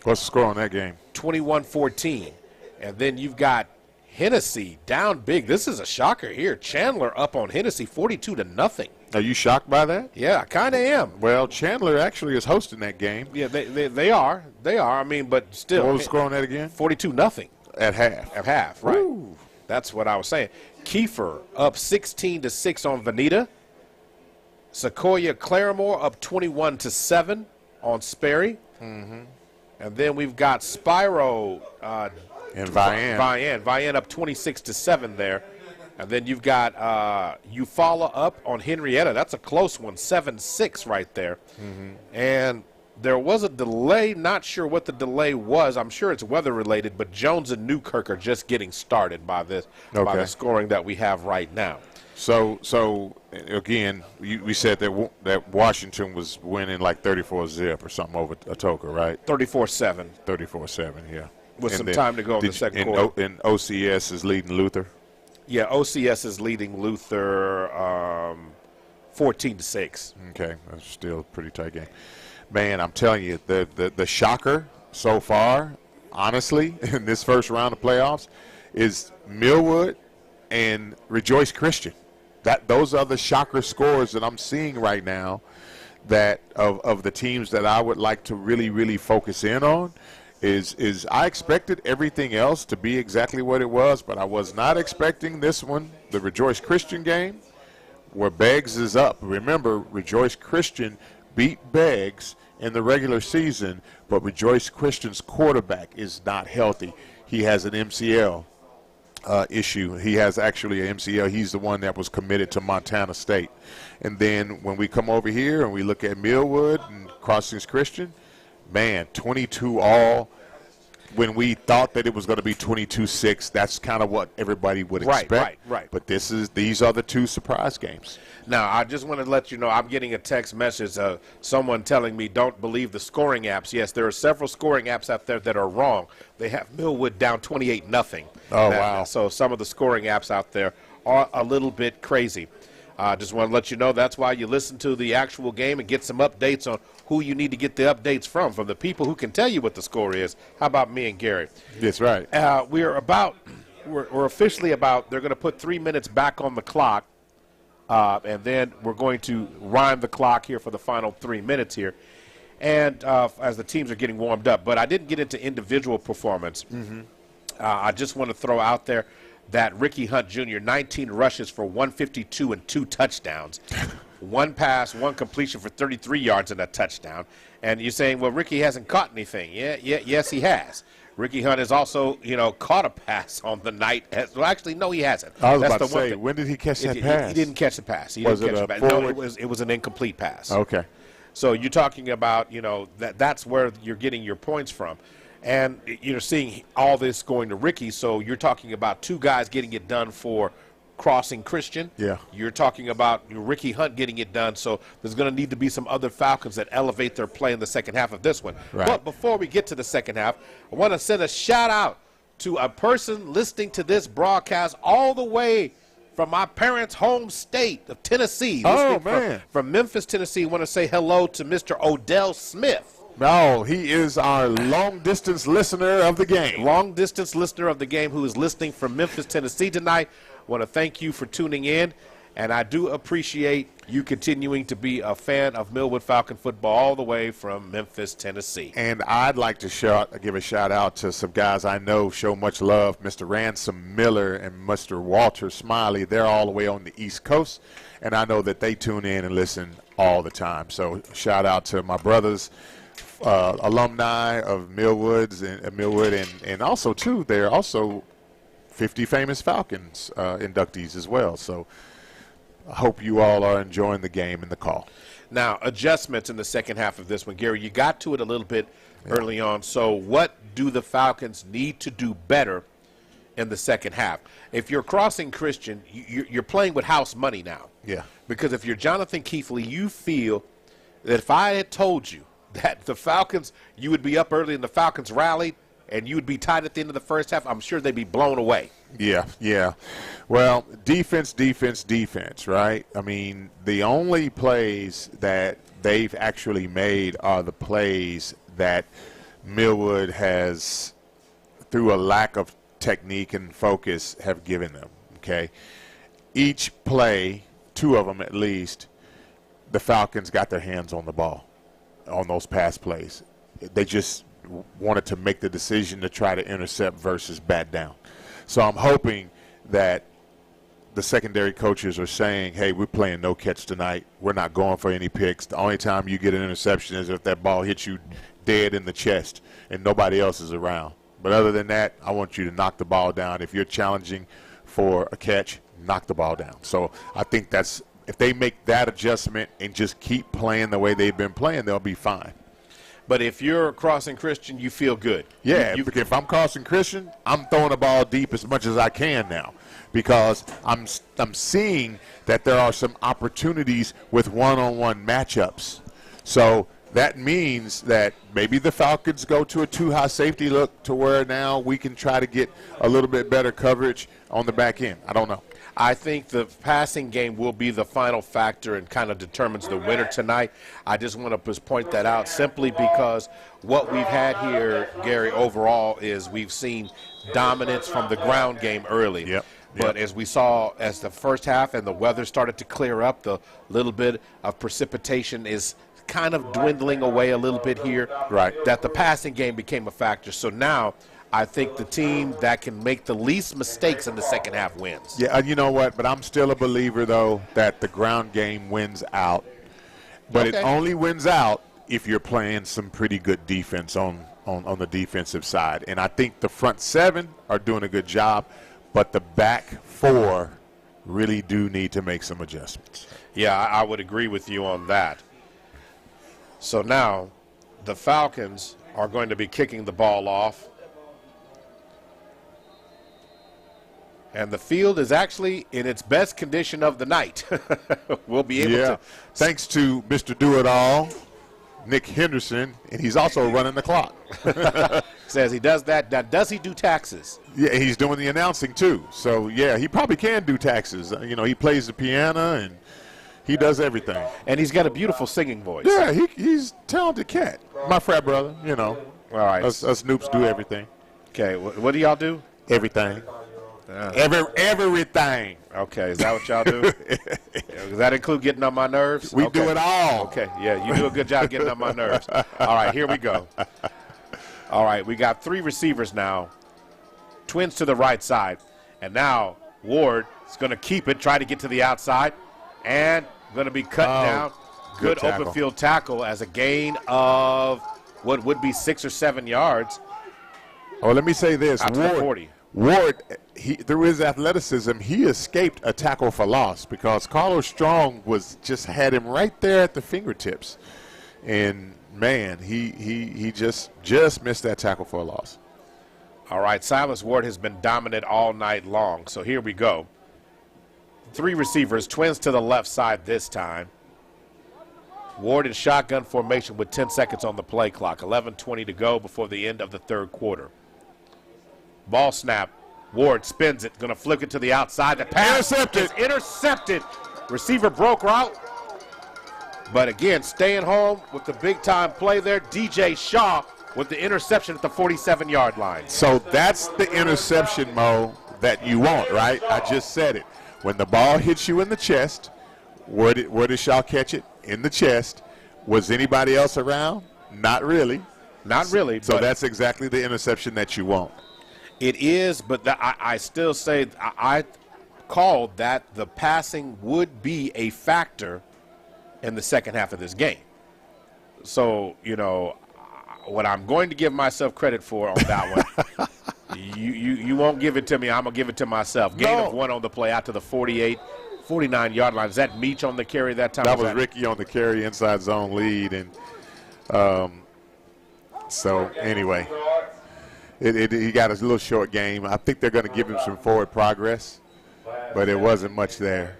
What's the score on that game? 21-14. And then you've got Hennessy down big. This is a shocker here. Chandler up on Hennessy 42-0. Are you shocked by that? Yeah, I kind of am. Well, Chandler actually is hosting that game. Yeah, they are. They are. I mean, but still. What was the score on that again? 42-0. At half. At half, right. Ooh. That's what I was saying. Kiefer up 16-6 on Veneta. Sequoia Claremore up 21-7 on Sperry. Mm-hmm. And then we've got Spyro and Vian. Vian up 26-7 there. And then you've got Eufaula up on Henrietta. That's a close one, 7-6 right there. Mm-hmm. And there was a delay. Not sure what the delay was. I'm sure it's weather-related, but Jones and Newkirk are just getting started by the scoring that we have right now. So again, we said that Washington was winning like 34-0 or something over Atoka, right? 34-7. 34-7, yeah. With some time to go in the second quarter. And OCS is leading Luther? Yeah, OCS is leading Luther 14-6. Okay, that's still a pretty tight game. Man, I'm telling you, the shocker so far, honestly, in this first round of playoffs, is Millwood and Rejoice Christian. Those are the shocker scores that I'm seeing right now, that of the teams that I would like to really, really focus in on. Is I expected everything else to be exactly what it was, but I was not expecting this one, the Rejoice Christian game, where Beggs is up. Remember, Rejoice Christian beat Beggs in the regular season, but Rejoice Christian's quarterback is not healthy. He has an MCL issue. He has actually an MCL. He's the one that was committed to Montana State. And then when we come over here and we look at Millwood and Crossings Christian, man, 22 all. When we thought that it was going to be 22-6, that's kind of what everybody would expect. Right. But these are the 2 surprise games. Now, I just want to let you know, I'm getting a text message of someone telling me don't believe the scoring apps. Yes, there are several scoring apps out there that are wrong. They have Millwood down 28-0. Oh, wow. So some of the scoring apps out there are a little bit crazy. I just want to let you know that's why you listen to the actual game and get some updates on who you need to get the updates from the people who can tell you what the score is. How about me and Gary? That's right. We're officially about, they're going to put 3 minutes back on the clock, and then we're going to rhyme the clock here for the final 3 minutes here, and as the teams are getting warmed up. But I didn't get into individual performance. Mm-hmm. I just want to throw out there that Ricky Hunt Jr., 19 rushes for 152 and 2 touchdowns. 1 pass, 1 completion for 33 yards and a touchdown. And you're saying, well, Ricky hasn't caught anything. Yes, he has. Ricky Hunt has also, caught a pass on the night. Well, actually, no, he hasn't. I was about to say, when did he catch that pass? He didn't catch the pass. Was it a forward? No, it was an incomplete pass. Okay. So you're talking about, that's where you're getting your points from. And you're seeing all this going to Ricky, so you're talking about 2 guys getting it done for Crossing Christian. Yeah. You're talking about Ricky Hunt getting it done, so there's going to need to be some other Falcons that elevate their play in the second half of this one. Right. But before we get to the second half, I want to send a shout-out to a person listening to this broadcast all the way from my parents' home state of Tennessee. Oh, man. From Memphis, Tennessee. I want to say hello to Mr. Odell Smith. No, he is our long-distance listener of the game. Long-distance listener of the game who is listening from Memphis, Tennessee tonight. Want to thank you for tuning in, and I do appreciate you continuing to be a fan of Millwood Falcon football all the way from Memphis, Tennessee. And I'd like to give a shout-out to some guys I know show much love, Mr. Ransom Miller and Mr. Walter Smiley. They're all the way on the East Coast, and I know that they tune in and listen all the time. So shout-out to my brothers, alumni of Millwood, and also, too, they're also 50 Famous Falcons inductees as well. So I hope you all are enjoying the game and the call. Now, adjustments in the second half of this one. Gary, you got to it a little bit early on. So what do the Falcons need to do better in the second half? If you're Crossing Christian, you're playing with house money now. Yeah. Because if you're Jonathan Keithley, you feel that if I had told you that the Falcons, you would be up early and the Falcons rallied and you would be tied at the end of the first half, I'm sure they'd be blown away. Yeah. Well, defense, right? I mean, the only plays that they've actually made are the plays that Millwood has, through a lack of technique and focus, have given them, okay? Each play, 2 of them at least, the Falcons got their hands on the ball on those pass plays. They just wanted to make the decision to try to intercept versus bat down. So I'm hoping that the secondary coaches are saying, hey, we're playing no catch tonight. We're not going for any picks. The only time you get an interception is if that ball hits you dead in the chest and nobody else is around. But other than that, I want you to knock the ball down. If you're challenging for a catch, knock the ball down. So I think that's, if they make that adjustment and just keep playing the way they've been playing, they'll be fine. But if you're Crossing Christian, you feel good. Yeah, if I'm Crossing Christian, I'm throwing the ball deep as much as I can now, because I'm seeing that there are some opportunities with one-on-one matchups. So that means that maybe the Falcons go to a too-high safety look to where now we can try to get a little bit better coverage on the back end. I don't know. I think the passing game will be the final factor and kind of determines the winner tonight. I just want to point that out simply because what we've had here, Gary, overall is we've seen dominance from the ground game early. Yep. But as we saw as the first half and the weather started to clear up, the little bit of precipitation is kind of dwindling away a little bit here. Right. That the passing game became a factor. So now I think the team that can make the least mistakes in the second half wins. Yeah, you know what? But I'm still a believer, though, that the ground game wins out. But It only wins out if you're playing some pretty good defense on the defensive side. And I think the front 7 are doing a good job, but the back 4 really do need to make some adjustments. Yeah, I would agree with you on that. So now the Falcons are going to be kicking the ball off. And the field is actually in its best condition of the night. We'll be able to. Thanks to Mr. Do-It-All, Nick Henderson, and he's also running the clock. Says he does that. Now, does he do taxes? Yeah, he's doing the announcing too. So, yeah, he probably can do taxes. You know, he plays the piano and he does everything. And he's got a beautiful singing voice. Yeah, he's a talented cat. My frat brother, you know. All right. Us Noops do everything. Okay, what do y'all do? Everything. Everything. Okay, is that what y'all do? Does that include getting on my nerves? We do it all. Okay, yeah, you do a good job getting on my nerves. All right, here we go. All right, we got 3 receivers now. Twins to the right side. And now Ward is going to keep it, try to get to the outside, and going to be cut down. Good open field tackle as a gain of what would be 6 or 7 yards. Oh, let me say this. Out to the 40. Ward, through his athleticism, he escaped a tackle for loss because Carlos Strong just had him right there at the fingertips. And, man, he just missed that tackle for a loss. All right, Silas Ward has been dominant all night long. So here we go. 3 receivers, twins to the left side this time. Ward in shotgun formation with 10 seconds on the play clock. 11:20 to go before the end of the third quarter. Ball snap. Ward spins it. Going to flick it to the outside. The pass is intercepted. Receiver broke route. But again, staying home with the big-time play there, DJ Shaw with the interception at the 47-yard line. So that's the interception, Mo, that you want, right? I just said it. When the ball hits you in the chest, where did Shaw catch it? In the chest. Was anybody else around? Not really. Not really. So that's exactly the interception that you want. It is, but I still say I called that the passing would be a factor in the second half of this game. So, you know, what I'm going to give myself credit for on that one, you won't give it to me. I'm going to give it to myself. Gain of 1 on the play out to the 49-yard line. Is that Meach on the carry that time? That was Ricky on the carry, inside zone lead. And so, anyway, he got a little short game. I think they're going to give him some forward progress, but it wasn't much there.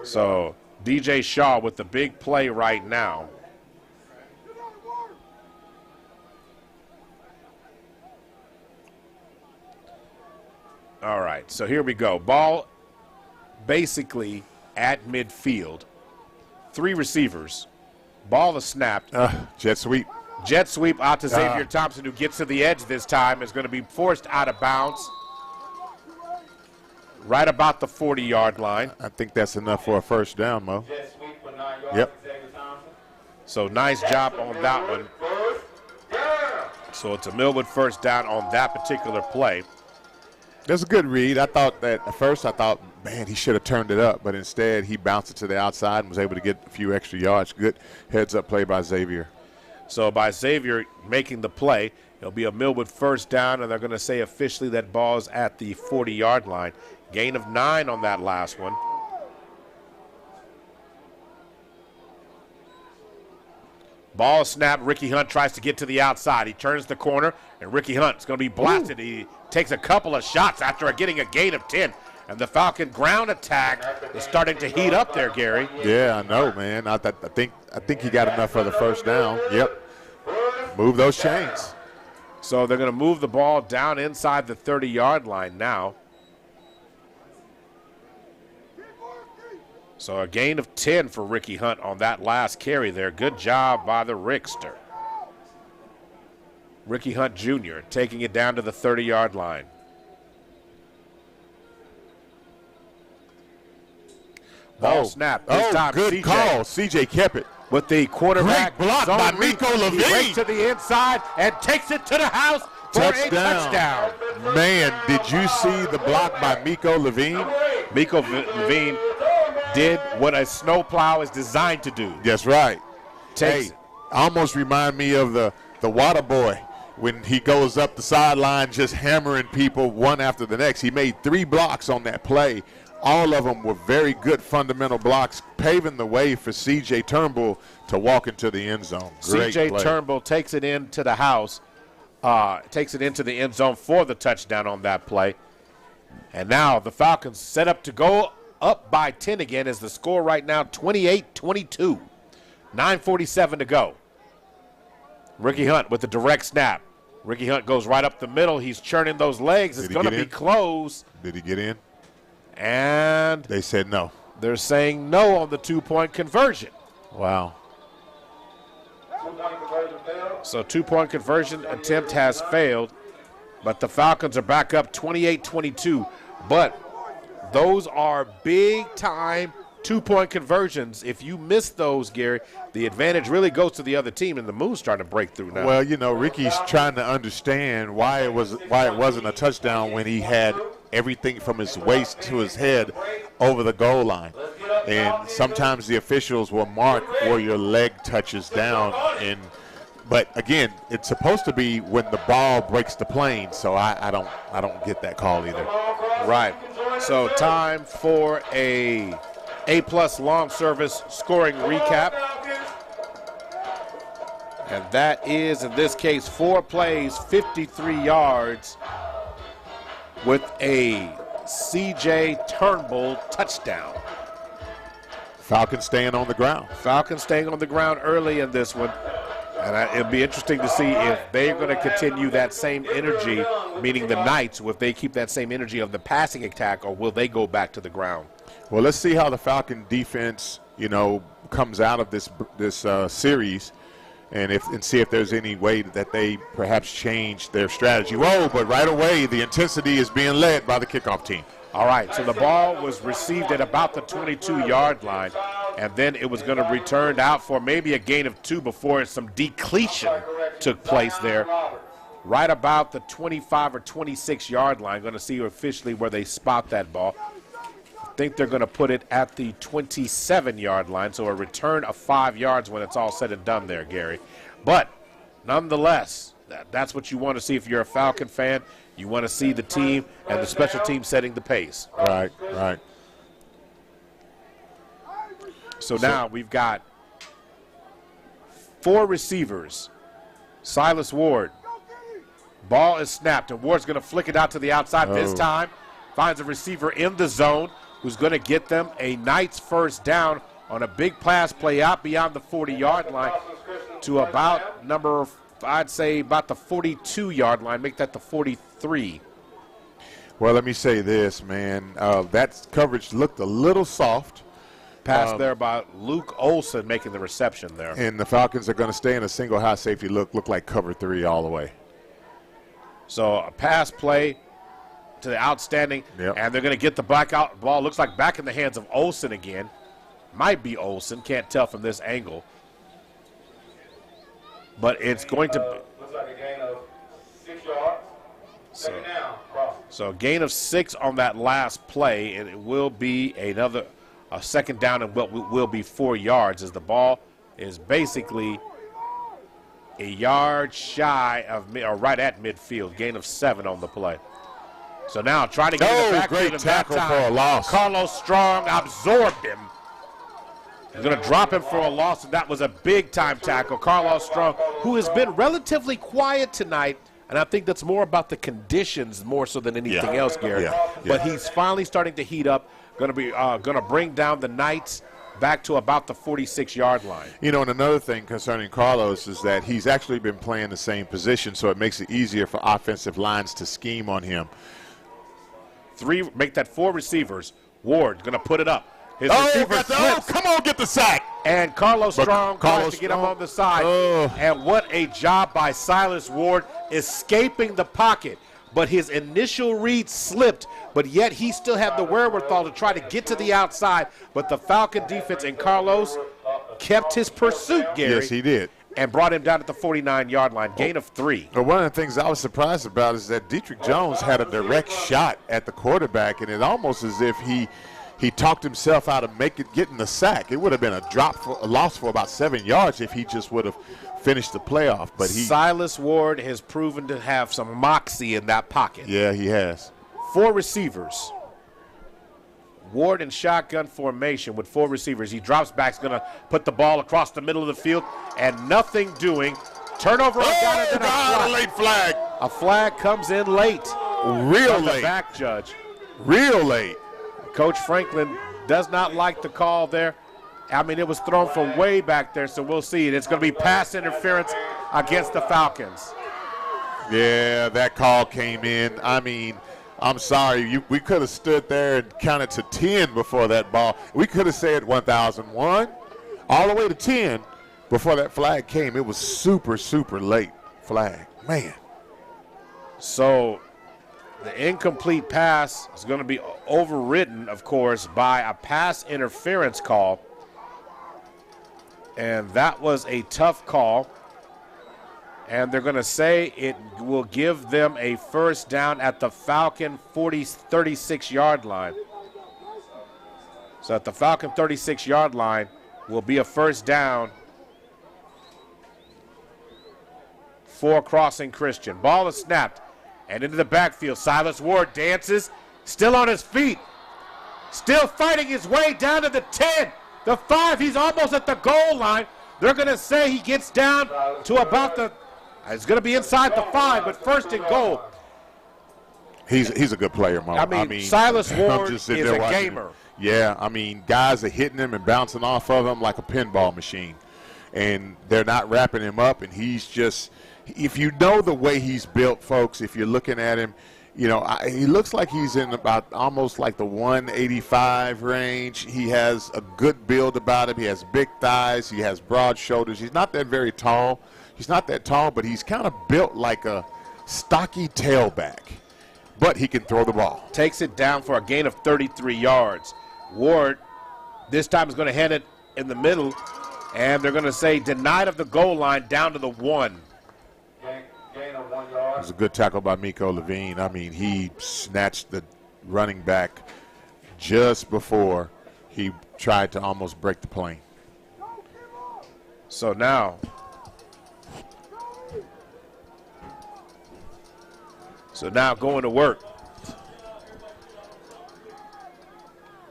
So, DJ Shaw with the big play right now. All right, so here we go. Ball basically at midfield. 3 receivers. Ball is snapped. Jet sweep. Jet sweep out to Xavier Thompson, who gets to the edge this time, is going to be forced out of bounds right about the 40-yard line. I think that's enough for a first down, Mo. Jet sweep for 9 yards. Yep. Xavier Thompson. So nice job on that one. So it's a Millwood first down on that particular play. That's a good read. I thought that at first, man, he should have turned it up, but instead he bounced it to the outside and was able to get a few extra yards. Good heads-up play by Xavier. So by Xavier making the play, it'll be a Millwood first down, and they're going to say officially that ball's at the 40-yard line. Gain of 9 on that last one. Ball snap. Ricky Hunt tries to get to the outside. He turns the corner, and Ricky Hunt's going to be blasted. Ooh. He takes a couple of shots after getting a gain of 10. And the Falcon ground attack is starting to heat up there, Gary. Yeah, I know, man. I think he got enough for the first down. Yep. Move those chains. So they're going to move the ball down inside the 30-yard line now. So a gain of 10 for Ricky Hunt on that last carry there. Good job by the Rickster. Ricky Hunt Jr. taking it down to the 30-yard line. Ball snap. This time good CJ. Call. CJ kept it. With the quarterback. Great block by Miko Levine. He races to the inside and takes it to the house for a touchdown. Man, did you see the block by Miko Levine? Miko Levine did what a snowplow is designed to do. That's right. Takes hey, almost remind me of the water boy when he goes up the sideline just hammering people one after the next. He made 3 blocks on that play. All of them were very good fundamental blocks, paving the way for C.J. Turnbull to walk into the end zone. C.J. Turnbull takes it into the house, takes it into the end zone for the touchdown on that play. And now the Falcons set up to go up by 10 again as the score right now 28-22. 9:47 to go. Ricky Hunt with the direct snap. Ricky Hunt goes right up the middle. He's churning those legs. It's going to be close. Did he get in? And they said no. They're saying no on the 2-point conversion. Wow. So 2-point conversion attempt has failed, but the Falcons are back up 28-22. But those are big-time 2-point conversions. If you miss those, Gary, the advantage really goes to the other team, and the Moon's starting to break through now. Well, you know, Ricky's trying to understand why it wasn't a touchdown when he had everything from his waist to his head over the goal line. And sometimes the officials will mark where your leg touches down. But again, it's supposed to be when the ball breaks the plane. So I don't get that call either. Right. So time for a A-plus long service scoring recap. And that is, in this case, 4 plays, 53 yards with a C.J. Turnbull touchdown. Falcons staying on the ground. Falcons staying on the ground early in this one. And it'll be interesting to see if they're going to continue that same energy, meaning the Knights, if they keep that same energy of the passing attack, or will they go back to the ground? Well, let's see how the Falcon defense, comes out of this series, and see if there's any way that they perhaps change their strategy. Whoa, but right away the intensity is being led by the kickoff team. All right, so the ball was received at about the 22-yard line, and then it was going to return out for maybe a gain of 2 before some depletion took place there. Right about the 25 or 26-yard line. Going to see officially where they spot that ball. I think they're going to put it at the 27-yard line, so a return of 5 yards when it's all said and done there, Gary. But nonetheless, that's what you want to see if you're a Falcon fan. You want to see the team and the special team setting the pace. Right. So now we've got 4 receivers. Silas Ward. Ball is snapped, and Ward's going to flick it out to the outside this time. Finds a receiver in the zone who's going to get them a Knights first down on a big pass play out beyond the 40-yard line to about I'd say about the 42-yard line. Make that the 43. Well, let me say this, man. That coverage looked a little soft. Pass there by Luke Olson making the reception there. And the Falcons are going to stay in a single high safety look like cover 3 all the way. So a pass play to the outstanding, and they're going to get the ball. Looks like back in the hands of Olson again. Might be Olson. Can't tell from this angle. But it's going to looks like a gain of 6 yards. Second down. So a gain of 6 on that last play, and it will be a second down, and will be 4 yards as the ball is basically a yard shy of or right at midfield. Gain of 7 on the play. So now trying to get in the backfield. Great tackle for a loss. Carlos Strong absorbed him. He's going to drop him for a loss, and that was a big-time tackle. Carlos Strong, who has been relatively quiet tonight, and I think that's more about the conditions more so than anything else, Gary. But he's finally starting to heat up. Going to bring down the Knights back to about the 46-yard line. And another thing concerning Carlos is that he's actually been playing the same position, so it makes it easier for offensive lines to scheme on him. Make that 4 receivers. Ward going to put it up. His receiver slips. Come on, get the sack. And Carlos Strong tries to get him on the side. And what a job by Silas Ward escaping the pocket. But his initial read slipped, but yet he still had the wherewithal to try to get to the outside. But the Falcon defense and Carlos kept his pursuit, Gary. Yes, he did. And brought him down at the 49-yard line, gain of 3. Well, one of the things I was surprised about is that Dietrich Jones had a direct shot at the quarterback, and it almost as if he talked himself out of getting the sack. It would have been a loss for about 7 yards if he just would have finished the playoff. But Silas Ward has proven to have some moxie in that pocket. Yeah, he has. 4 receivers. Ward in shotgun formation with 4 receivers. He drops back, is going to put the ball across the middle of the field, and nothing doing. Turnover on down, and then a late flag. A flag comes in late. Real late. The back judge. Real late. Coach Franklin does not like the call there. I mean, it was thrown from way back there, so we'll see. It's going to be pass interference against the Falcons. Yeah, that call came in. I mean, I'm sorry. We could have stood there and counted to 10 before that ball. We could have said 1001 all the way to 10 before that flag came. It was super, super late flag. Man. So the incomplete pass is going to be overridden, of course, by a pass interference call. And that was a tough call. And they're going to say it will give them a first down at the Falcon 36-yard line. So at the Falcon 36-yard line will be a first down for Crossing Christian. Ball is snapped and into the backfield. Silas Ward dances, still on his feet, still fighting his way down to the 10, the 5. He's almost at the goal line. They're going to say he gets down to about the it's going to be inside the 5, but first and goal. He's a good player, Mo. I mean Silas Ward is a gamer. Yeah, I mean, guys are hitting him and bouncing off of him like a pinball machine. and they're not wrapping him up, and he's just – if you know the way he's built, folks, if you're looking at him, you know, he looks like he's in about almost like the 185 range. He has a good build about him. He has big thighs. He has broad shoulders. He's not that very tall. He's not that tall, but he's kind of built like a stocky tailback. But he can throw the ball. Takes it down for a gain of 33 yards. Ward this time is going to hand it in the middle, and they're going to say denied of the goal line down to the 1. It was a good tackle by Miko Levine. I mean, he snatched the running back just before he tried to almost break the plane. So now going to work.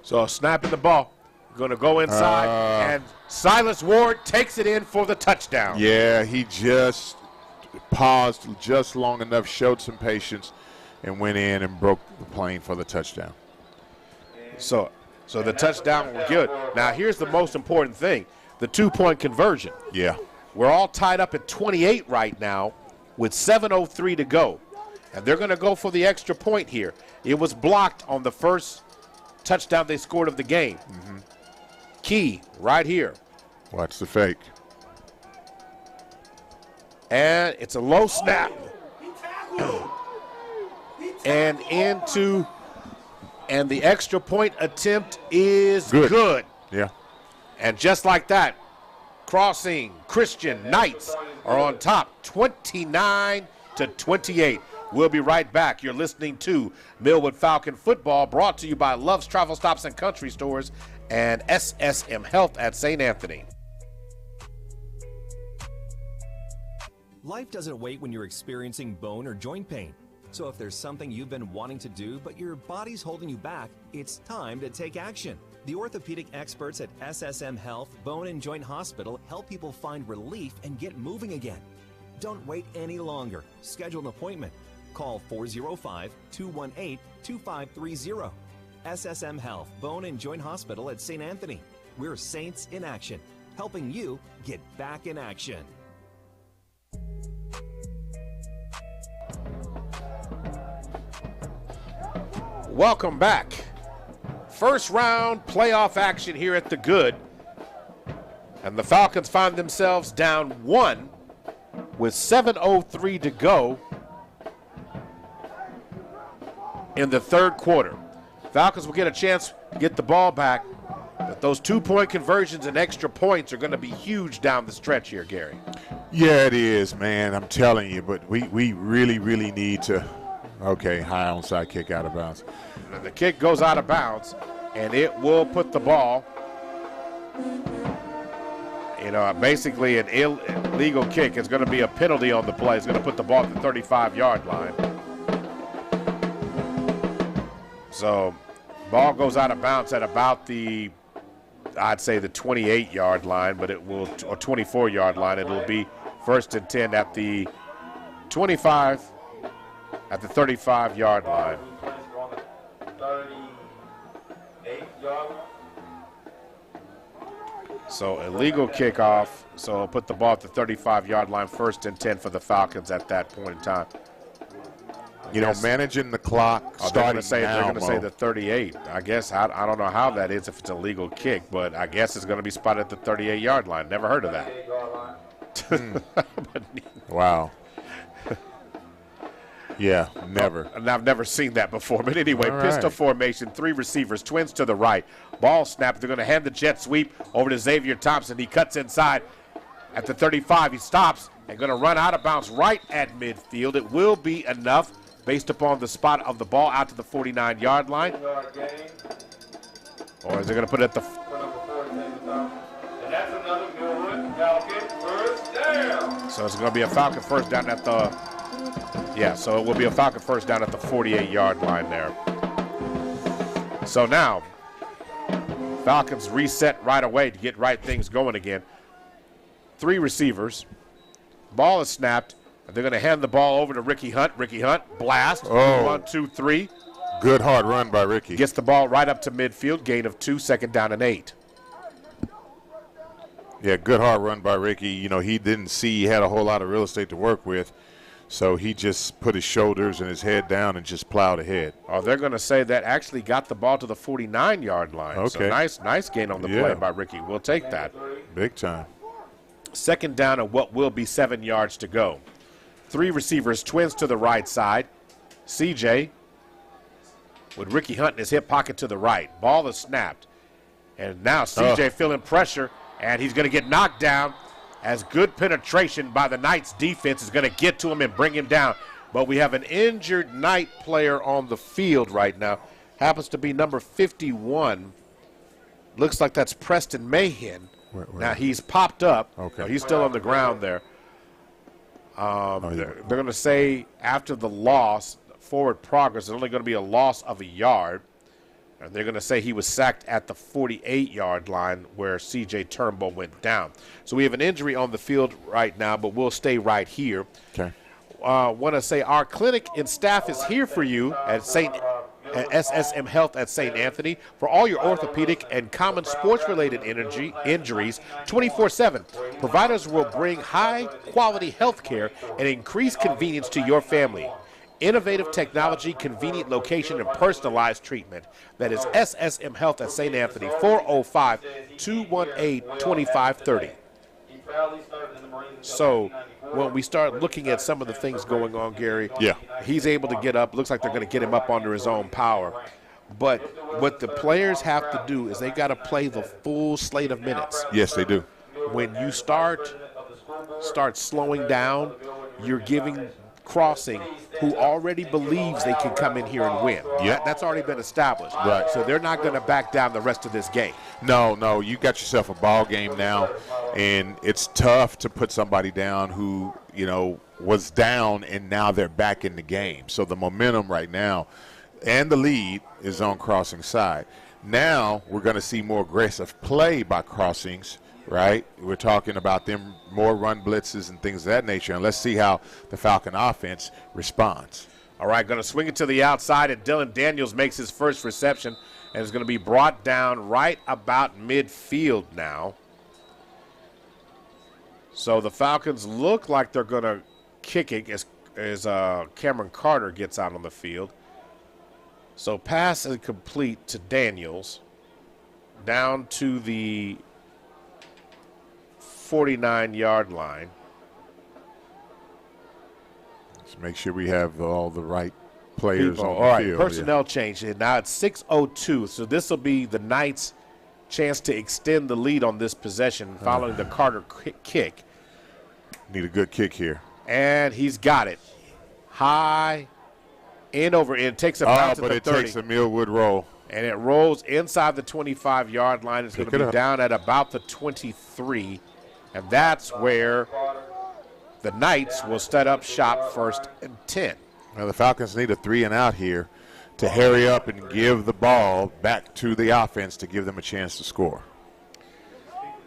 So snapping the ball. Going to go inside, and Silas Ward takes it in for the touchdown. Yeah, he just paused just long enough, showed some patience, and went in and broke the plane for the touchdown. So the touchdown was good. Now here's the most important thing, the 2-point conversion. Yeah. We're all tied up at 28 right now with 7:03 to go. And they're going to go for the extra point here. It was blocked on the first touchdown they scored of the game. Mm-hmm. Key right here. Watch the fake. And it's a low snap. And the extra point attempt is good. Yeah. And just like that, Crossing Christian Knights are on top, 29-28. We'll be right back. You're listening to Millwood Falcon Football, brought to you by Love's Travel Stops and Country Stores and SSM Health at St. Anthony. Life doesn't wait when you're experiencing bone or joint pain. So if there's something you've been wanting to do but your body's holding you back, it's time to take action. The orthopedic experts at SSM Health Bone and Joint Hospital help people find relief and get moving again. Don't wait any longer. Schedule an appointment. Call 405-218-2530. SSM Health Bone and Joint Hospital at St. Anthony. We're Saints in Action, helping you get back in action. Welcome back. First round playoff action here at the Good. And the Falcons find themselves down 1 with 7:03 to go in the third quarter. Falcons will get a chance to get the ball back, but those 2-point conversions and extra points are going to be huge down the stretch here, Gary. Yeah, it is, man. I'm telling you, but we really, really need to. Okay, high onside kick out of bounds. And the kick goes out of bounds, and it will put the ball, basically an illegal kick. It's going to be a penalty on the play. It's going to put the ball at the 35-yard line. So ball goes out of bounds at about I'd say the 28-yard line, but it will, or 24-yard line. It'll be 1st and 10 at the 25, at the 35-yard line. So illegal kickoff. So it'll put the ball at the 35-yard line, 1st and 10 for the Falcons at that point in time. Managing the clock. They're going to say the 38. I guess I don't know how that is if it's a legal kick, but I guess it's going to be spotted at the 38-yard line. Never heard of that. Wow. Yeah, never. And I've never seen that before. But anyway, All pistol right. formation, 3 receivers, twins to the right. Ball snap. They're going to hand the jet sweep over to Xavier Thompson. He cuts inside at the 35. He stops and going to run out of bounds right at midfield. It will be enough based upon the spot of the ball out to the 49-yard line. Or is it going to put it at the... And that's another Millwood Falcon first down. So it's going to be a Falcon first down at the... Yeah, so it will be a Falcon first down at the 48-yard line there. So now, Falcons reset right away to get things going again. 3 receivers. Ball is snapped. They're going to hand the ball over to Ricky Hunt. Ricky Hunt, blast. Oh. 1, 2, 3. Good hard run by Ricky. Gets the ball right up to midfield. Gain of 2, 2nd down and 8. Yeah, good hard run by Ricky. You know, he didn't see he had a whole lot of real estate to work with, so he just put his shoulders and his head down and just plowed ahead. Oh, they're going to say that actually got the ball to the 49-yard line. Okay. So nice gain on the play by Ricky. We'll take that. Big time. Second down and what will be 7 yards to go. 3 receivers, twins to the right side. CJ with Ricky Hunt in his hip pocket to the right. Ball is snapped. And now CJ feeling pressure, and he's going to get knocked down as good penetration by the Knights defense is going to get to him and bring him down. But we have an injured Knight player on the field right now. Happens to be number 51. Looks like that's Preston Mahan. Where? Now he's popped up. Okay. He's still on the ground there. They're going to say after the loss, forward progress, there's only going to be a loss of a yard. And they're going to say he was sacked at the 48-yard line where C.J. Turnbull went down. So we have an injury on the field right now, but we'll stay right here. Okay. Want to say our clinic and staff is here for you at SSM Health at St. Anthony for all your orthopedic and common sports-related injuries 24/7. Providers will bring high-quality health care and increased convenience to your family. Innovative technology, convenient location, and personalized treatment. That is SSM Health at St. Anthony, 405-218-2530. So when we start looking at some of the things going on, Gary, he's able to get up. Looks like they're going to get him up under his own power. But what the players have to do is they got to play the full slate of minutes. Yes, they do. When you start slowing down, you're giving Crossing, who already believes they can come in here and win. That's already been established. Right. So they're not going to back down the rest of this game. No, you got yourself a ball game now, and it's tough to put somebody down who, you know, was down and now they're back in the game. So the momentum right now and the lead is on Crossing's side. Now we're going to see more aggressive play by Crossings. Right? We're talking about them more run blitzes and things of that nature. And let's see how the Falcon offense responds. All right, going to swing it to the outside, and Dylan Daniels makes his first reception and is going to be brought down right about midfield now. So the Falcons look like they're going to kick it as Cameron Carter gets out on the field. So pass is complete to Daniels down to the 49-yard line. Let's make sure we have all the right players on the all right, field. personnel change. Now it's 6:02, so this will be the Knights' chance to extend the lead on this possession following the Carter kick. Need a good kick here. And he's got it. High, end over end, takes a bounce at the 30. But it takes a Millwood roll. And it rolls inside the 25-yard line. It's going to be down at about the 23. And that's where the Knights will set up shop 1st and 10. Now the Falcons need a 3-and-out here to hurry up and give the ball back to the offense to give them a chance to score.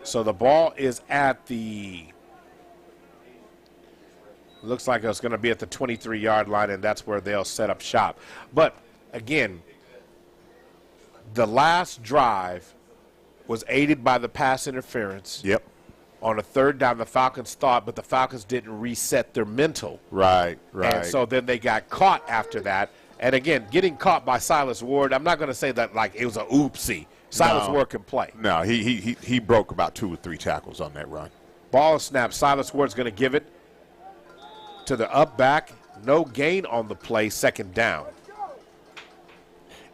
So the ball is at the, looks like it's going to be at the 23-yard line, and that's where they'll set up shop. But, again, the last drive was aided by the pass interference. Yep. On a 3rd down, the Falcons thought, but the Falcons didn't reset their mental. Right. And so then they got caught after that. And, again, getting caught by Silas Ward, I'm not going to say that like it was a oopsie. Silas Ward can play. No, he broke about 2 or 3 tackles on that run. Ball snap. Silas Ward's going to give it to the up back. No gain on the play, 2nd down.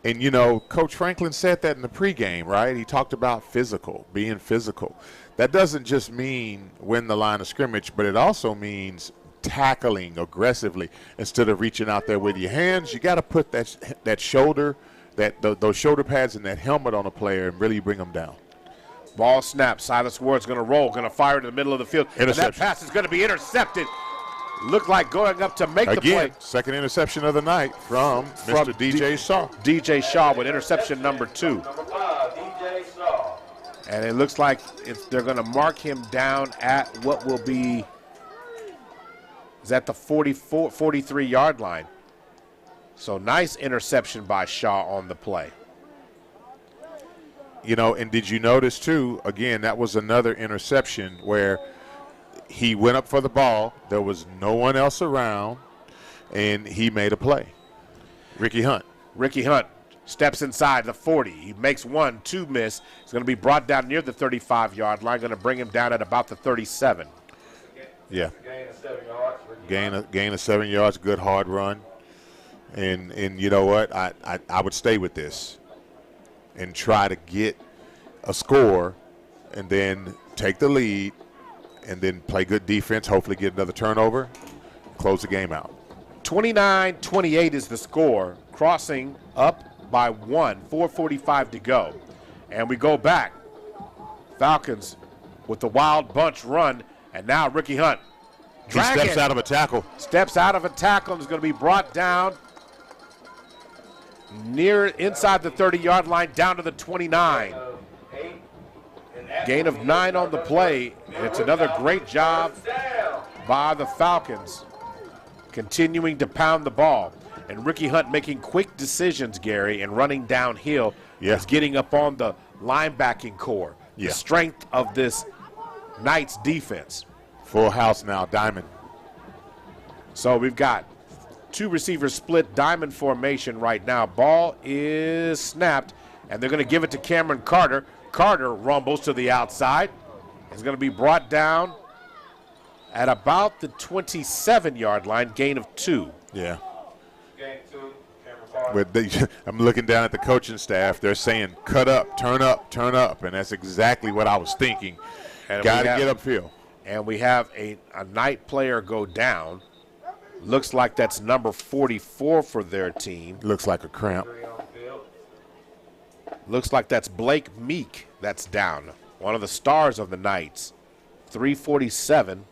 And, you know, Coach Franklin said that in the pregame, right? He talked about being physical. That doesn't just mean win the line of scrimmage, but it also means tackling aggressively instead of reaching out there with your hands. You got to put that shoulder, those shoulder pads and that helmet on a player and really bring them down. Ball snap. Silas Ward's going to roll, going to fire in the middle of the field. And that pass is going to be intercepted. Looked like going up to make the play. Again, second interception of the night from Mr. DJ Shaw. DJ Shaw with interception number 2. And it looks like they're going to mark him down at what will be, is at the 43-yard line. So nice interception by Shaw on the play. You know, and did you notice, too, again, that was another interception where he went up for the ball. There was no one else around, and he made a play. Ricky Hunt. Ricky Hunt steps inside the 40. He makes 1, 2 miss. He's going to be brought down near the 35-yard line, going to bring him down at about the 37. Yeah. Gain of 7 yards, good hard run. And you know what? I would stay with this and try to get a score and then take the lead and then play good defense, hopefully get another turnover, close the game out. 29-28 is the score, crossing up by 1, 4:45 to go. And we go back. Falcons with the wild bunch run, and now Ricky Hunt. He steps out of a tackle. Steps out of a tackle and is going to be brought down inside the 30-yard line, down to the 29. Gain of 9 on the play. It's another great job by the Falcons, continuing to pound the ball. And Ricky Hunt making quick decisions, Gary, and running downhill. Is getting up on the linebacking core. The strength of this Knights defense. Full house now, diamond. So we've got 2 receivers split diamond formation right now. Ball is snapped, and they're going to give it to Cameron Carter. Carter rumbles to the outside. He's going to be brought down at about the 27-yard line, gain of 2. Yeah. I'm looking down at the coaching staff. They're saying, cut up, turn up, and that's exactly what I was thinking. Got to get upfield. And we have a Knight player go down. Looks like that's number 44 for their team. Looks like a cramp. Looks like that's Blake Meek that's down. One of the stars of the Knights. 347.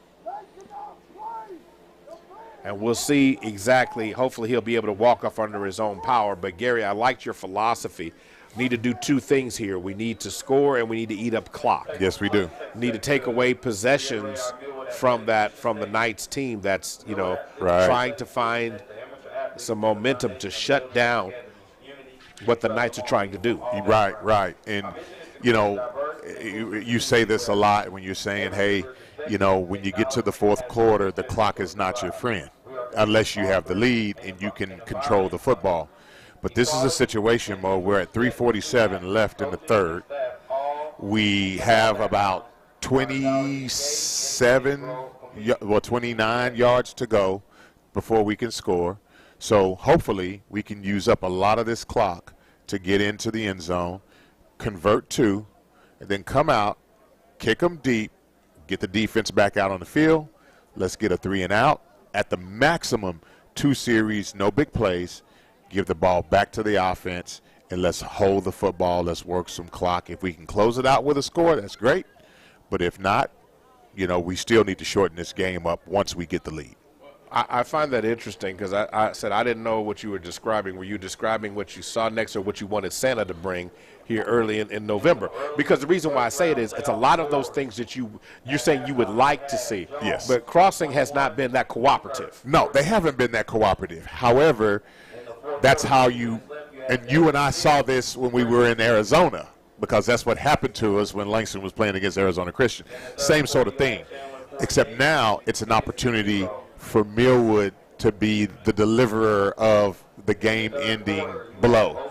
And we'll see exactly. Hopefully he'll be able to walk off under his own power. But, Gary, I liked your philosophy. We need to do 2 things here. We need to score and we need to eat up clock. Yes, we do. We need to take away possessions from the Knights team that's, trying to find some momentum to shut down what the Knights are trying to do. Right. And, you say this a lot when you're saying, hey, when you get to the 4th quarter, the clock is not your friend unless you have the lead and you can control the football. But this is a situation where we're at 3:47 left in the 3rd. We have about 29 yards to go before we can score. So hopefully we can use up a lot of this clock to get into the end zone, convert 2, and then come out, kick them deep, get the defense back out on the field. Let's get a 3 and out. At the maximum, 2 series, no big plays. Give the ball back to the offense, and let's hold the football. Let's work some clock. If we can close it out with a score, that's great. But if not, we still need to shorten this game up once we get the lead. I find that interesting because I said I didn't know what you were describing. Were you describing what you saw next or what you wanted Santa to bring here early in November? Because the reason why I say it is it's a lot of those things that you're saying you would like to see. Yes. But Crossing has not been that cooperative. No, they haven't been that cooperative. However, that's how you and I saw this when we were in Arizona because that's what happened to us when Langston was playing against Arizona Christian. Same sort of thing, except now it's an opportunity for Millwood to be the deliverer of the game-ending blow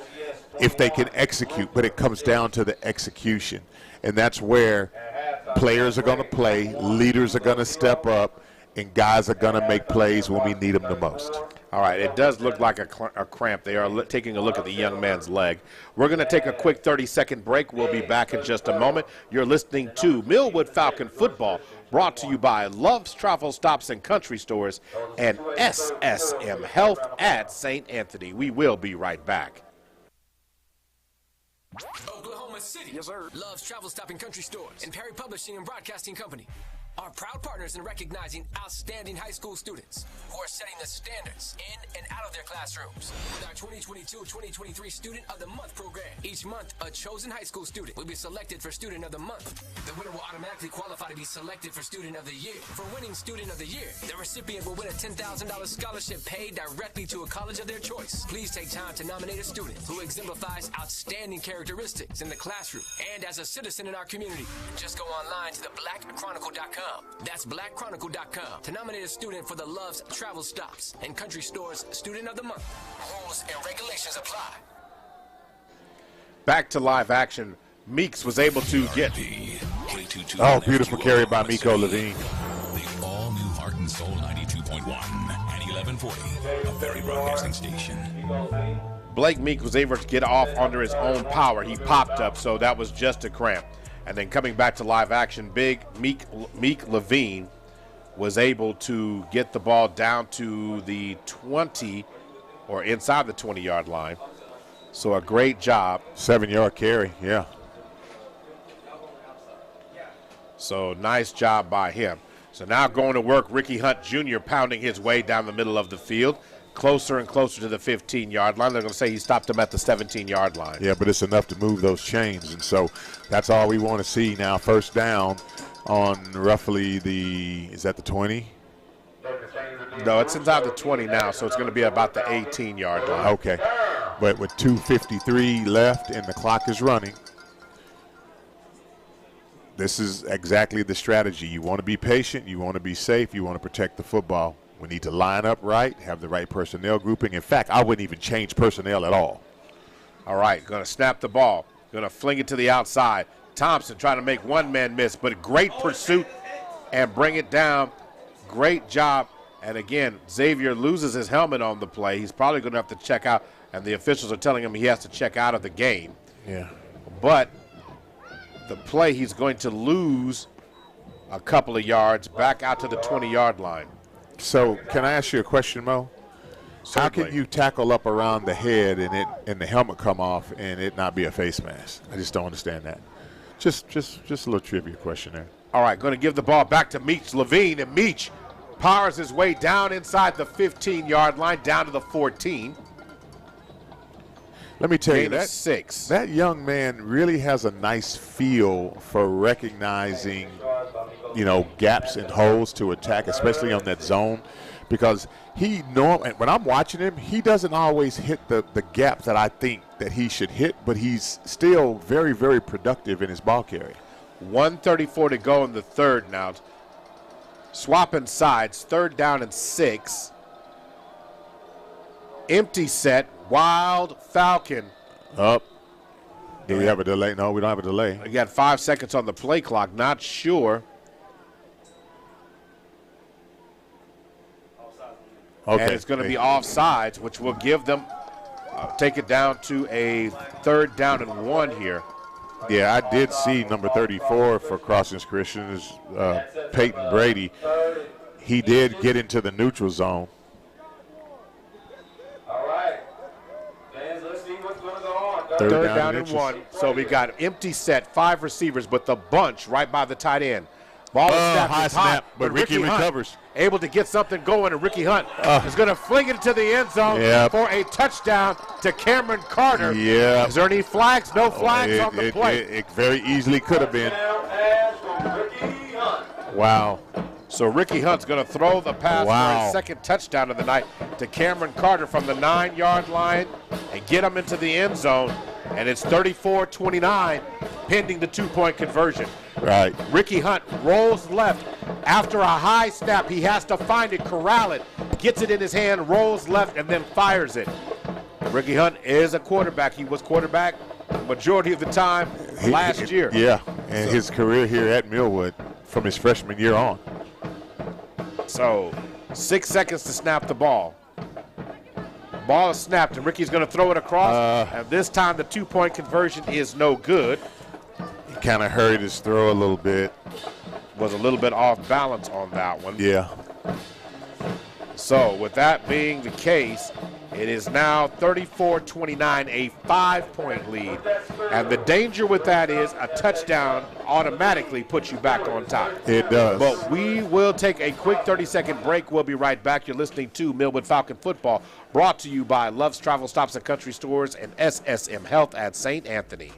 if they can execute, but it comes down to the execution. And that's where players are going to play, leaders are going to step up, and guys are going to make plays when we need them the most. All right, it does look like a cramp. They are taking a look at the young man's leg. We're going to take a quick 30-second break. We'll be back in just a moment. You're listening to Millwood Falcon Football, brought to you by Love's Travel Stops and Country Stores and SSM Health at St. Anthony. We will be right back. Oklahoma City. Yes, sir. Love's Travel Stop and Country Stores and Perry Publishing and Broadcasting Company are proud partners in recognizing outstanding high school students who are setting the standards in and out of their classrooms. With our 2022-2023 Student of the Month program, each month a chosen high school student will be selected for Student of the Month. The winner will automatically qualify to be selected for Student of the Year. For winning Student of the Year, the recipient will win a $10,000 scholarship paid directly to a college of their choice. Please take time to nominate a student who exemplifies outstanding characteristics in the classroom and as a citizen in our community. Just go online to the blackchronicle.com. That's blackchronicle.com to nominate a student for the Love's Travel Stops and Country Store's Student of the Month. Rules and regulations apply. Back to live action. Meeks was able to get. Oh, beautiful carry by Miko Levine. The all-new Heart and Soul 92.1 and 1140, a very broadcasting station. Blake Meek was able to get off under his own power. He popped up, so that was just a cramp. And then coming back to live action, big Meek Levine was able to get the ball down to the 20 or inside the 20-yard line. So a great job. 7-yard carry, yeah. So nice job by him. So now going to work, Ricky Hunt Jr. pounding his way down the middle of the field, closer and closer to the 15-yard line. They're going to say he stopped him at the 17-yard line. Yeah, but it's enough to move those chains, and so that's all we want to see now. First down on roughly is that the 20? No, it's inside the 20 now, so it's going to be about the 18-yard line. Okay, but with 2:53 left and the clock is running, this is exactly the strategy. You want to be patient, you want to be safe, you want to protect the football. We need to line up right, have the right personnel grouping. In fact, I wouldn't even change personnel at all. All right, going to snap the ball, going to fling it to the outside. Thompson trying to make one man miss, but great pursuit and bring it down. Great job. And again, Xavier loses his helmet on the play. He's probably going to have to check out, and the officials are telling him he has to check out of the game. Yeah. But the play, he's going to lose a couple of yards back out to the 20-yard line. So can I ask you a question, Mo? Certainly. How can you tackle up around the head and the helmet come off and it not be a face mask? I just don't understand that. Just a little trivia question there. All right, going to give the ball back to Meech Levine, and Meech powers his way down inside the 15-yard line, down to the 14. Let me tell you, that young man really has a nice feel for recognizing, gaps and holes to attack, especially on that zone, because when I'm watching him, he doesn't always hit the gap that I think that he should hit, but he's still very, very productive in his ball carry. 1:34 to go in the third now. Swapping sides, 3rd down and 6. Empty set. Wild Falcon. Up. Do we have a delay? No, we don't have a delay. We got 5 seconds on the play clock. Not sure. Okay. And it's going to be offsides, which will give them, take it down to a 3rd down and 1 here. Yeah, I did see number 34 for Crossings Christians, Peyton Brady. He did get into the neutral zone. Third down and 1. So we got empty set, 5 receivers, but the bunch right by the tight end. Ball is high snap, but Ricky Hunt recovers. Able to get something going, and Ricky Hunt is going to fling it into the end zone for a touchdown to Cameron Carter. Yeah. Is there any flags? No flags on the play. It very easily could have been. Wow. So Ricky Hunt's going to throw the pass for a second touchdown of the night to Cameron Carter from the 9-yard line and get him into the end zone. And it's 34-29 pending the 2-point conversion. Right. Ricky Hunt rolls left. After a high snap, he has to find it, corral it, gets it in his hand, rolls left, and then fires it. Ricky Hunt is a quarterback. He was quarterback majority of the time last year. Yeah, and his career here at Millwood from his freshman year on. So 6 seconds to snap the ball. Ball is snapped, and Ricky's going to throw it across. And this time the 2-point conversion is no good. He kind of hurried his throw a little bit. Was a little bit off balance on that one. Yeah. So with that being the case, It is now 34-29, a 5-point lead. And the danger with that is a touchdown automatically puts you back on top. It does. But we will take a quick 30-second break. We'll be right back. You're listening to Millwood Falcon Football, brought to you by Love's Travel Stops and Country Stores and SSM Health at St. Anthony.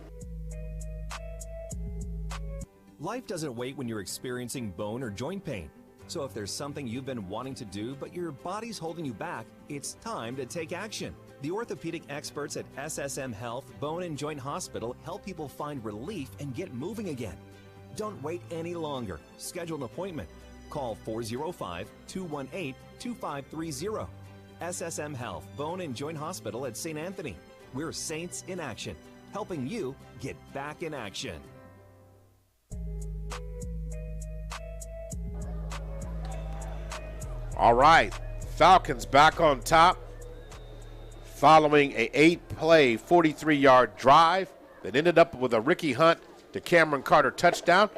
Life doesn't wait when you're experiencing bone or joint pain. So if there's something you've been wanting to do but your body's holding you back, it's time to take action. The orthopedic experts at SSM Health Bone and Joint Hospital help people find relief and get moving again. Don't wait any longer. Schedule an appointment. Call 405-218-2530. SSM Health Bone and Joint Hospital at St. Anthony. We're Saints in Action, helping you get back in action. All right, Falcons back on top following a 8-play, 43-yard drive that ended up with a Ricky Hunt to Cameron Carter touchdown.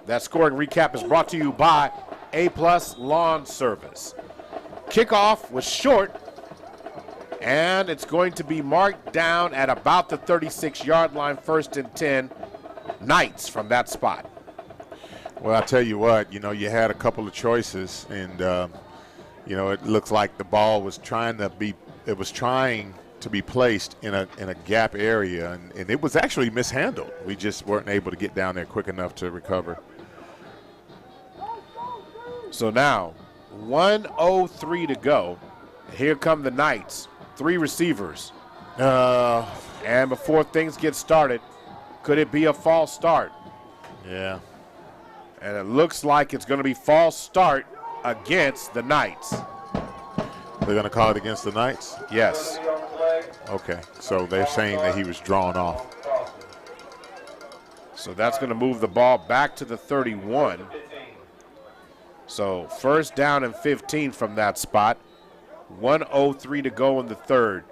That scoring recap is brought to you by A-Plus Lawn Service. Kickoff was short, and it's going to be marked down at about the 36-yard line, 1st and 10, Knights from that spot. Well, I'll tell you what, you had a couple of choices, and it looks like the ball was trying to be placed in a gap area, and it was actually mishandled. We just weren't able to get down there quick enough to recover. So now, 1:03 to go. Here come the Knights. 3 receivers. And before things get started, could it be a false start? Yeah. And it looks like it's going to be false start against the Knights. They're going to call it against the Knights? Yes. Okay, so they're saying that he was drawn off. So that's going to move the ball back to the 31. So 1st down and 15 from that spot. 1:03 to go in the third.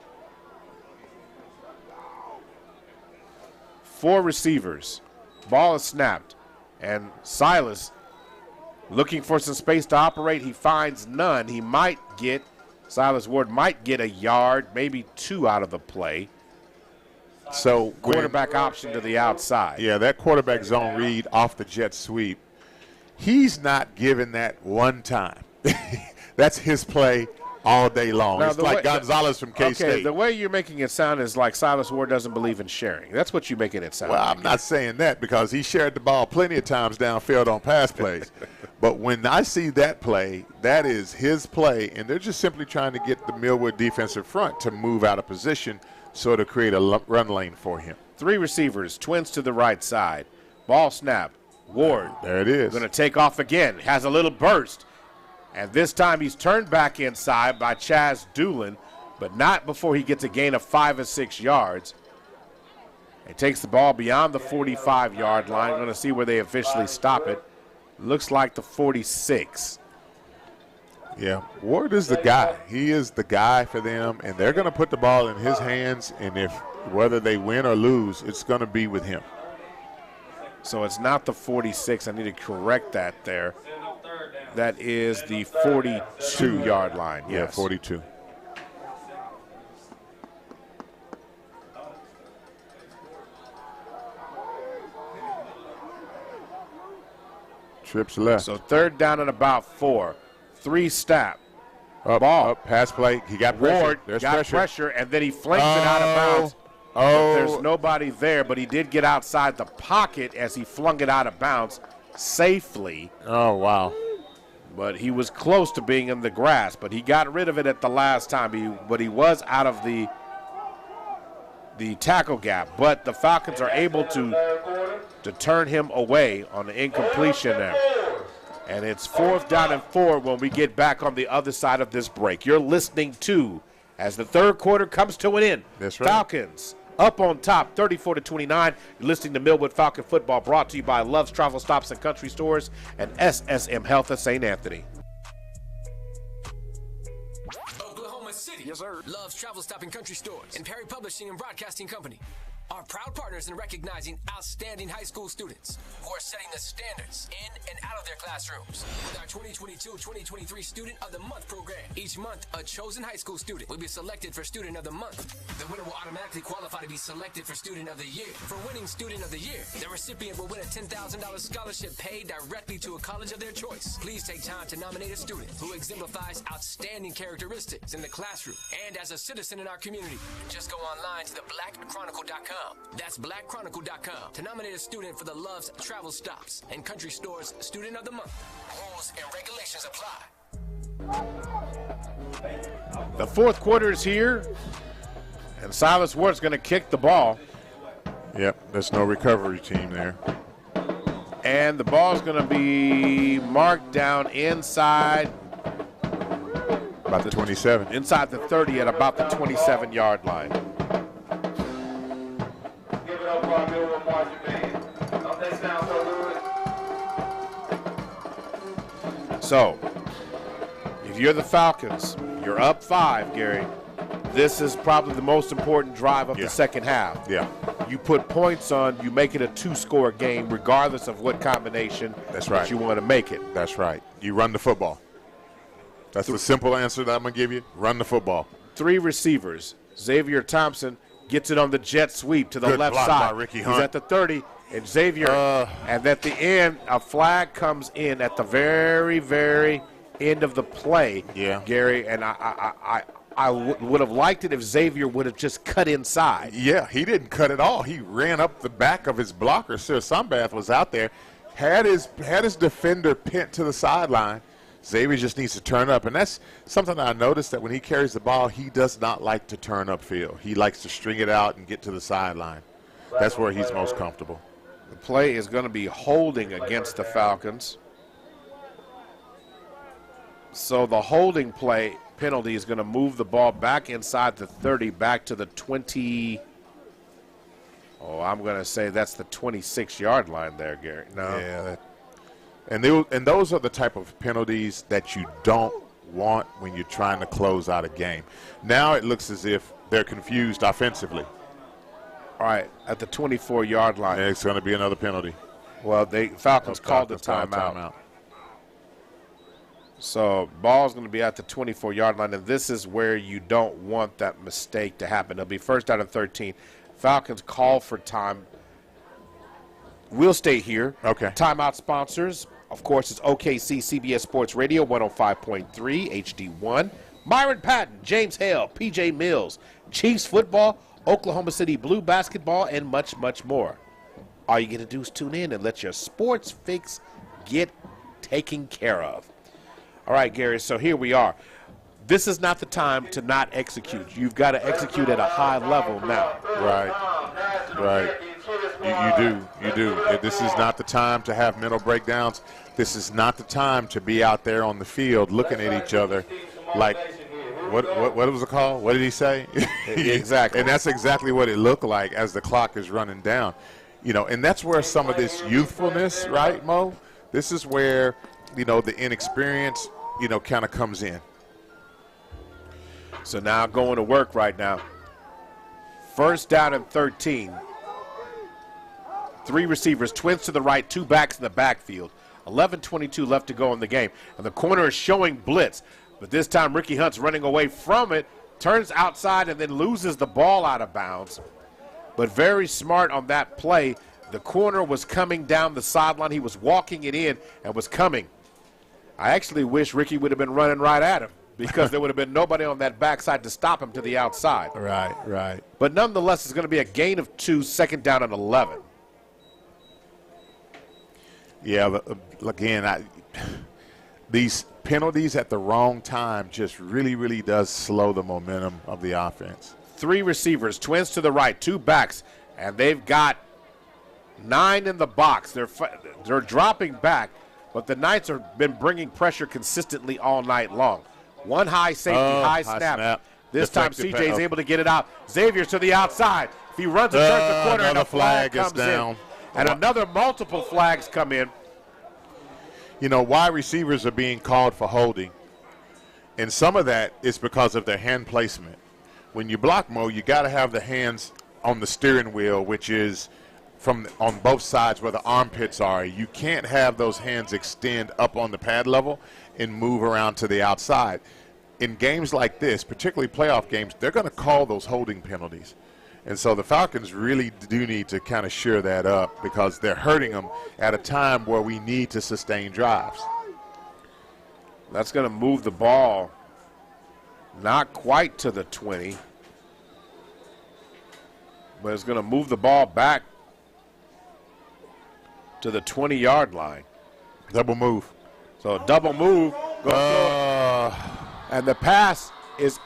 4 receivers. Ball is snapped. And Silas looking for some space to operate. He finds none. Silas Ward might get a yard, maybe 2 out of the play. So quarterback option to the outside. Yeah, that quarterback zone read off the jet sweep. He's not given that one time. That's his play all day long. Now, it's like Gonzalez from K-State. Okay, the way you're making it sound is like Silas Ward doesn't believe in sharing. That's what you're making it sound like. Well, I'm not saying that because he shared the ball plenty of times downfield on pass plays. But when I see that play, that is his play, and they're just simply trying to get the Millwood defensive front to move out of position so to create a run lane for him. 3 receivers, twins to the right side. Ball snap. Ward. There it is. Going to take off again. Has a little burst. And this time he's turned back inside by Chaz Doolin, but not before he gets a gain of 5 or 6 yards. He takes the ball beyond the 45-yard line. We're going to see where they officially stop it. Looks like the 46. Yeah, Ward is the guy. He is the guy for them, and they're going to put the ball in his hands, and whether they win or lose, it's going to be with him. So it's not the 46. I need to correct that there. That is the 42-yard line. Yes. Yeah, 42. Trips left. So 3rd down and about 4. 3 snap. Ball. Pass play. He got pressure. Ward There's got pressure, and then he flanks it out of bounds. There's nobody there, but he did get outside the pocket as he flung it out of bounds safely. Oh, wow. But he was close to being in the grass, but he got rid of it at the last time. But he was out of the tackle gap. But the Falcons are able to turn him away on the incompletion there. And it's 4th down and 4 when we get back on the other side of this break. You're listening to, as the 3rd quarter comes to an end, that's right. Falcons up on top, 34-29. You're listening to Millwood Falcon Football, brought to you by Love's Travel Stops and Country Stores and SSM Health at St. Anthony. Oklahoma City. Yes, sir. Love's Travel Stop and Country Stores and Perry Publishing and Broadcasting Company. are proud partners in recognizing outstanding high school students who are setting the standards in and out of their classrooms. With our 2022-2023 Student of the Month program, each month a chosen high school student will be selected for Student of the Month. The winner will automatically qualify to be selected for Student of the Year. For winning Student of the Year, the recipient will win a $10,000 scholarship paid directly to a college of their choice. Please take time to nominate a student who exemplifies outstanding characteristics in the classroom and as a citizen in our community. Just go online to the blackchronicle.com. That's blackchronicle.com to nominate a student for the Love's Travel Stops and Country Store's Student of the Month. Rules and regulations apply. The fourth quarter is here, and Silas Ward's going to kick the ball. Yep, there's no recovery team there. And the ball's going to be marked down inside. About the 27. Inside the 30 at about the 27-yard line. Give it up for our Millwood marching band. Don't they sound so good? So, if you're the Falcons, you're up 5, Gary. This is probably the most important drive of the second half. Yeah. You put points on, you make it a 2-score game regardless of what combination that you want to make it. That's right. You run the football. That's the simple answer that I'm going to give you. Run the football. 3 receivers. Xavier Thompson gets it on the jet sweep to the Good left block side. by Ricky He's Hunt. at the 30, and Xavier, and at the end, a flag comes in at the very, very end of the play, Gary, and I would have liked it if Xavier would have just cut inside. Yeah, he didn't cut at all. He ran up the back of his blocker. Sir Sunbath was out there, had his defender pinned to the sideline. Xavier just needs to turn up, and that's something I noticed, that when he carries the ball, he does not like to turn upfield. He likes to string it out and get to the sideline. That's where he's most comfortable. The play is going to be holding against the Falcons. So the holding play penalty is going to move the ball back inside the 30, back to the 20. Oh, I'm going to say that's the 26-yard line there, Gary. No. Yeah. And those are the type of penalties that you don't want when you're trying to close out a game. Now it looks as if they're confused offensively. All right, at the 24-yard line. Yeah, it's going to be another penalty. Well, Falcons called the timeout. So ball's going to be at the 24-yard line, and this is where you don't want that mistake to happen. It'll be first down and 13. Falcons call for time. We'll stay here. Okay. Timeout sponsors, of course, it's OKC CBS Sports Radio 105.3 HD1. Myron Patton, James Hale, PJ Mills, Chiefs football, Oklahoma City Blue basketball, and much, much more. All you got to do is tune in and let your sports fix get taken care of. All right, Gary, so here we are. This is not the time to not execute. You've got to execute at a high level now. Right. You do. This is not the time to have mental breakdowns. This is not the time to be out there on the field looking at each other like, what was it called? What did he say? Exactly. And that's exactly what it looked like as the clock is running down. And that's where some of this youthfulness, right, Mo? This is where, the inexperience, kind of comes in. So now going to work right now. First down and 13. 3 receivers, twins to the right, 2 backs in the backfield. 11:22 left to go in the game. And the corner is showing blitz. But this time Ricky Hunt's running away from it, turns outside and then loses the ball out of bounds. But very smart on that play. The corner was coming down the sideline. He was walking it in and was coming. I actually wish Ricky would have been running right at him, because there would have been nobody on that backside to stop him to the outside. Right. But nonetheless, it's going to be a gain of 2, second down and 11. Yeah, again, these penalties at the wrong time just really, really does slow the momentum of the offense. 3 receivers, twins to the right, 2 backs, and they've got 9 in the box. They're dropping back, but the Knights have been bringing pressure consistently all night long. 1 high safety, high snap. This Deflected time CJ's able to get it out. Xavier to the outside. If he runs and turns the corner, and a flag comes down. And another multiple flags come in. Wide receivers are being called for holding, and some of that is because of their hand placement. When you block, Mo, you got to have the hands on the steering wheel, which is on both sides where the armpits are. You can't have those hands extend up on the pad level and move around to the outside. In games like this, particularly playoff games, they're going to call those holding penalties. And so the Falcons really do need to kind of shore that up because they're hurting them at a time where we need to sustain drives. That's going to move the ball not quite to the 20, but it's going to move the ball back to the 20-yard line. Double move. So a double move. And the pass is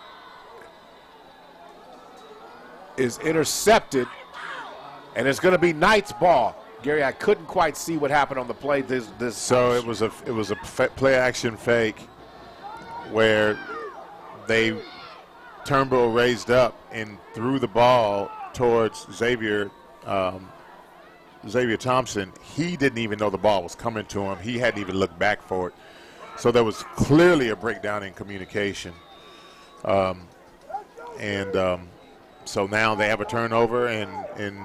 intercepted, and it's going to be Knight's ball. Gary, I couldn't quite see what happened on the play. So it was a play action fake where Turnbull raised up and threw the ball towards Xavier Thompson. He didn't even know the ball was coming to him. He hadn't even looked back for it. So there was clearly a breakdown in communication. So now they have a turnover, and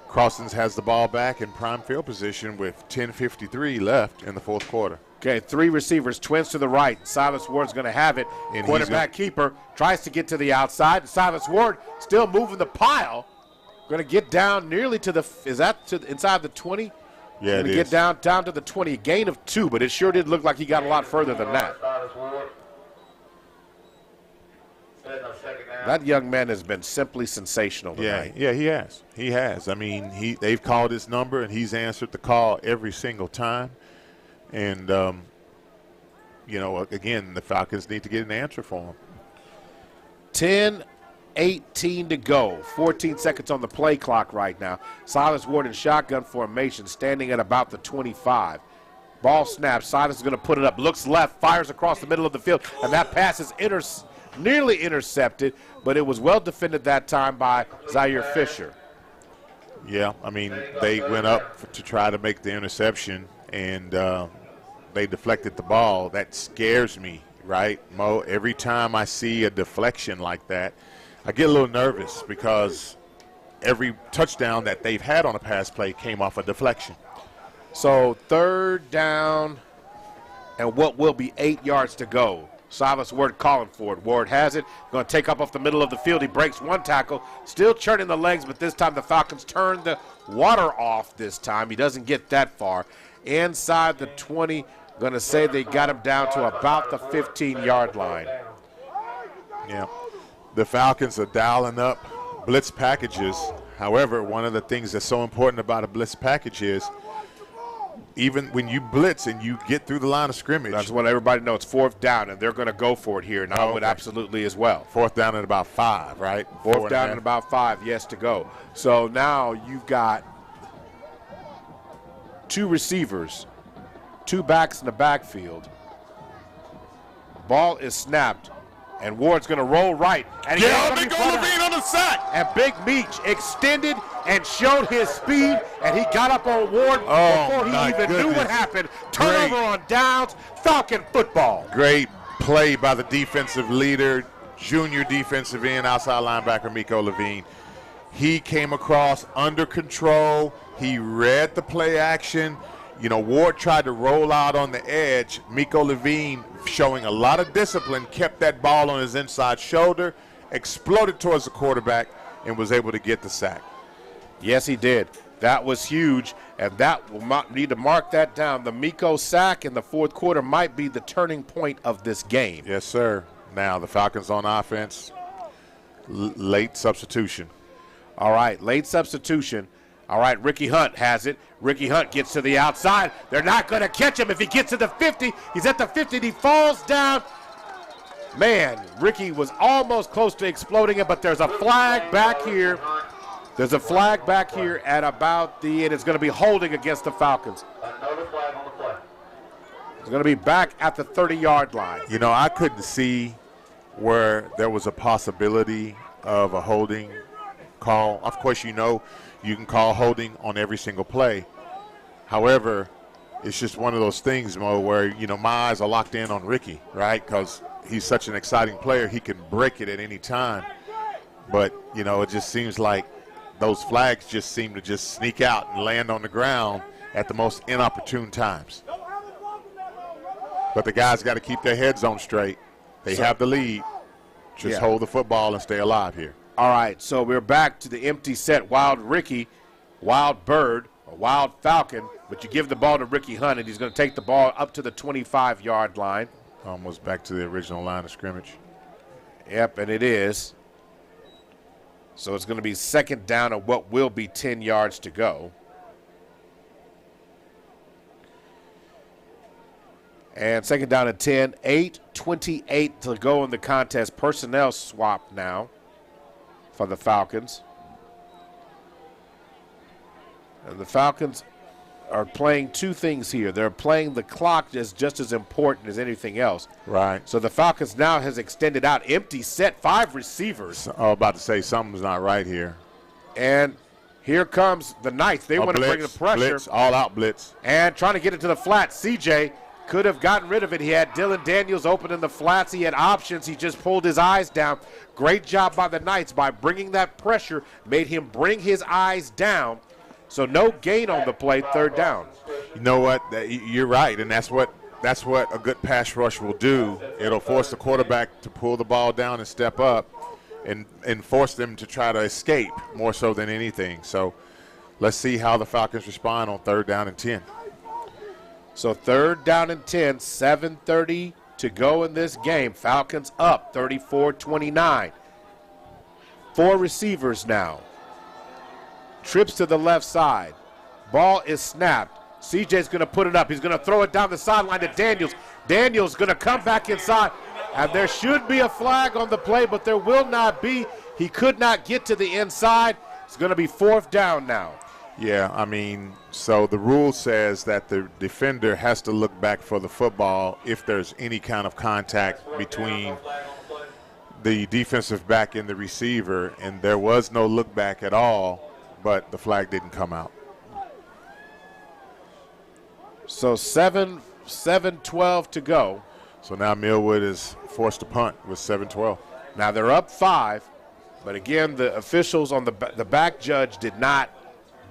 Crostons has the ball back in prime field position with 10:53 left in the fourth quarter. Okay, 3 receivers, twins to the right. Silas Ward's going to have it. And quarterback keeper tries to get to the outside. Silas Ward still moving the pile. Going to get down nearly to inside the 20? Yeah, it is. Get down to the 20, a gain of 2, but it sure did look like he got a lot further than that. That young man has been simply sensational tonight. Yeah, he has. He has. I mean, they've called his number, and he's answered the call every single time. And, again, the Falcons need to get an answer for him. 10:18 to go. 14 seconds on the play clock right now. Silas Ward in shotgun formation, standing at about the 25. Ball snaps. Silas is going to put it up. Looks left, fires across the middle of the field, and that pass is nearly intercepted, but it was well defended that time by Zaire Fisher. Yeah, I mean, they went up to try to make the interception, and they deflected the ball. That scares me, right, Mo? Every time I see a deflection like that, I get a little nervous because every touchdown that they've had on a pass play came off a deflection. So 3rd down and what will be 8 yards to go. Silas Ward calling for it. Ward has it. Going to take up off the middle of the field. He breaks one tackle. Still churning the legs, but this time the Falcons turn the water off this time. He doesn't get that far. Inside the 20, going to say they got him down to about the 15-yard line. Yeah. The Falcons are dialing up blitz packages. However, one of the things that's so important about a blitz package is even when you blitz and you get through the line of scrimmage. That's what everybody knows. It's 4th down, and they're going to go for it here, and I would absolutely as well. 4th down at about 5, right? 4th down and about 5, yes, to go. So now you've got 2 receivers, 2 backs in the backfield. Ball is snapped, and Ward's going to roll right. And Big Old Levine on the sack. And Big Meech extended and showed his speed, and he got up on Ward before he even knew what happened. Turnover on downs, Falcon football. Great play by the defensive leader, junior defensive end, outside linebacker Miko Levine. He came across under control. He read the play action. You know, Ward tried to roll out on the edge. Miko Levine, showing a lot of discipline, kept that ball on his inside shoulder, exploded towards the quarterback, and was able to get the sack. Yes, he did. That was huge, and that will need to mark that down. The Miko sack in the 4th quarter might be the turning point of this game. Yes, sir. Now the Falcons on offense, late substitution. All right, late substitution. All right, Ricky Hunt has it. Ricky Hunt gets to the outside. They're not going to catch him. If he gets to the 50, he's at the 50, and he falls down. Man, Ricky was almost close to exploding it, but there's a flag back here. There's a flag back here at about and it's going to be holding against the Falcons. Another flag on the play. It's going to be back at the 30-yard line. You know, I couldn't see where there was a possibility of a holding call. Of course, you know, you can call holding on every single play. However, it's just one of those things, Mo, where, you know, my eyes are locked in on Ricky, right? Because he's such an exciting player. He can break it at any time. But, you know, it just seems like those flags just seem to just sneak out and land on the ground at the most inopportune times. But the guys got to keep their heads on straight. They have the lead. Just hold the football and stay alive here. All right, so we're back to the empty set. Wild Ricky, Wild Bird, or Wild Falcon, but you give the ball to Ricky Hunt, and he's going to take the ball up to the 25-yard line. Almost back to the original line of scrimmage. Yep, and it is. So it's going to be second down and what will be 10 yards to go. And second down and 10, 8:28 to go in the contest. Personnel swap now for the Falcons. And the Falcons are playing two things here. They're playing the clock as just as important as anything else. Right. So the Falcons now has extended out. Empty set, 5 receivers. Oh, about to say something's not right here. And here comes the Knights. They want to bring the pressure. Blitz, all-out blitz. And trying to get it to the flat. CJ could have gotten rid of it. He had Dylan Daniels open in the flats. He had options. He just pulled his eyes down. Great job by the Knights by bringing that pressure, made him bring his eyes down. So no gain on the play, third down. You know what? You're right, and that's what a good pass rush will do. It'll force the quarterback to pull the ball down and step up and force them to try to escape more so than anything. So let's see how the Falcons respond on third down and 10. So third down and 10, 7:30 to go in this game. Falcons up 34-29. 4 receivers now. Trips to the left side. Ball is snapped. CJ's going to put it up. He's going to throw it down the sideline to Daniels. Daniels going to come back inside. And there should be a flag on the play, but there will not be. He could not get to the inside. It's going to be fourth down now. Yeah, I mean, so the rule says that the defender has to look back for the football if there's any kind of contact between the defensive back and the receiver, and there was no look back at all, but the flag didn't come out. So 7:12 to go. So now Millwood is forced to punt with 7:12. Now they're up 5, but again, the officials on the back judge did not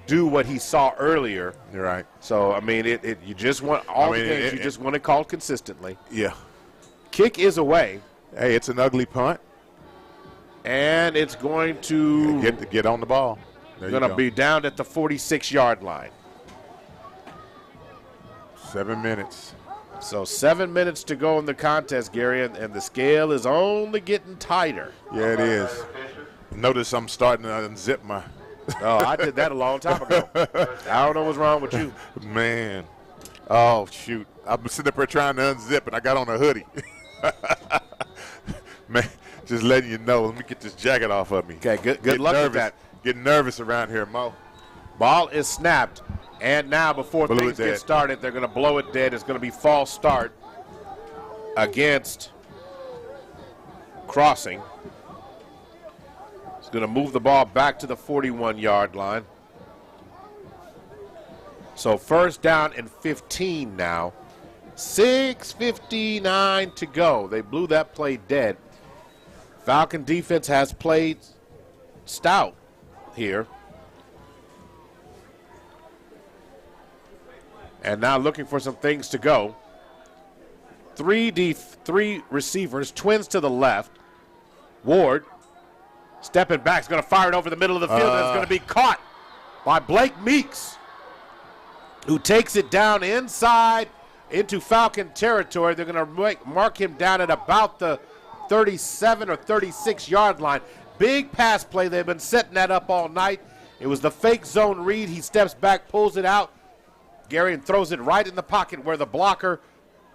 do what he saw earlier. You're right. So, I mean, you just want the games, you just want it called consistently. Yeah. Kick is away. Hey, it's an ugly punt. And it's going to get on the ball. Going to be down at the 46-yard line. 7 minutes. So 7 minutes to go in the contest, Gary, and the scale is only getting tighter. Yeah, it is. Notice I'm starting to unzip my. Oh, I did that a long time ago. I don't know what's wrong with you. Man. Oh, shoot. I'm sitting up here trying to unzip, and I got on a hoodie. Man, just letting you know. Let me get this jacket off of me. Okay, good luck with that. Getting nervous around here, Mo. Ball is snapped. And now, before things get started, they're going to blow it dead. It's going to be false start against Crossing. He's going to move the ball back to the 41-yard line. So first down and 15 now. 6:59 to go. They blew that play dead. Falcon defense has played stout here. And now looking for some things to go. Three receivers, twins to the left. Ward stepping back, is going to fire it over the middle of the field, and it's going to be caught by Blake Meeks, who takes it down inside into Falcon territory. They're going to mark him down at about the 37 or 36-yard line. Big pass play. They've been setting that up all night. It was the fake zone read. He steps back, pulls it out, Gary, and throws it right in the pocket where the blocker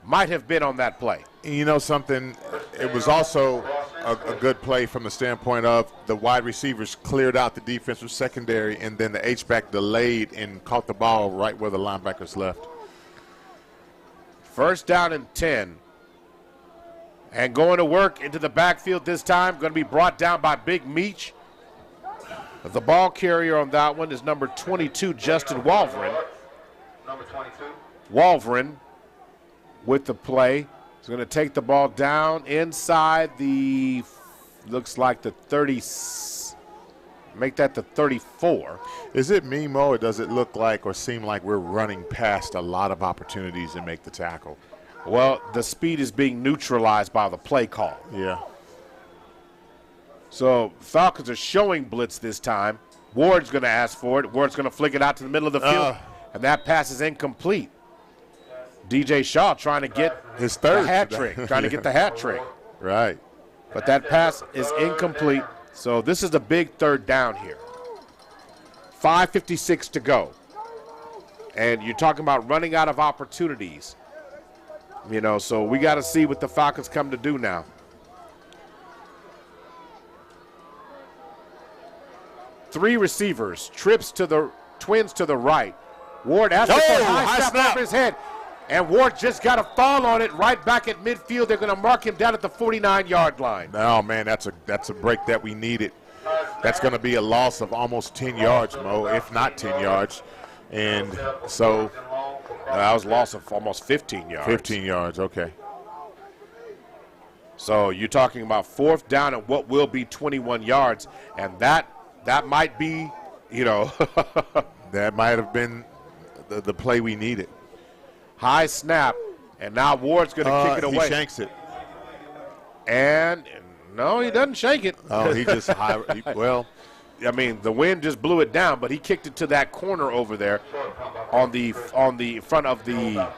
might have been on that play. You know something? It was also a good play from the standpoint of the wide receivers cleared out the defensive secondary, and then the H-back delayed and caught the ball right where the linebackers left. First down and 10. And going to work into the backfield this time, going to be brought down by Big Meech. The ball carrier on that one is number 22, Justin Walvren. Number 22. Walvren with the play. He's going to take the ball down inside the, looks like the 30, make that the 34. Is it me, Mo, or does it look like or seem like we're running past a lot of opportunities to make the tackle? Well, the speed is being neutralized by the play call. Yeah. So Falcons are showing blitz this time. Ward's going to ask for it. Ward's going to flick it out to the middle of the field, and that pass is incomplete. DJ Shaw trying to get his third hat trick, trying to get the hat trick. Right. But that pass is incomplete. So this is a big third down here. 5:56 to go. And you're talking about running out of opportunities. You know, so we got to see what the Falcons come to do now. Three receivers, twins to the right. Ward has to put high snap over his head. And Ward just got a fall on it right back at midfield. They're going to mark him down at the 49-yard line. Oh, man, that's a break that we needed. That's going to be a loss of almost 10 yards, Mo, if not 10 yards. And so that was a loss of almost 15 yards. 15 yards, okay. So you're talking about fourth down and what will be 21 yards. And that might be, you know. That might have been the play we needed. High snap, and now Ward's going to kick it away. He shanks it. And no, he doesn't shake it. Oh, he just well. I mean, the wind just blew it down, but he kicked it to that corner over there on the front of the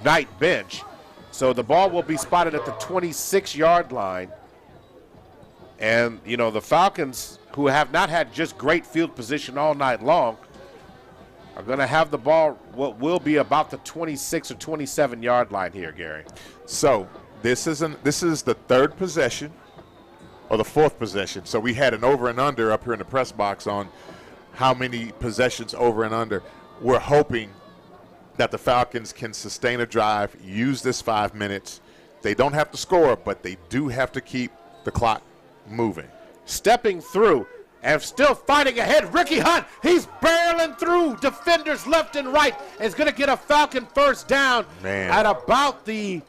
night bench. So the ball will be spotted at the 26-yard line. And, you know, the Falcons, who have not had just great field position all night long, are going to have the ball what will be about the 26 or 27-yard line here, Gary. So this is the third possession or the fourth possession. So we had an over and under up here in the press box on how many possessions over and under. We're hoping that the Falcons can sustain a drive, use this 5 minutes. They don't have to score, but they do have to keep the clock moving. Stepping through and still fighting ahead, Ricky Hunt. He's barreling through defenders left and right. Is going to get a Falcon first down at about the,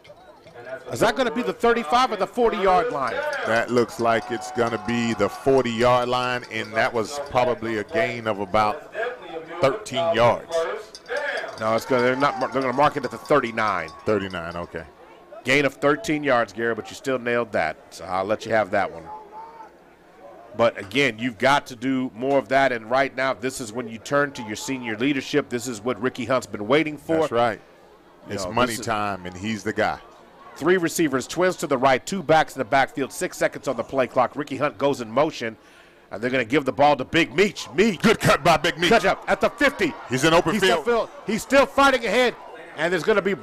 is that going to be the 35 or the 40-yard line? That looks like it's going to be the 40-yard line, and that was probably a gain of about 13 yards. No, it's going. They're going to mark it at the 39. 39, okay. Gain of 13 yards, Gary, but you still nailed that. So I'll let you have that one. But, again, you've got to do more of that, and right now this is when you turn to your senior leadership. This is what Ricky Hunt's been waiting for. That's right. It's money time, and he's the guy. Three receivers, twins to the right, two backs in the backfield, 6 seconds on the play clock. Ricky Hunt goes in motion, and they're going to give the ball to Big Meach. Good cut by Big Meach. Catch up at the 50. He's in open field. He's still fighting ahead, and there's going to be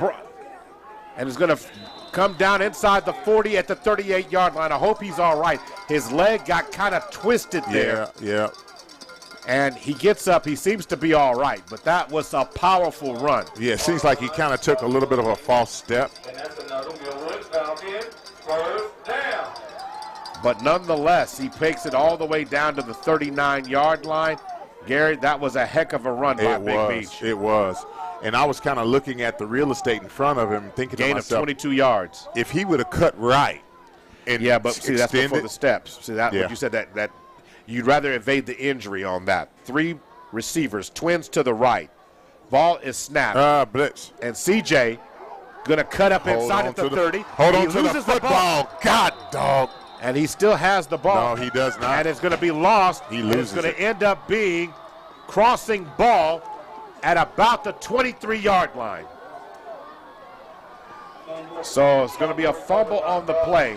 and it's going to come down inside the 40 at the 38-yard line. I hope he's all right. His leg got kind of twisted there. Yeah. And he gets up. He seems to be all right, but that was a powerful run. Yeah, it seems like he kind of took a little bit of a false step. And that's another Millwood Falcon first down. But nonetheless, he takes it all the way down to the 39-yard line. Gary, that was a heck of a run by Big Meach. It was. And I was kind of looking at the real estate in front of him, thinking to myself, gain of 22 yards. If he would have cut right and but see, that's before the steps. See, that what you said, that you'd rather evade the injury on that. Three receivers, twins to the right. Ball is snapped. Blitz. And CJ going to cut up inside at the 30. Hold on to the football. God, dog. And he still has the ball. No, he does not. And it's going to be lost. He loses It's going to end up being crossing ball at about the 23-yard line. So it's going to be a fumble on the play.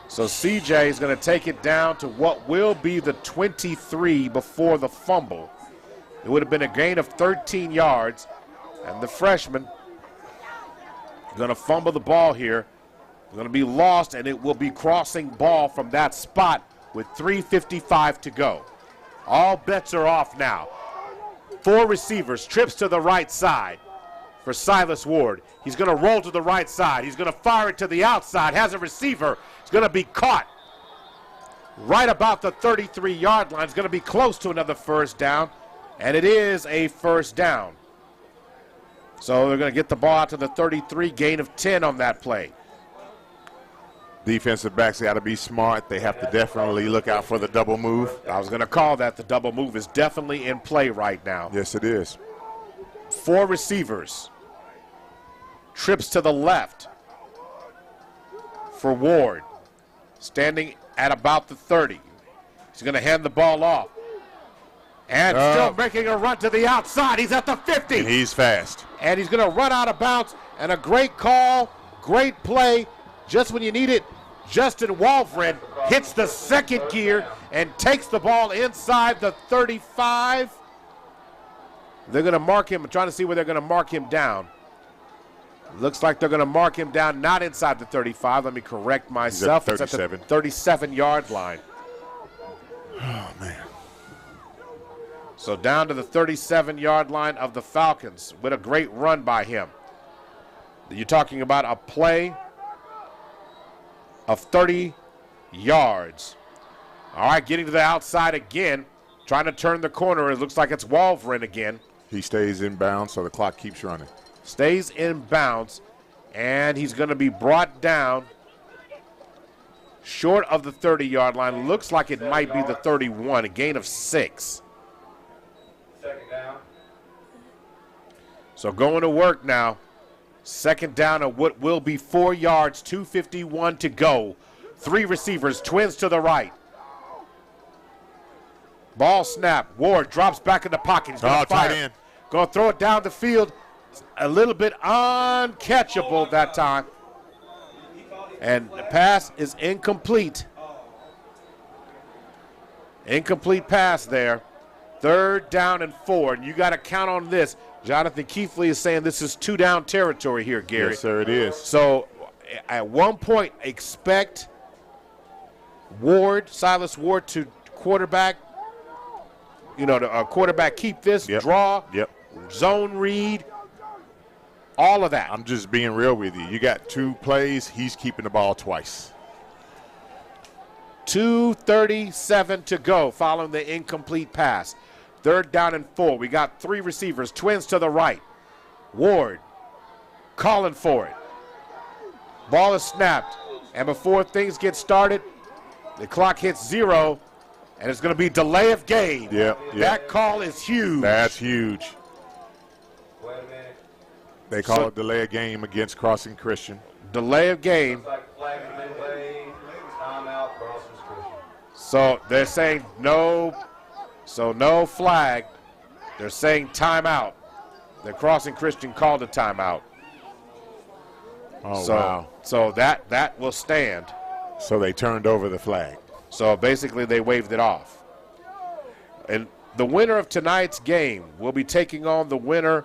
So CJ is going to take it down to what will be the 23 before the fumble. It would have been a gain of 13 yards. And the freshman is going to fumble the ball here. It's going to be lost, and it will be crossing ball from that spot with 3:55 to go. All bets are off now. Four receivers, trips to the right side for Silas Ward. He's going to roll to the right side. He's going to fire it to the outside. Has a receiver. It's going to be caught right about the 33-yard line. It's going to be close to another first down, and it is a first down. So they're going to get the ball out to the 33, gain of 10 on that play. Defensive backs got to be smart. They have to definitely look out for the double move. I was going to call that. The double move is definitely in play right now. Yes, it is. 4 receivers. Trips to the left for Ward. Standing at about the 30. He's going to hand the ball off. And still making a run to the outside. He's at the 50. And he's fast. And he's going to run out of bounds. And a great call, great play. Just when you need it, Justin Walfred hits the second gear and takes the ball inside the 35. They're going to mark him. I'm trying to see where they're going to mark him down. Looks like they're going to mark him down, not inside the 35. Let me correct myself. He's at 37. It's at the 37-yard line. Oh, man. So down to the 37-yard line of the Falcons with a great run by him. You're talking about a play of 30 yards. All right, getting to the outside again, trying to turn the corner. It looks like it's Walvren again. He stays in bounds, so the clock keeps running. Stays in bounds, and he's going to be brought down short of the 30-yard line. Looks like it might be the 31, a gain of 6. Second down. So going to work now. Second down at what will be 4 yards, 2:51 to go. 3 receivers, twins to the right. Ball snap. Ward drops back in the pocket. He's going to fire. Tight end. Going to throw it down the field. A little bit uncatchable that time. And the pass is incomplete. Incomplete pass there. 3rd down and 4. And you got to count on this. Jonathan Keithley is saying this is 2-down territory here, Gary. Yes, sir, it is. So at one point, expect Silas Ward to quarterback, quarterback keep this, draw, zone read, all of that. I'm just being real with you. You got 2 plays. He's keeping the ball twice. 2:37 to go following the incomplete pass. 3rd down and 4. We got 3 receivers, twins to the right. Ward calling for it. Ball is snapped. And before things get started, the clock hits 0, and it's going to be delay of game. That call is huge. That's huge. They call it delay of game against Crossing Christian. Delay of game. So they're saying no. So no flag. They're saying timeout. The Crossing Christian called a timeout. Wow. So that will stand. So they turned over the flag. So basically they waved it off. And the winner of tonight's game will be taking on the winner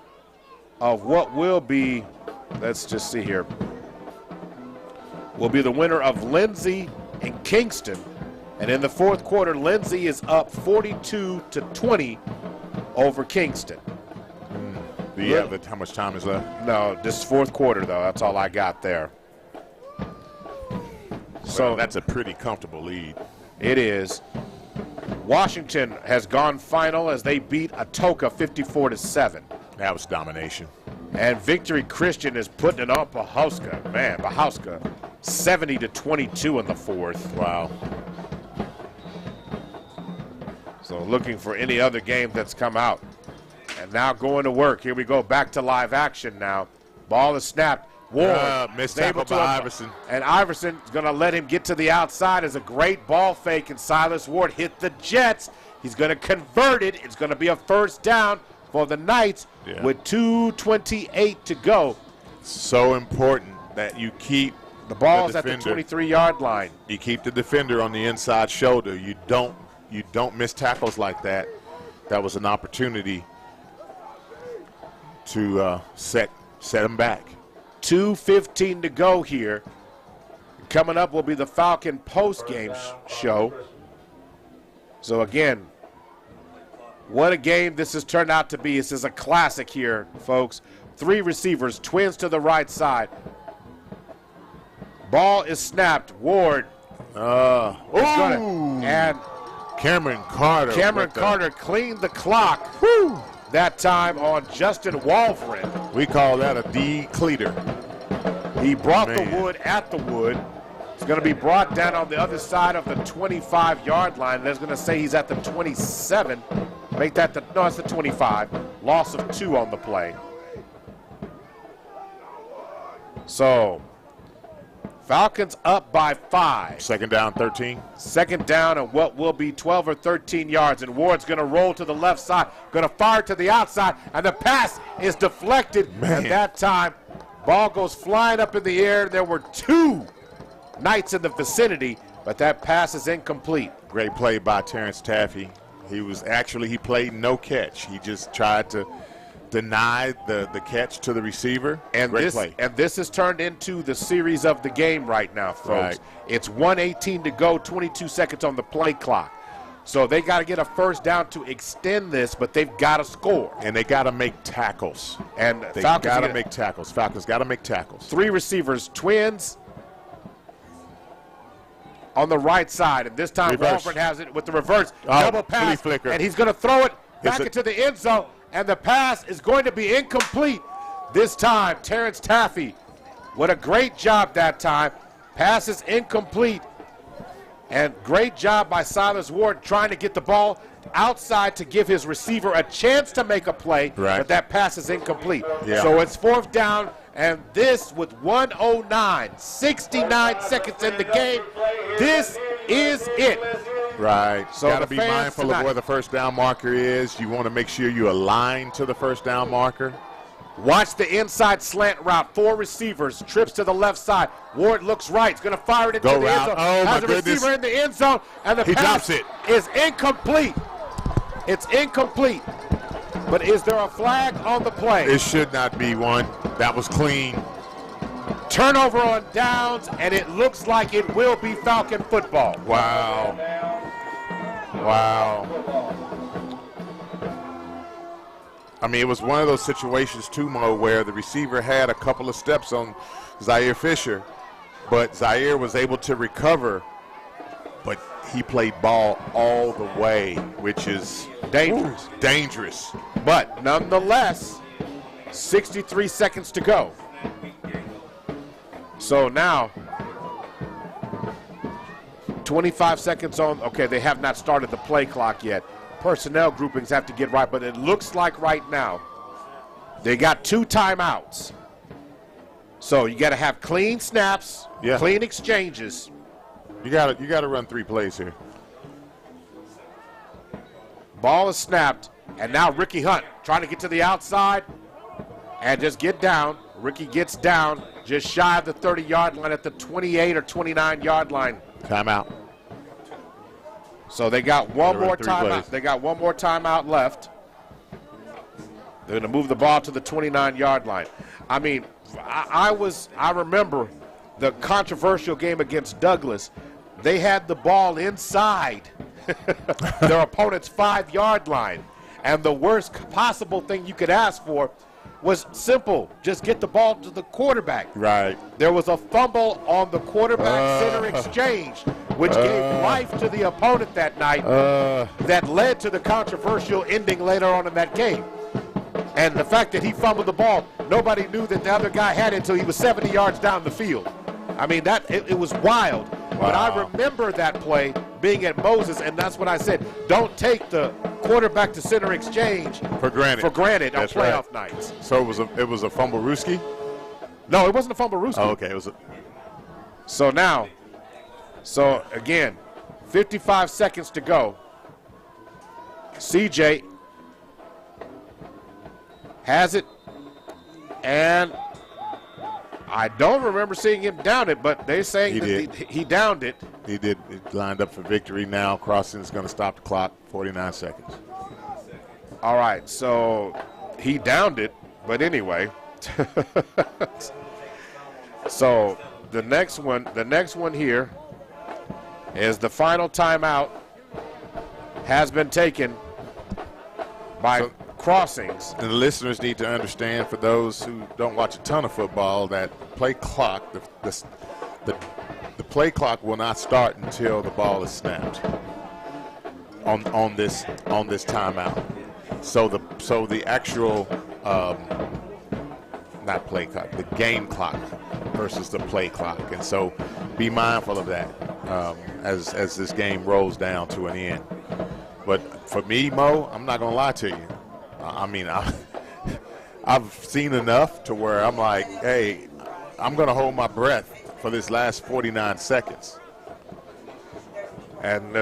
of what will be, let's just see here, will be the winner of Lindsay and Kingston. And in the 4th quarter, Lindsay is up 42-20 over Kingston. Do you have how much time is left? No, this is 4th quarter, though. That's all I got there. So that's a pretty comfortable lead. It is. Washington has gone final as they beat Atoka 54-7. That was domination. And Victory Christian is putting it on Pahauska. Man, Pahauska 70-22 in the 4th. Wow. So looking for any other game that's come out. And now going to work. Here we go. Back to live action now. Ball is snapped. Ward missed tackle by Iverson. And Iverson is going to let him get to the outside as a great ball fake. And Silas Ward hit the Jets. He's going to convert it. It's going to be a 1st down for the Knights with 2:28 to go. So important that you keep the ball's at the 23-yard line. You keep the defender on the inside shoulder. You don't miss tackles like that. That was an opportunity to set him back. 2:15 to go here. Coming up will be the Falcon post-game show. So again, what a game this has turned out to be. This is a classic here, folks. 3 receivers, twins to the right side. Ball is snapped. Ward. And Cameron Carter cleaned the clock that time on Justin Walfred. We call that a decleater. He brought the wood at the wood. It's going to be brought down on the other side of the 25-yard line. That's going to say he's at the 27. Make that no, it's the 25. Loss of 2 on the play. So, Falcons up by 5. Second down, 13. Second down and what will be 12 or 13 yards. And Ward's going to roll to the left side, going to fire to the outside, and the pass is deflected. At that time, ball goes flying up in the air. There were 2 Knights in the vicinity, but that pass is incomplete. Great play by Terrence Taffy. He played no catch. He just tried to deny the catch to the receiver. And Great play. And this has turned into the series of the game right now, folks. Right. It's 1:18 to go, 22 seconds on the play clock. So they got to get a first down to extend this, but they've got to score. And they got to make tackles. And they got to make tackles. Falcons got to make tackles. 3 receivers, twins on the right side. And this time Walford has it with the reverse. Double pass. Flicker. And he's going to throw it back into the end zone. And the pass is going to be incomplete. This time, Terrence Taffy. What a great job that time. Pass is incomplete. And great job by Silas Ward trying to get the ball outside to give his receiver a chance to make a play. Right. But that pass is incomplete. Yeah. So it's 4th down. And this with 1:09, 69 seconds in the game. This is it. Right. So got to be mindful of where the first down marker is. You want to make sure you align to the first down marker. Watch the inside slant route. 4 receivers. Trips to the left side. Ward looks right. He's going to fire it into the end zone. Oh, has my a receiver goodness. in the end zone. And the He pass drops it. is incomplete. It's incomplete. But is there a flag on the play? It should not be one. That was clean. Turnover on downs, and it looks like it will be Falcon football. Wow. Wow. I mean, it was one of those situations, too, Mo, where the receiver had a couple of steps on Zaire Fisher, but Zaire was able to recover, but he played ball all the way, which is dangerous. Dangerous. But nonetheless, 63 seconds to go. So now, 25 seconds on. Okay, they have not started the play clock yet. Personnel groupings have to get right, but it looks like right now they got 2 timeouts. So you got to have clean snaps, clean exchanges. You got to run 3 plays here. Ball is snapped, and now Ricky Hunt trying to get to the outside and just get down. Ricky gets down just shy of the 30-yard line at the 28 or 29-yard line. Timeout. So they got one more timeout. They got one more timeout left. They're going to move the ball to the 29-yard line. I mean, I remember the controversial game against Douglas. They had the ball inside their opponent's 5-yard line. And the worst possible thing you could ask for was simple. Just get the ball to the quarterback. Right. There was a fumble on the quarterback-center exchange, which gave life to the opponent that night that led to the controversial ending later on in that game. And the fact that he fumbled the ball, nobody knew that the other guy had it until he was 70 yards down the field. I mean, it was wild. Wow. But I remember that play being at Moses, and that's what I said. Don't take the quarterback-to-center exchange for granted on playoff nights. So it was a fumble-rooski? No, it wasn't a fumble-rooski. Oh, okay. It was So again, 55 seconds to go. CJ has it, and I don't remember seeing him down it, but they're saying he downed it. He did. It lined up for victory now. Crossing is going to stop the clock, 49 seconds. All right, so he downed it, but anyway. So the next one here is the final timeout has been taken by Crossings. And the listeners need to understand, for those who don't watch a ton of football, that play clock, the play clock will not start until the ball is snapped on this timeout. So the actual not play clock, the game clock versus the play clock. And so be mindful of that as this game rolls down to an end. But for me, Mo, I'm not going to lie to you. I mean, I've seen enough to where I'm like, hey, I'm going to hold my breath for this last 49 seconds. And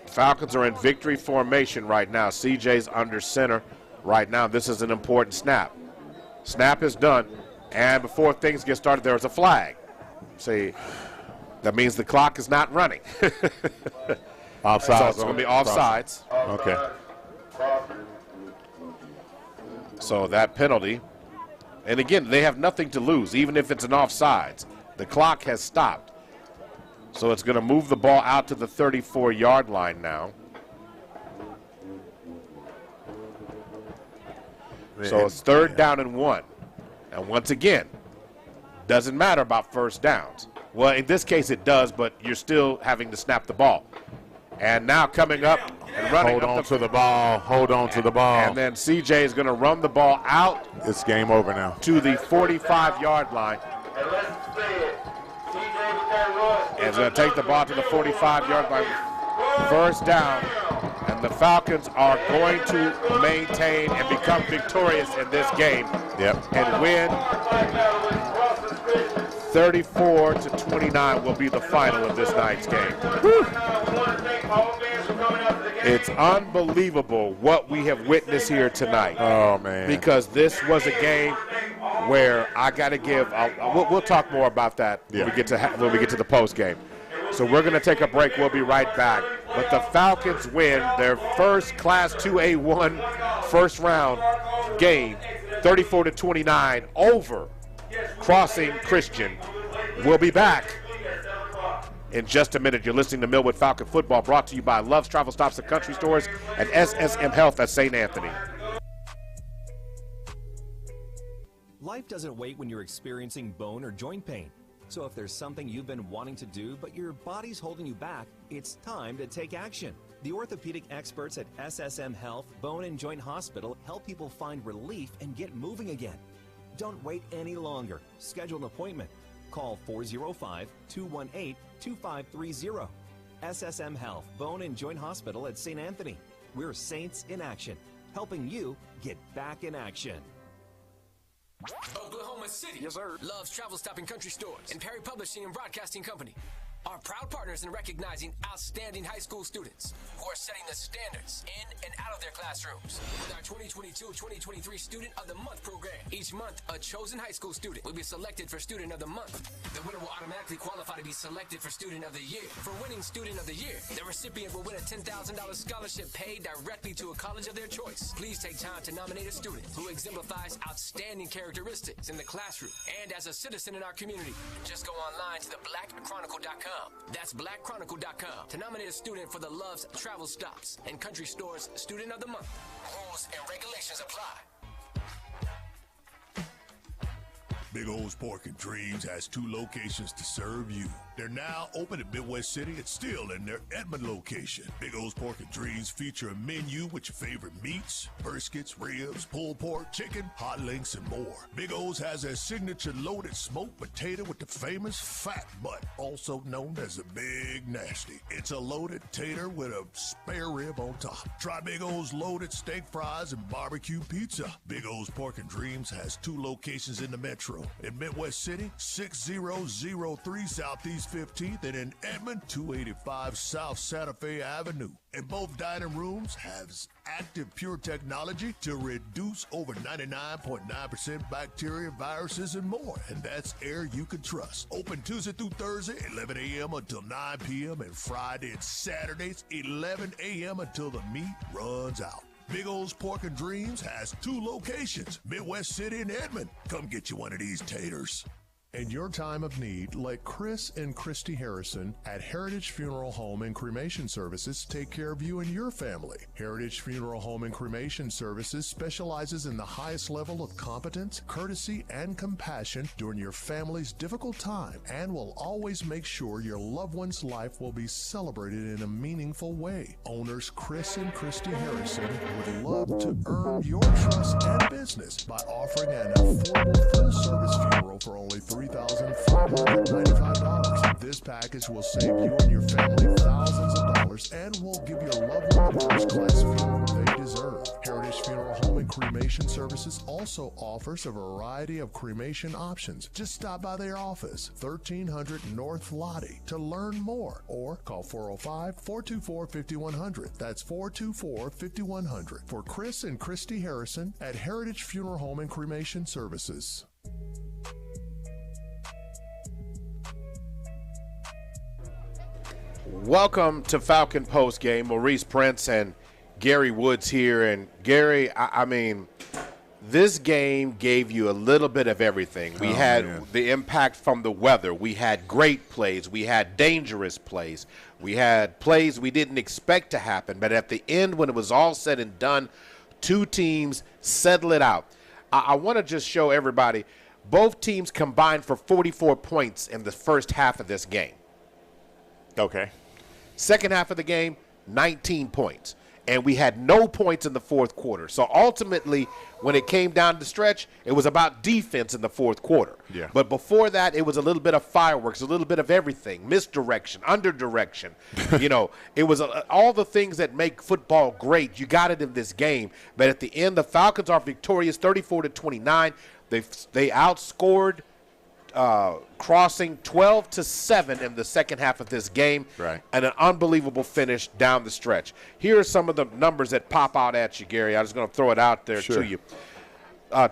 Falcons are in victory formation right now. CJ's under center right now. This is an important snap. Snap is done, and before things get started, there's a flag. See, that means the clock is not running. Offsides. So it's going to be offsides. Okay. So that penalty, and again, they have nothing to lose, even if it's an offsides. The clock has stopped. So it's going to move the ball out to the 34-yard line now. So it's 3rd down and 1. And once again, doesn't matter about first downs. Well, in this case it does, but you're still having to snap the ball. And now coming up and running Hold on to the ball. Hold on to the ball. And then CJ is going to run the ball out. It's game over now. To the 45-yard line. And he's going to take the ball to the 45-yard line. First down. And the Falcons are going to maintain and become victorious in this game. Yep. And win 34-29 will be the final of this night's game. Woo. It's unbelievable what we have witnessed here tonight. Oh, man. Because this was a game where I got to give we'll talk more about that when we get to the post game. So we're going to take a break. We'll be right back. But the Falcons win their first Class 2A1 first round game, 34-29 over Crossing Christian. We'll be back in just a minute. You're listening to Millwood Falcon Football, brought to you by Love's Travel Stops and Country Stores and SSM Health at St. Anthony. Life doesn't wait when you're experiencing bone or joint pain. So if there's something you've been wanting to do but your body's holding you back, it's time to take action. The orthopedic experts at SSM Health Bone and Joint Hospital help people find relief and get moving again. Don't wait any longer. Schedule an appointment. Call 405-218-2530. SSM Health Bone and Joint Hospital at St. Anthony. We're Saints in Action, helping you get back in action. Oklahoma City. Yes, sir. Loves Travel Stop and Country Stores and Perry Publishing and Broadcasting Company are proud partners in recognizing outstanding high school students who are setting the standards in and out of their classrooms. With our 2022-2023 Student of the Month program, each month a chosen high school student will be selected for Student of the Month. The winner will automatically qualify to be selected for Student of the Year. For winning Student of the Year, the recipient will win a $10,000 scholarship paid directly to a college of their choice. Please take time to nominate a student who exemplifies outstanding characteristics in the classroom and as a citizen in our community. Just go online to theblackchronicle.com. That's blackchronicle.com to nominate a student for the Love's Travel Stops and Country Stores Student of the Month. Rules and regulations apply. Big O's Pork and Dreams has 2 locations to serve you. They're now open at Midwest City and still in their Edmond location. Big O's Pork and Dreams feature a menu with your favorite meats, briskets, ribs, pulled pork, chicken, hot links, and more. Big O's has their signature loaded smoked potato with the famous fat butt, also known as the Big Nasty. It's a loaded tater with a spare rib on top. Try Big O's loaded steak fries and barbecue pizza. Big O's Pork and Dreams has 2 locations in the metro. In Midwest City, 6003 Southeast 15th, and in Edmond, 285 South Santa Fe Avenue. And both dining rooms have active pure technology to reduce over 99.9% bacteria, viruses, and more. And that's air you can trust. Open Tuesday through Thursday, 11 a.m. until 9 p.m. and Friday and Saturdays, 11 a.m. until the meat runs out. Big O's Pork and Dreams has 2 locations, Midwest City and Edmond. Come get you one of these taters. In your time of need, let Chris and Christy Harrison at Heritage Funeral Home and Cremation Services take care of you and your family. Heritage Funeral Home and Cremation Services specializes in the highest level of competence, courtesy, and compassion during your family's difficult time and will always make sure your loved one's life will be celebrated in a meaningful way. Owners Chris and Christy Harrison would love to earn your trust and business by offering an affordable full-service funeral for only $3 $3,595. This package will save you and your family thousands of dollars and will give your loved one the first-class funeral they deserve. Heritage Funeral Home and Cremation Services also offers a variety of cremation options. Just stop by their office, 1300 North Lottie, to learn more, or call 405-424-5100. That's 424-5100 for Chris and Christy Harrison at Heritage Funeral Home and Cremation Services. Welcome to Falcon Post Game. Maurice Prince and Gary Woods here. And Gary, I mean, this game gave you a little bit of everything. We had the impact from the weather. We had great plays. We had dangerous plays. We had plays we didn't expect to happen. But at the end, when it was all said and done, two teams settle it out. I want to just show everybody, both teams combined for 44 points in the first half of this game. Okay. Second half of the game, 19 points. And we had no points in the fourth quarter. So ultimately, when it came down the stretch, it was about defense in the fourth quarter. Yeah. But before that, it was a little bit of fireworks, a little bit of everything, misdirection, underdirection. You know, it was all the things that make football great. You got it in this game. But at the end, the Falcons are victorious, 34-29. They outscored Crossing 12-7 in the second half of this game, right, and an unbelievable finish down the stretch. Here are some of the numbers that pop out at you, Gary. I'm just going to throw it out there to you.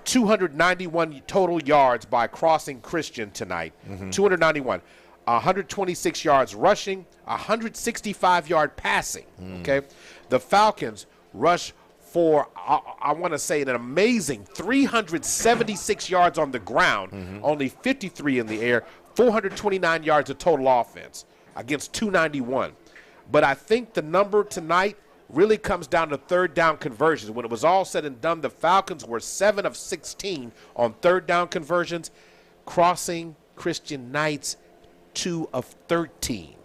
291 total yards by Crossing Christian tonight. 291. 126 yards rushing, 165-yard passing. Okay, the Falcons rush for, I want to say, an amazing 376 yards on the ground, only 53 in the air, 429 yards of total offense against 291. But I think the number tonight really comes down to third down conversions. When it was all said and done, the Falcons were 7 of 16 on third down conversions. Crossing Christian Knights, 2 of 13.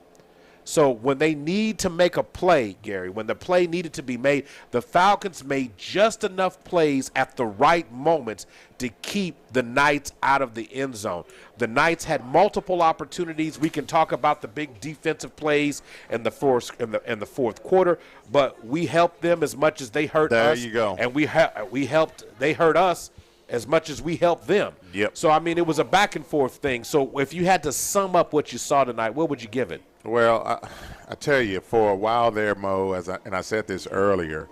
So when they need to make a play, Gary, when the play needed to be made, the Falcons made just enough plays at the right moments to keep the Knights out of the end zone. The Knights had multiple opportunities. We can talk about the big defensive plays in the fourth quarter, but we helped them as much as they hurt us. There you go. And they hurt us as much as we helped them. Yep. So, I mean, it was a back and forth thing. So if you had to sum up what you saw tonight, what would you give it? Well, I tell you, for a while there, Mo, and I said this earlier,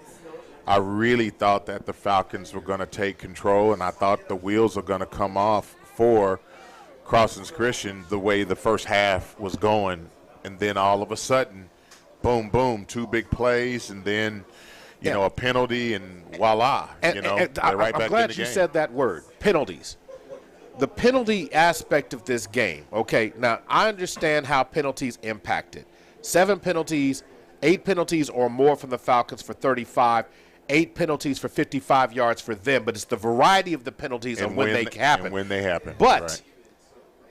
I really thought that the Falcons were going to take control, and I thought the wheels were going to come off for Crossing Christian the way the first half was going. And then all of a sudden, boom, boom, 2 big plays, and then, you know, a penalty, and voila. And, you know, and they're right I'm back glad in the you game. said that word, penalties. The penalty aspect of this game, okay, now I understand how penalties impact it. 7 penalties, 8 penalties or more from the Falcons for 35, 8 penalties for 55 yards for them, but it's the variety of the penalties and when they happen. And when they happen. But right.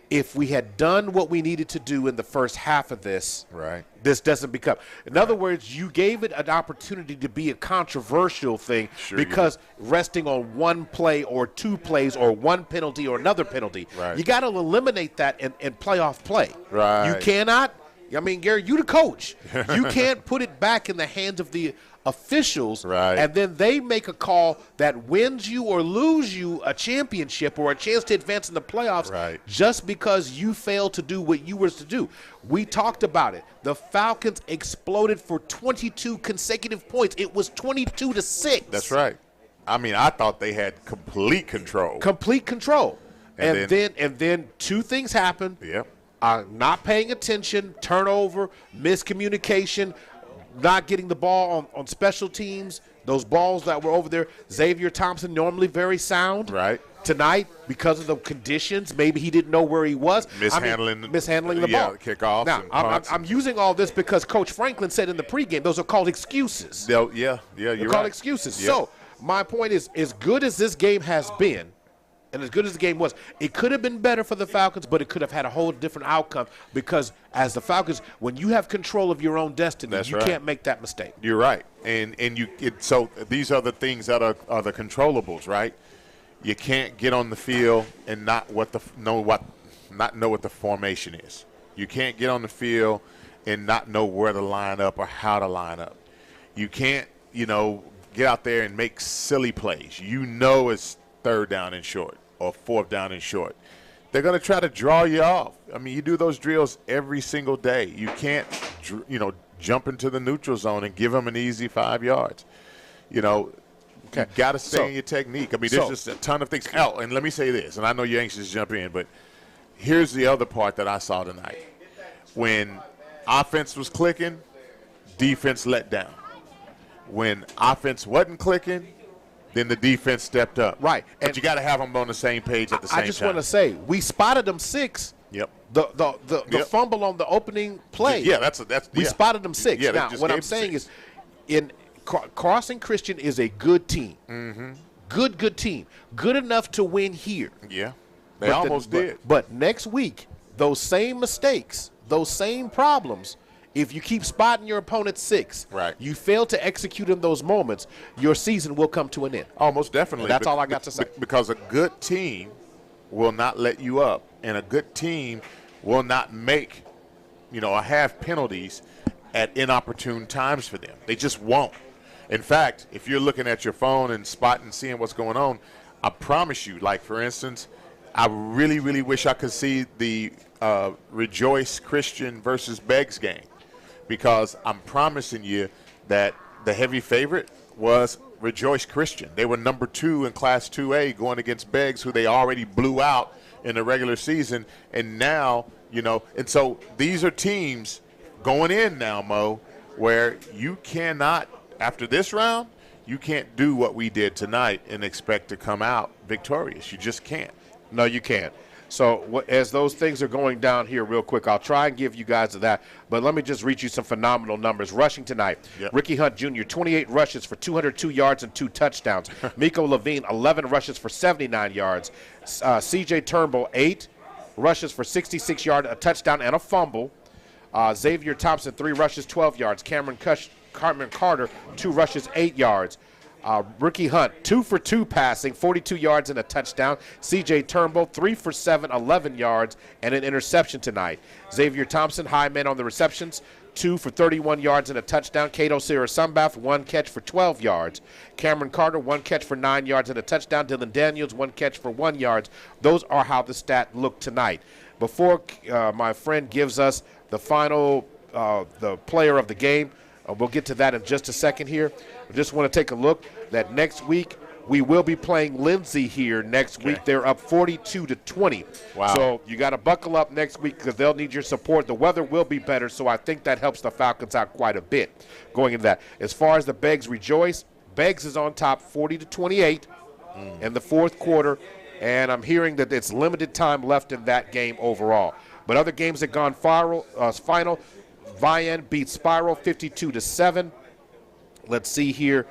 if we had done what we needed to do in the first half of this, right, this doesn't become. In other words, you gave it an opportunity to be a controversial thing because resting on 1 play or 2 plays or 1 penalty or another penalty. Right. You got to eliminate that in playoff play. Right. You cannot. I mean, Gary, you the coach. You can't put it back in the hands of the officials, and then they make a call that wins you or lose you a championship or a chance to advance in the playoffs just because you failed to do what you were to do. We talked about it. The Falcons exploded for 22 consecutive points. It was 22-6. That's right. I mean, I thought they had complete control. Complete control. And then 2 things happened. Yep. Not paying attention, turnover, miscommunication, not getting the ball on special teams, those balls that were over there. Xavier Thompson, normally very sound. Right. Tonight, because of the conditions, maybe he didn't know where he was. Mishandling the ball. Kickoffs. Now, and punts. I'm using all this because Coach Franklin said in the pregame, those are called excuses. You're They're called excuses. Yep. So my point is, as good as this game has been, and as good as the game was, it could have been better for the Falcons, but it could have had a whole different outcome because as the Falcons, when you have control of your own destiny, you can't make that mistake. You're right. So these are the things that are the controllables, right? You can't get on the field and not know what not know what the formation is. You can't get on the field and not know where to line up or how to line up. You can't, get out there and make silly plays. You know it's third down and short or fourth down and short. They're going to try to draw you off. I mean, you do those drills every single day. You can't, jump into the neutral zone and give them an easy 5 yards. You got to stay in your technique. I mean, there's just a ton of things. Oh, and let me say this, and I know you're anxious to jump in, but here's the other part that I saw tonight. When offense was clicking, defense let down. When offense wasn't clicking, then the defense stepped up. Right. But and you got to have them on the same page at the same time. I just want to say, we spotted them 6. Yep. The fumble on the opening play. Yeah, we spotted them 6. Yeah, now, what I'm saying is, Carson Christian is a good team. Mm-hmm. Good team. Good enough to win here. Yeah. They almost did. But next week, those same mistakes, those same problems, if you keep spotting your opponent 6, right, you fail to execute in those moments, your season will come to an end. Almost definitely. And that's all I got to say. Because a good team will not let you up, and a good team will not make, have penalties at inopportune times for them. They just won't. In fact, if you're looking at your phone and spotting, seeing what's going on, I promise you, like, for instance, I really, really wish I could see the Rejoice Christian versus Beggs game, because I'm promising you that the heavy favorite was Rejoice Christian. They were number 2 in Class 2A going against Beggs, who they already blew out in the regular season. And now, and so these are teams going in now, Mo, where you cannot, after this round, you can't do what we did tonight and expect to come out victorious. You just can't. No, you can't. So as those things are going down here real quick, I'll try and give you guys that. But let me just read you some phenomenal numbers. Rushing tonight, Ricky Hunt Jr., 28 rushes for 202 yards and 2 touchdowns. Miko Levine, 11 rushes for 79 yards. C.J. Turnbull, 8 rushes for 66 yards, a touchdown and a fumble. Xavier Thompson, 3 rushes, 12 yards. Cameron Carter, 2 rushes, 8 yards. Ricky Hunt, 2 for 2 passing, 42 yards and a touchdown. C.J. Turnbull, 3 for 7, 11 yards, and an interception tonight. Xavier Thompson, high man on the receptions, 2 for 31 yards and a touchdown. Cato Sierra-Sumbath, 1 catch for 12 yards. Cameron Carter, 1 catch for 9 yards and a touchdown. Dylan Daniels, 1 catch for 1 yard. Those are how the stat looked tonight. Before my friend gives us the final, the player of the game, we'll get to that in just a second here. I just want to take a look that next week we will be playing Lindsay here next week. They're up 42-20. Wow. So you got to buckle up next week because they'll need your support. The weather will be better, so I think that helps the Falcons out quite a bit going into that. As far as the Beggs Rejoice, Beggs is on top 40-28 in the fourth quarter, and I'm hearing that it's limited time left in that game overall. But other games that gone final, Vian beats Spiral 52-7. Let's see here.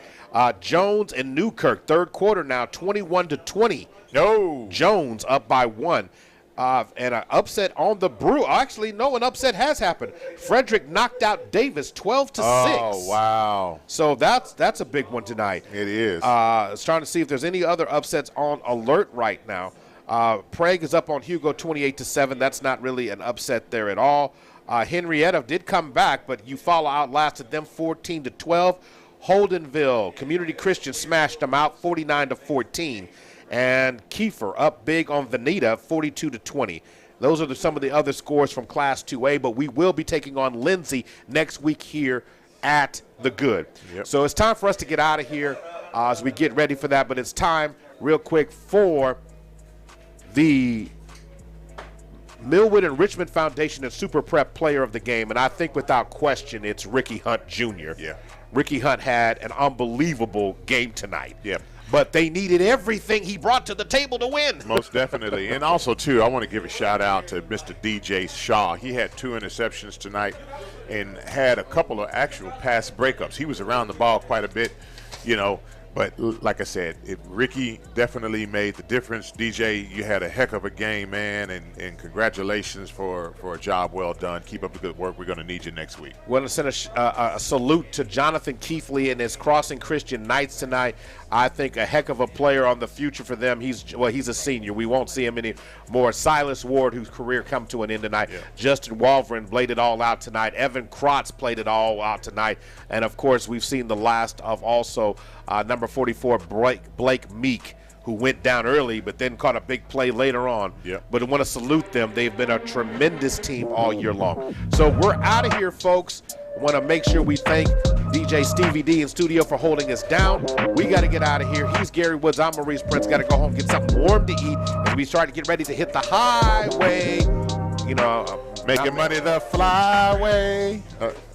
Jones and Newkirk, third quarter now, 21-20. No. Jones up by 1. And an upset on the brew. Actually, no, an upset has happened. Frederick knocked out Davis 12-6. Oh, wow. So that's a big one tonight. It is. I was trying to see if there's any other upsets on alert right now. Prague is up on Hugo 28-7. That's not really an upset there at all. Henrietta did come back, but Eufaula outlasted them 14-12. Holdenville Community Christian smashed them out 49-14. And Kiefer up big on Veneta 42-20. Those are some of the other scores from Class 2A, but we will be taking on Lindsay next week here at the Good. Yep. So it's time for us to get out of here as we get ready for that, but it's time real quick for the Millwood and Richmond Foundation and Super Prep player of the game, and I think without question it's Ricky Hunt Jr. Yeah. Ricky Hunt had an unbelievable game tonight. Yeah. But they needed everything he brought to the table to win. Most definitely. And also, too, I want to give a shout-out to Mr. DJ Shaw. He had 2 interceptions tonight and had a couple of actual pass breakups. He was around the ball quite a bit, But like I said, Ricky definitely made the difference. DJ, you had a heck of a game, man, and congratulations for a job well done. Keep up the good work. We're going to need you next week. Want to send a salute to Jonathan Keithley and his Crossing Christian Knights tonight. I think a heck of a player on the future for them. He's a senior. We won't see him anymore. Silas Ward, whose career come to an end tonight. Yeah. Justin Walvern played it all out tonight. Evan Krotz played it all out tonight. And, of course, we've seen the last of also number 44, Blake Meek, who went down early but then caught a big play later on. Yep. But I want to salute them. They've been a tremendous team all year long. So we're out of here, folks. Want to make sure we thank DJ Stevie D in studio for holding us down. We got to get out of here. He's Gary Woods. I'm Maurice Prince. Got to go home, get something warm to eat as we start to get ready to hit the highway. You know, making money the flyway.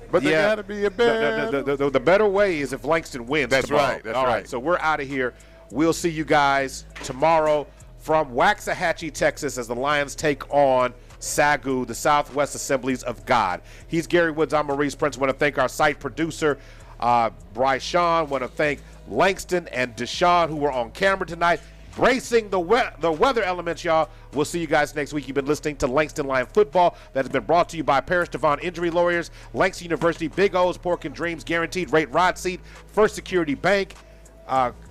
But there got to be a better. The better way is if Langston wins. That's tomorrow. right. That's all right. So we're out of here. We'll see you guys tomorrow from Waxahachie, Texas, as the Lions take on SAGU, the Southwest Assemblies of God. He's Gary Woods. I'm Maurice Prince. Want to thank our site producer, Bryce Sean. Want to thank Langston and Deshaun, who were on camera tonight, bracing the weather elements, y'all. We'll see you guys next week. You've been listening to Langston Lion Football. That has been brought to you by Paris Devon Injury Lawyers, Langston University, Big O's Pork and Dreams, Guaranteed Rate Rod Seat, First Security Bank,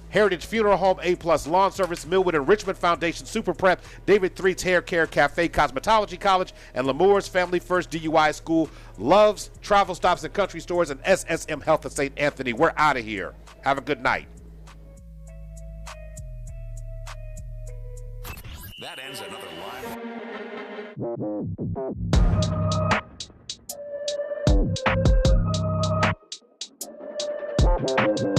Heritage Funeral Home, A+ Lawn Service, Millwood and Richmond Foundation, Super Prep, David Threet's Hair Care Cafe, Cosmetology College, and Lamour's Family First DUI School, Love's Travel Stops and Country Stores, and SSM Health of St. Anthony. We're out of here. Have a good night. That ends another live.